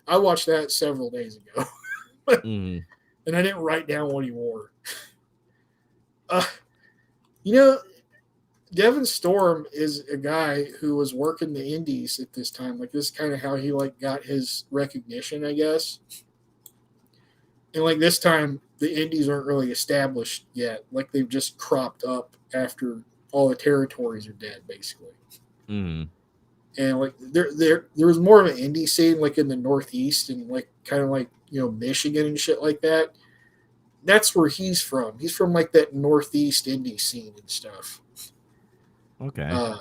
B: I watched that several days ago. And I didn't write down what he wore. Devin Storm is a guy who was working the indies at this time. Like, this is kind of how he like got his recognition, I guess. And like this time, the indies aren't really established yet. Like, they've just cropped up after all the territories are dead, basically. And like there was more of an indie scene like in the Northeast and like kind of like Michigan and shit like that. That's where he's from. He's from like that Northeast indie scene and stuff.
A: Okay.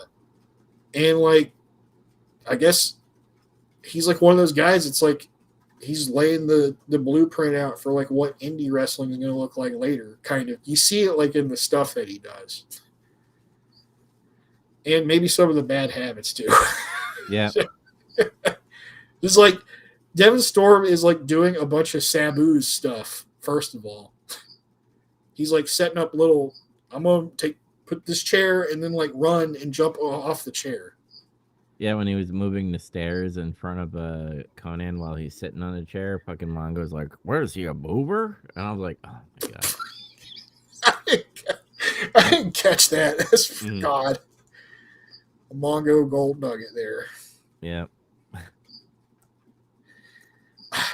B: And like, I guess he's like one of those guys. It's like he's laying the blueprint out for like what indie wrestling is going to look like later. Kind of, you see it like in the stuff that he does. And maybe some of the bad habits too.
A: Yeah.
B: Just like Devin Storm is like doing a bunch of Sabu's stuff. First of all, he's like setting up little. I'm gonna put this chair and then like run and jump off the chair.
A: Yeah, when he was moving the stairs in front of Conan while he's sitting on the chair, fucking Mongo's like, "Where is he, a mover?" And I was like, "Oh my god."
B: I didn't catch that. That's God. A Mongo gold nugget there.
A: Yeah.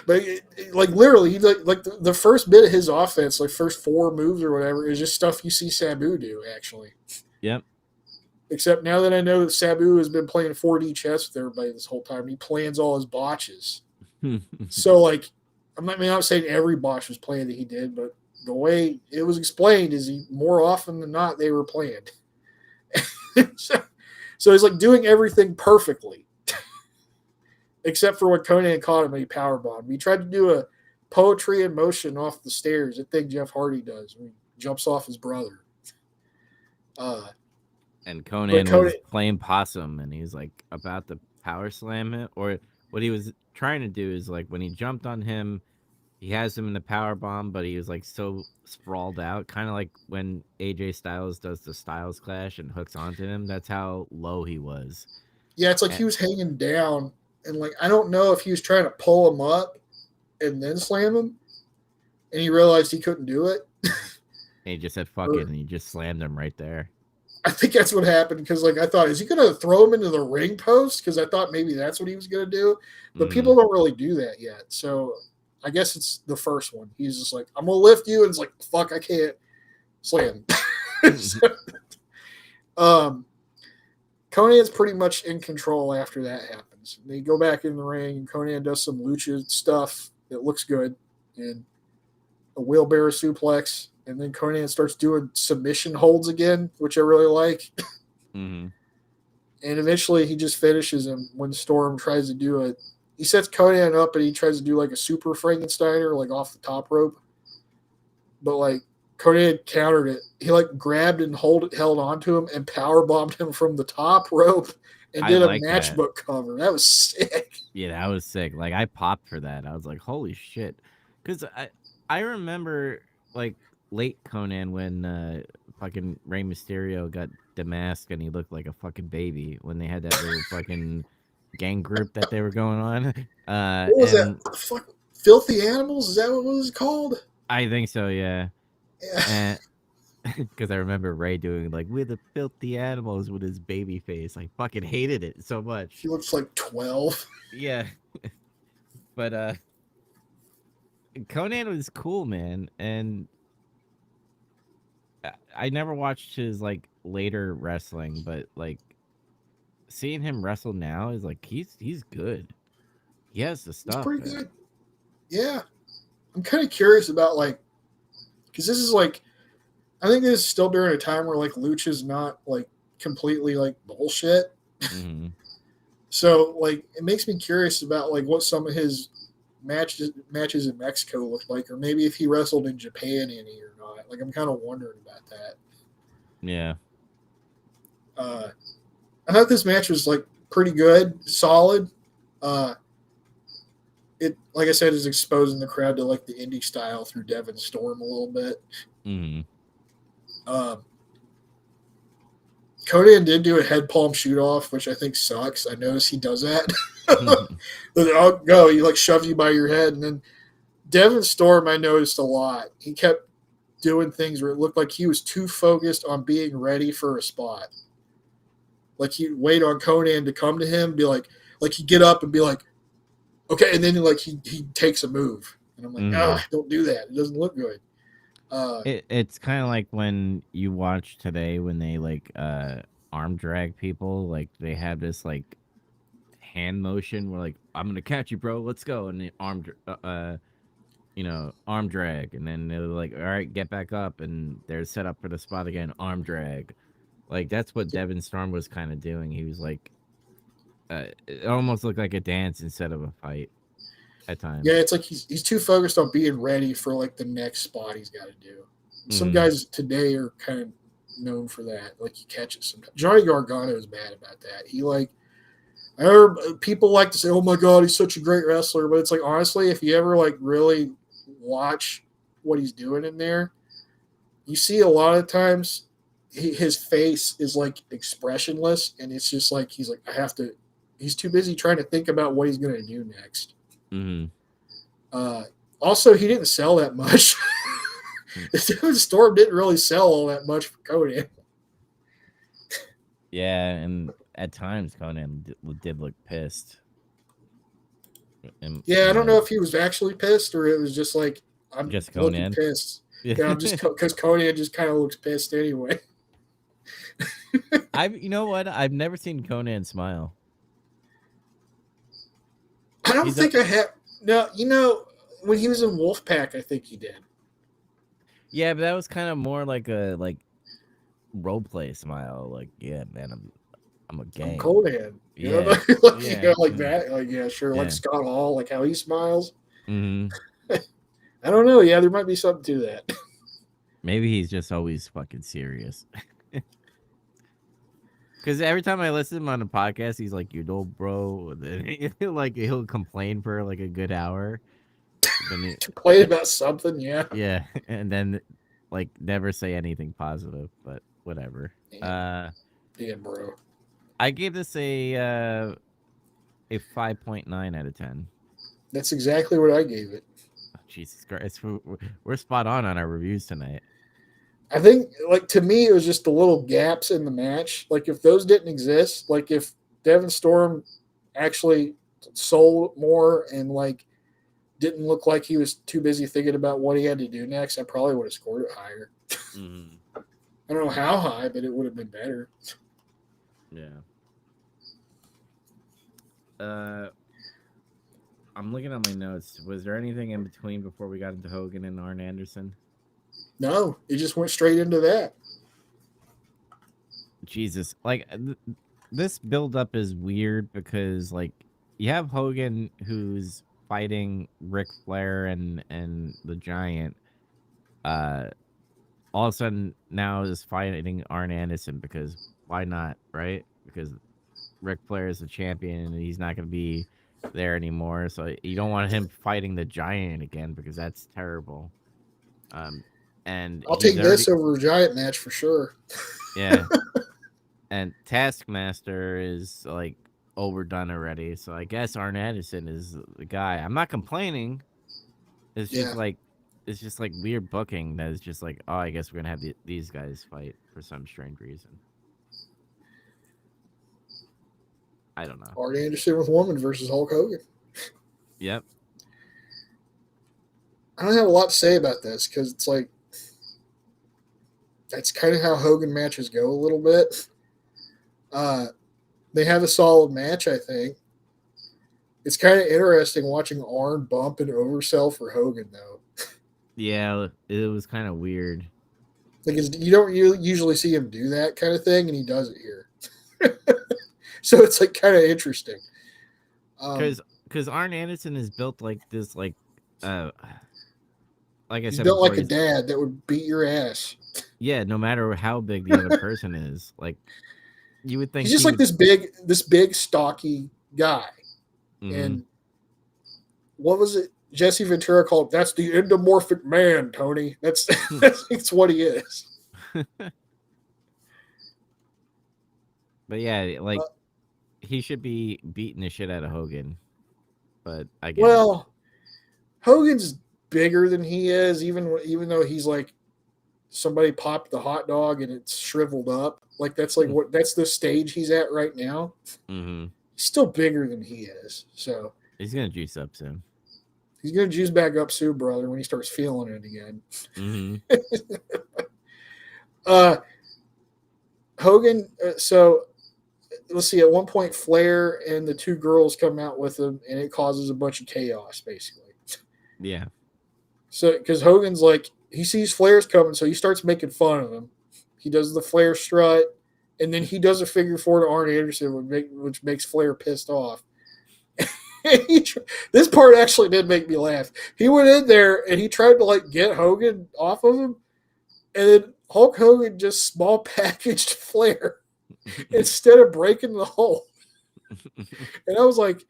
B: But like literally, he like the first bit of his offense, like first 4 moves or whatever, is just stuff you see Sabu do. Actually.
A: Yep.
B: Except now that I know that Sabu has been playing 4D chess with everybody this whole time, he plans all his botches. So like, I'm not saying every botch was planned that he did, but the way it was explained is more often than not they were planned. So he's like doing everything perfectly. except for when Conan caught him and he powerbombed. He tried to do a poetry in motion off the stairs, a thing Jeff Hardy does when he jumps off his brother.
A: And
B: But
A: Conan
B: Conan,
A: was playing possum, and he's like about to power slam it. Or what he was trying to do is like when he jumped on him, he has him in the power bomb, but he was like so sprawled out, kind of like when AJ Styles does the Styles Clash and hooks onto him. That's how low he was.
B: yeah, it's like
A: And
B: he was hanging down, and like I don't know if he was trying to pull him up and then slam him, and he realized he couldn't do it.
A: he just said fuck
B: Or,
A: it, and he just slammed him right there.
B: I think that's what happened because like I thought, is he going to throw him into the ring post? Because I thought maybe that's what he was going to do, but
A: Mm-hmm.
B: people don't really do that yet. So I guess it's the first one. He's just like, I'm going to lift you, and it's like, fuck, I can't slam. So, Conan's pretty much in control after that happens. They go back in the ring, and Conan does some lucha stuff that looks good, and a wheelbarrow suplex, and then Conan starts doing submission holds again, which I really like.
A: Mm-hmm.
B: And eventually he just finishes him when Storm tries to do it. He sets Conan up and he tries to do like a super Frankensteiner, like off the top rope. But like Conan countered it. He like grabbed and held onto him and power bombed him from the top rope and
A: I
B: did a
A: like that.
B: matchbook cover. That was sick.
A: Yeah, that was sick. Like I popped for that. I was like, holy shit, because I remember like late Conan when fucking Rey Mysterio got demasked and he looked like a fucking baby when they had that little fucking gang group that they were going on.
B: What was that?
A: And
B: Fuck, Filthy Animals? Is that what it was called?
A: I think so, yeah.
B: Yeah.
A: And because I remember Ray doing like we're the filthy animals with his baby face. I fucking hated it so much.
B: He looks like 12.
A: Yeah, but Conan was cool, man, and I never watched his like later wrestling, but like seeing him wrestle now is like he's good. He has the
B: He's
A: stuff,
B: pretty
A: man.
B: good. Yeah. I'm kind of curious about like, because this is like, I think this is still during a time where like lucha's not like completely like bullshit.
A: Mm-hmm.
B: So like it makes me curious about like what some of his matches in Mexico looked like, or maybe if he wrestled in Japan any or not. Like I'm kind of wondering about that.
A: Yeah.
B: I thought this match was like pretty good, solid. It like I said is exposing the crowd to like the indie style through Devin Storm a little bit.
A: Mm-hmm.
B: Conan did do a head palm shoot off, which I think sucks. I noticed he does that. I'll go. He like shoves you by your head, and then Devin Storm I noticed a lot. He kept doing things where it looked like he was too focused on being ready for a spot. Like he'd wait on Conan to come to him, be like he'd get up and be like, okay, and then like he takes a move, and I'm like,
A: Mm-hmm.
B: don't do that. It doesn't look good.
A: It's kind of like when you watch today when they like arm drag people, like they have this like hand motion where like I'm gonna catch you, bro. Let's go, and the arm drag, and then they're like, all right, get back up, and they're set up for the spot again, arm drag. Like that's what Devin Storm was kind of doing. He was like, it almost looked like a dance instead of a fight at times.
B: Yeah, it's like he's too focused on being ready for like the next spot he's got to do. Some
A: Mhm.
B: guys today are kind of known for that. Like he catches sometimes. Johnny Gargano is bad about that. He like I heard people like to say, "Oh my god, he's such a great wrestler," but it's like honestly, if you ever like really watch what he's doing in there, you see a lot of times his face is like expressionless, and it's just like he's like I have to. He's too busy trying to think about what he's going to do next.
A: Mhm.
B: Also, he didn't sell that much. The Storm didn't really sell all that much for Conan.
A: Yeah, and at times Conan did look pissed.
B: Yeah, I don't know if he was actually pissed or it was just like I'm
A: Just
B: looking
A: Conan.
B: pissed. Yeah, I'm just because Conan just kind of looks pissed anyway.
A: You know what? I've never seen Conan smile.
B: I don't
A: He's
B: think I have. No, when he was in Wolfpack, I think he did.
A: Yeah, but that was kind of more like a role play smile. Like, yeah, man, I'm a
B: I'm
A: gay.
B: Conan. You know,
A: Yeah.
B: like,
A: Yeah.
B: you know, like that. Like, yeah, sure. Like
A: Yeah.
B: Scott Hall, like how he smiles.
A: Mm-hmm.
B: I don't know. Yeah, there might be something to that.
A: Maybe he's just always fucking serious. Because every time I listen to him on a podcast, he's like, "You know, bro," and then like he'll complain for like a good hour. Then
B: Complain about something, yeah.
A: yeah, and then like never say anything positive. But whatever.
B: Yeah, yeah, bro.
A: I gave this a 5.9 out of 10.
B: That's exactly what I gave it.
A: Oh, Jesus Christ, we're spot on our reviews tonight.
B: I think, like, to me, it was just the little gaps in the match. Like, if those didn't exist, like, if Devin Storm actually sold more and, like, didn't look like he was too busy thinking about what he had to do next, I probably would have scored it higher.
A: Mm-hmm.
B: I don't know how high, but it would have been better.
A: Yeah. I'm looking at my notes. Was there anything in between before we got into Hogan and Arn Anderson?
B: No, it just went straight into that.
A: Jesus, like this build up is weird because like you have Hogan who's fighting Ric Flair and the Giant. Uh, all of a sudden now is fighting Arn Anderson because why not, right? Because Ric Flair is the champion and he's not going to be there anymore. So you don't want him fighting the Giant again because that's terrible. Um, and
B: I'll
A: he's
B: take
A: already
B: this over a Giant match for sure.
A: yeah. And Taskmaster is like overdone already. So I guess Arn Anderson is the guy. I'm not complaining. It's
B: Yeah.
A: just like weird booking that is just like, oh, I guess we're gonna have these guys fight for some strange reason. I don't know.
B: Arn Anderson with woman versus Hulk Hogan.
A: Yep.
B: I don't have a lot to say about this because it's like that's kind of how Hogan matches go a little bit. They have a solid match, I think. It's kind of interesting watching Arn bump and oversell for Hogan, though.
A: Yeah, it was kind of weird.
B: Like you don't usually see him do that kind of thing, and he does it here. So it's like kind of interesting.
A: Because Arn Anderson is built like this, uh, like I
B: He's
A: said
B: built
A: before,
B: like a dad that would beat your ass.
A: yeah. No matter how big the other person is, like you would think
B: He's just
A: he
B: like
A: would.
B: this big, stocky guy.
A: Mm-hmm.
B: And what was it? Jesse Ventura called that's the endomorphic man, Tony. That's what he is.
A: But yeah, like he should be beating the shit out of Hogan. But I get
B: well, Hogan's bigger than he is, even though he's like somebody popped the hot dog and it's shriveled up. Like that's like that's the stage he's at right now.
A: Mm-hmm.
B: He's still bigger than he is, so
A: He's gonna juice up soon.
B: he's gonna juice back up soon, brother, when he starts feeling it again.
A: Mm-hmm.
B: Hogan. So let's see. At one point, Flair and the two girls come out with him, and it causes a bunch of chaos, basically.
A: Yeah.
B: So because Hogan's like he sees Flair's coming, so he starts making fun of him. He does the Flair strut, and then he does a figure four to Arn Anderson, which makes Flair pissed off. This part actually did make me laugh. He went in there and he tried to like get Hogan off of him, and then Hulk Hogan just small packaged Flair instead of breaking the hole. And I was like,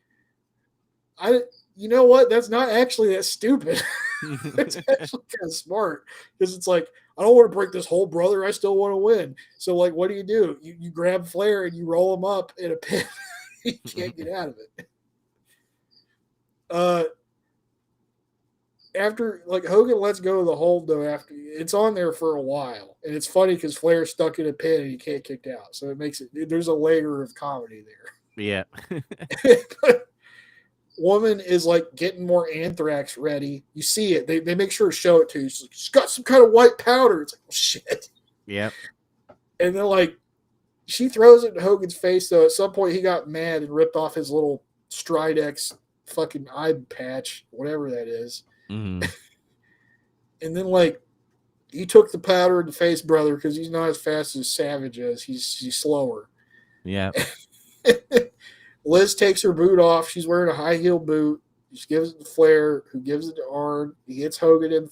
B: you know what? That's not actually that stupid. It's actually kind of smart because it's like I don't want to break this hole, brother. I still want to win. So like, what do? You grab Flair and you roll him up in a pit. You can't get out of it. After like Hogan lets go of the hold though, after it's on there for a while, and it's funny because Flair's stuck in a pin and he can't kick out, so it makes it. There's a layer of comedy there.
A: Yeah.
B: Woman is like getting more anthrax ready. You see it. They make sure to show it to you. She's got some kind of white powder. It's like, oh, shit.
A: Yep.
B: And then like she throws it in Hogan's face though. At some point he got mad and ripped off his little Stridex fucking eye patch, whatever that is.
A: Mm-hmm.
B: And then like he took the powder in the face, brother, because he's not as fast as Savage is. He's slower.
A: Yeah.
B: Liz takes her boot off. She's wearing a high heel boot. She gives it to Flair, who gives it to Arn. He hits Hogan in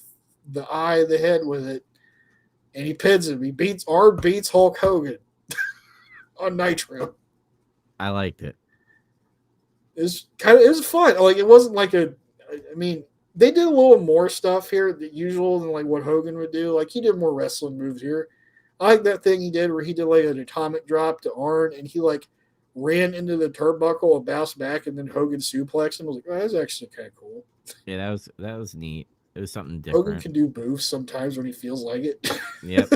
B: the eye of the head with it, and he pins him. Arn beats Hulk Hogan on Nitro.
A: I liked it.
B: It was fun. Like, it wasn't like I mean, they did a little more stuff here than usual than like what Hogan would do. Like, he did more wrestling moves here. I like that thing he did where he did like an atomic drop to Arn, and he like ran into the turnbuckle and bounced back, and then Hogan suplexed him. I was like, oh, that's actually kind of cool.
A: Yeah, that was neat. It was something different.
B: Hogan can do moves sometimes when he feels like it.
A: Yep.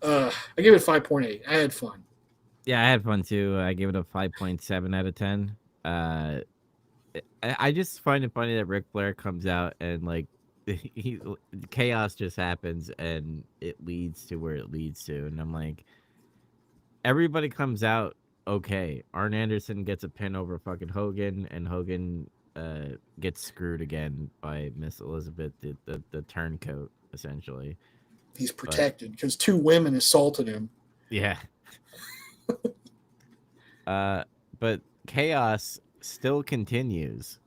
B: I give it 5.8. I had fun.
A: Yeah, I had fun too. I gave it a 5.7 out of 10. I just find it funny that Ric Flair comes out and like chaos just happens and it leads to where it leads to, and I'm like, everybody comes out okay. Arn Anderson gets a pin over fucking Hogan, and Hogan gets screwed again by Miss Elizabeth, the turncoat, essentially.
B: He's protected because 2 women assaulted him.
A: Yeah. But chaos still continues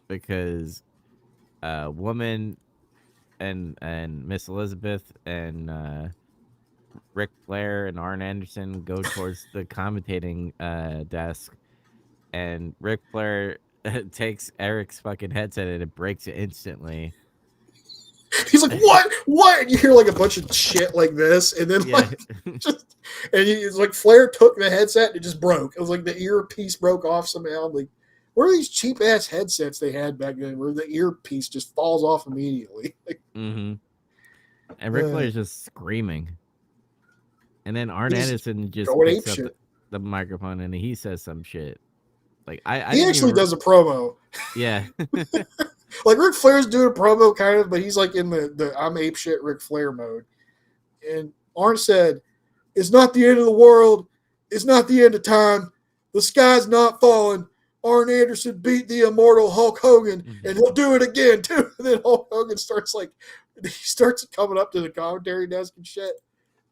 A: because woman and Miss Elizabeth and Ric Flair and Arn Anderson go towards the commentating desk, and Ric Flair takes Eric's fucking headset and it breaks it instantly.
B: He's like, what? And you hear like a bunch of shit like this, and then like just, and he's like, Flair took the headset and it just broke. It was like the earpiece broke off somehow. I'm like, what are these cheap ass headsets they had back then where the earpiece just falls off immediately?
A: And Ric Flair's just screaming. And then Arn Anderson just picks up the microphone and he says some shit. Like he
B: actually does a promo.
A: Yeah.
B: Like, Ric Flair's doing a promo kind of, but he's like in the I'm ape shit Ric Flair mode. And Arn said, "It's not the end of the world. It's not the end of time. The sky's not falling. Arn Anderson beat the immortal Hulk Hogan, and he'll do it again too." And then Hulk Hogan starts coming up to the commentary desk and shit.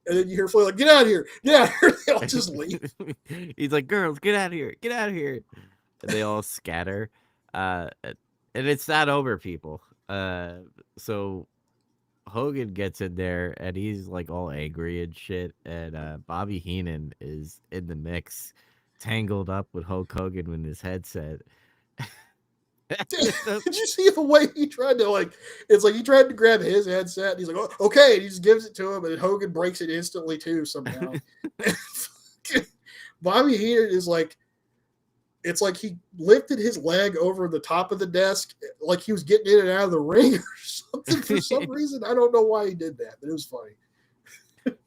B: And then you hear Flair like, "Get out of here! Get out of here!" They all just leave.
A: He's like, "Girls, get out of here! Get out of here!" And they all scatter. And it's not over, people. So Hogan gets in there and he's like all angry and shit. And Bobby Heenan is in the mix, tangled up with Hulk Hogan with his headset.
B: Did you see the way he tried to it's like he tried to grab his headset and he's like, "Oh, okay," and he just gives it to him, and then Hogan breaks it instantly too somehow. Bobby Heenan is like, it's like he lifted his leg over the top of the desk like he was getting in and out of the ring or something for some reason. I don't know why he did that, but it was funny.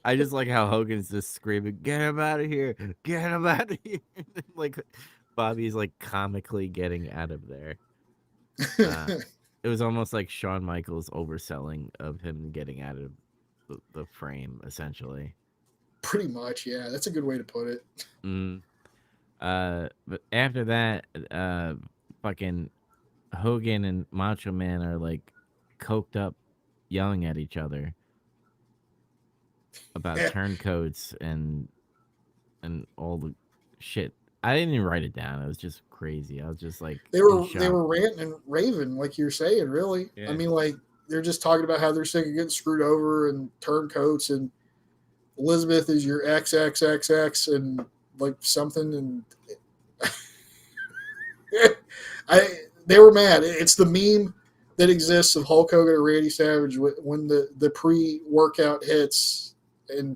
A: I just like how Hogan's just screaming, "Get him out of here! Get him out of here!" Like Bobby's like comically getting out of there. It was almost like Shawn Michaels overselling of him getting out of the frame, essentially.
B: Pretty much, yeah. That's a good way to put it.
A: But after that, fucking Hogan and Macho Man are like coked up, yelling at each other about turncoats and all the shit. I didn't even write it down. It was just crazy. I was just like,
B: they were ranting and raving, like you're saying. Really, yeah. I mean, like they're just talking about how they're sick of getting screwed over and turncoats, and Elizabeth is your XXXX and like something, and they were mad. It's the meme that exists of Hulk Hogan and Randy Savage when the pre-workout hits and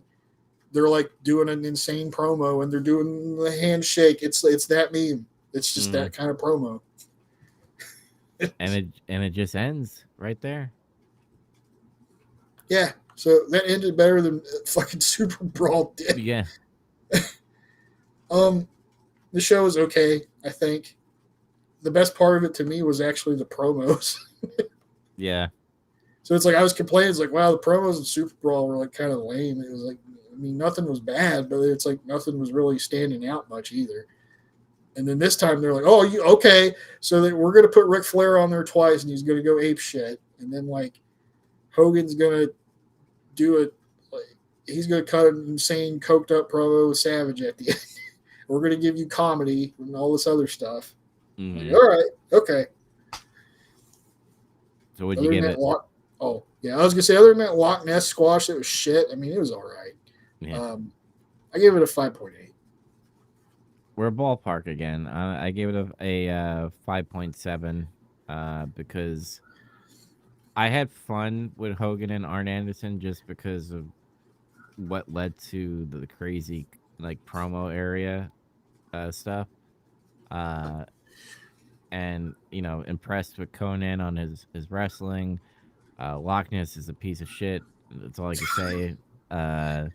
B: they're like doing an insane promo and they're doing the handshake. It's that meme. It's just that kind of promo.
A: and it just ends right there.
B: Yeah. So that ended better than fucking Super Brawl did.
A: Yeah.
B: The show was okay, I think. The best part of it to me was actually the promos.
A: Yeah.
B: So it's like I was complaining, it's like, wow, the promos in Super Brawl were like kind of lame. It was like, I mean, nothing was bad, but it's like nothing was really standing out much either. And then this time they're like, "Oh, okay, so that we're gonna put Ric Flair on there twice, and he's gonna go ape shit." And then like Hogan's gonna do it. he's going to cut an insane coked up promo with Savage at the end. We're going to give you comedy and all this other stuff.
A: Mm-hmm.
B: Like, all right, okay.
A: So would you
B: Other than
A: give
B: that,
A: it?
B: oh yeah, I was gonna say other than that Loch Ness squash, it was shit. I mean, it was all right.
A: Yeah.
B: I gave it a 5.8.
A: We're a ballpark again. I gave it a 5.7 because I had fun with Hogan and Arn Anderson just because of what led to the crazy like promo area stuff. Uh, and impressed with Conan on his wrestling. Loch Ness is a piece of shit. That's all I can say. Uh,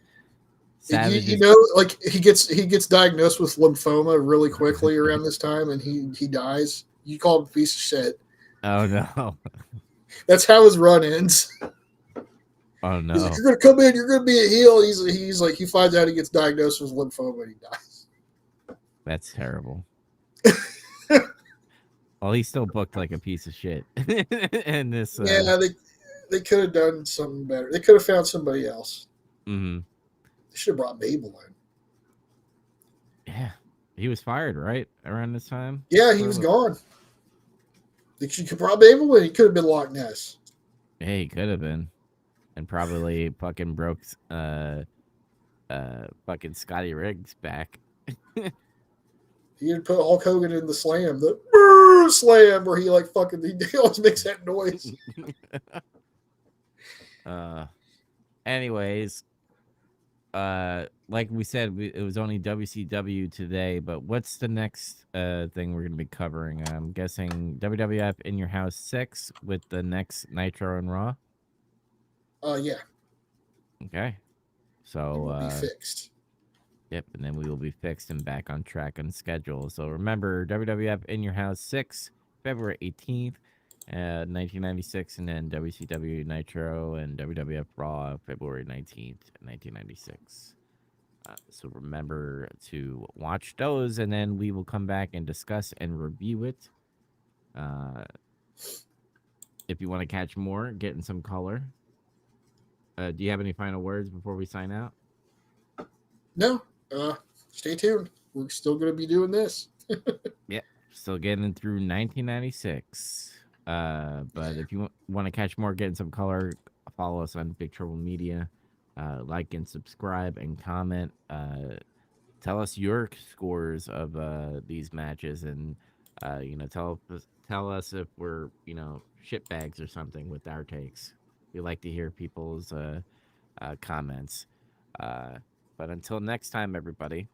A: Savage
B: You
A: is.
B: know, like he gets diagnosed with lymphoma really quickly around this time, and he dies. You call him a piece of shit.
A: Oh no!
B: That's how his run ends.
A: Oh
B: He's like,
A: no!
B: you're gonna come in, you're gonna be a heel. He's like, he finds out he gets diagnosed with lymphoma and he dies.
A: That's terrible. Well, he's still booked like a piece of shit. And this.
B: Yeah, they could have done something better. They could have found somebody else.
A: Mm-hmm.
B: They should have brought Mabel in.
A: Yeah, he was fired right around this time.
B: Yeah, he was gone. She could probably Mabel in. He could have been Loch Ness.
A: Hey, he could have been, and probably fucking broke fucking Scotty Riggs back.
B: He had put Hulk Hogan in the slam, the brrr slam, where he like fucking he always makes that noise.
A: uh, anyways, like we said, it was only WCW today, but what's the next thing we're gonna be covering? I'm guessing WWF In Your House 6 with the next Nitro and Raw.
B: Yeah,
A: Okay,
B: and
A: so
B: we'll be fixed.
A: yep, and then we will be fixed and back on track on schedule. So remember, WWF In Your House 6, February 18th, 1996, and then WCW Nitro and WWF Raw, February 19th, 1996. So remember to watch those, and then we will come back and discuss and review it. Uh, if you want to catch more, get in some color. Do you have any final words before we sign out?
B: No, stay tuned. We're still going to be doing this.
A: Yep, still getting through 1996. But if you want to catch more, get in some color, follow us on Big Trouble Media. Like and subscribe and comment. Tell us your scores of these matches, and tell us if we're shitbags or something with our takes. We like to hear people's comments. Uh, but until next time, everybody,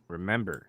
A: remember